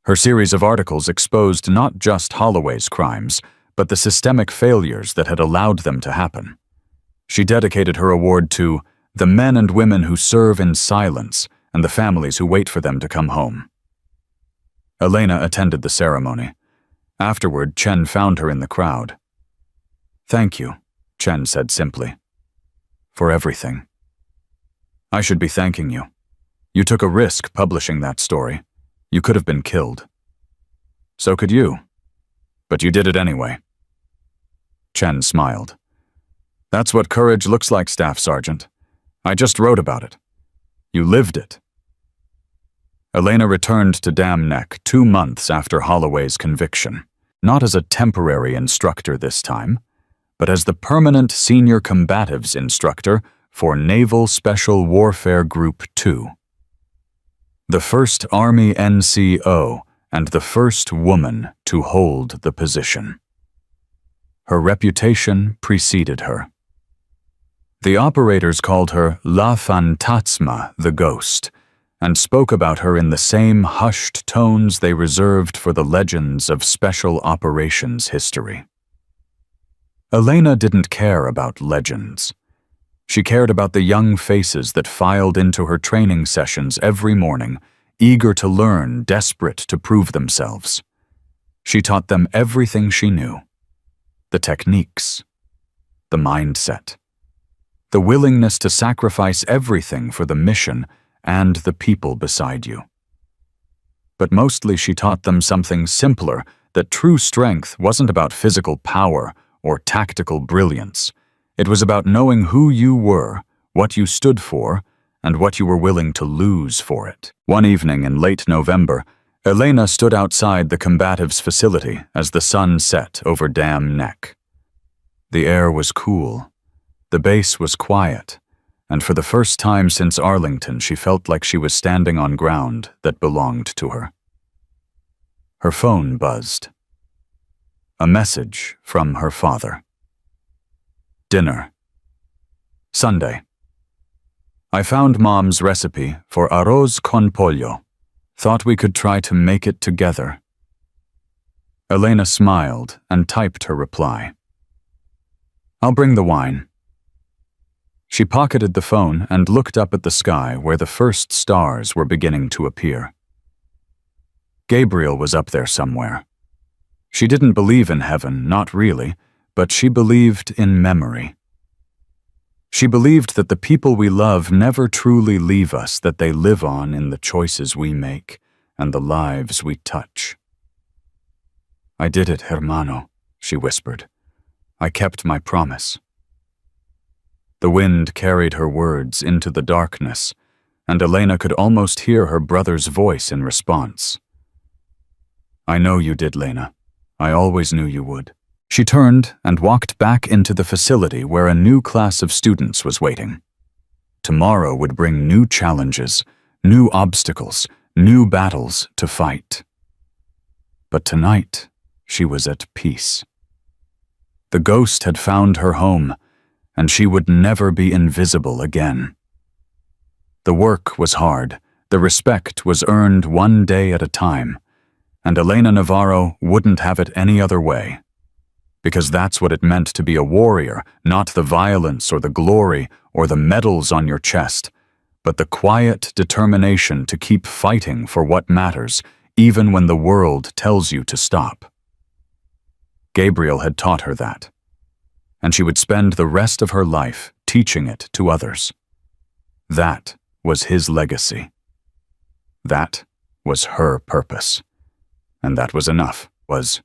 Her series of articles exposed not just Holloway's crimes, but the systemic failures that had allowed them to happen. She dedicated her award to the men and women who serve in silence and the families who wait for them to come home. Elena attended the ceremony. Afterward, Chen found her in the crowd. "Thank you," Chen said simply, "for everything. I should be thanking you. You took a risk publishing that story. You could have been killed. So could you. But you did it anyway." Chen smiled. "That's what courage looks like, Staff Sergeant. I just wrote about it. You lived it." Elena returned to Dam Neck 2 months after Holloway's conviction, not as a temporary instructor this time, but as the permanent senior combatives instructor for Naval Special Warfare Group 2. The first Army NCO and the first woman to hold the position. Her reputation preceded her. The operators called her La Fantasma, the Ghost, and spoke about her in the same hushed tones they reserved for the legends of special operations history. Elena didn't care about legends. She cared about the young faces that filed into her training sessions every morning, eager to learn, desperate to prove themselves. She taught them everything she knew. The techniques, the mindset, the willingness to sacrifice everything for the mission and the people beside you. But mostly she taught them something simpler, that true strength wasn't about physical power or tactical brilliance. It was about knowing who you were, what you stood for, and what you were willing to lose for it. One evening in late November, Elena stood outside the combatives' facility as the sun set over Dam Neck. The air was cool. The base was quiet, and for the first time since Arlington, she felt like she was standing on ground that belonged to her. Her phone buzzed. A message from her father. Dinner. Sunday. I found Mom's recipe for arroz con pollo. Thought we could try to make it together. Elena smiled and typed her reply. I'll bring the wine. She pocketed the phone and looked up at the sky where the first stars were beginning to appear. Gabriel was up there somewhere. She didn't believe in heaven, not really, but she believed in memory. She believed that the people we love never truly leave us, that they live on in the choices we make and the lives we touch. I did it, hermano, she whispered. I kept my promise. The wind carried her words into the darkness, and Elena could almost hear her brother's voice in response. I know you did, Lena. I always knew you would. She turned and walked back into the facility where a new class of students was waiting. Tomorrow would bring new challenges, new obstacles, new battles to fight. But tonight, she was at peace. The ghost had found her home, and she would never be invisible again. The work was hard, the respect was earned one day at a time, and Elena Navarro wouldn't have it any other way. Because that's what it meant to be a warrior, not the violence or the glory or the medals on your chest, but the quiet determination to keep fighting for what matters, even when the world tells you to stop. Gabriel had taught her that, and she would spend the rest of her life teaching it to others. That was his legacy. That was her purpose. And that was enough, was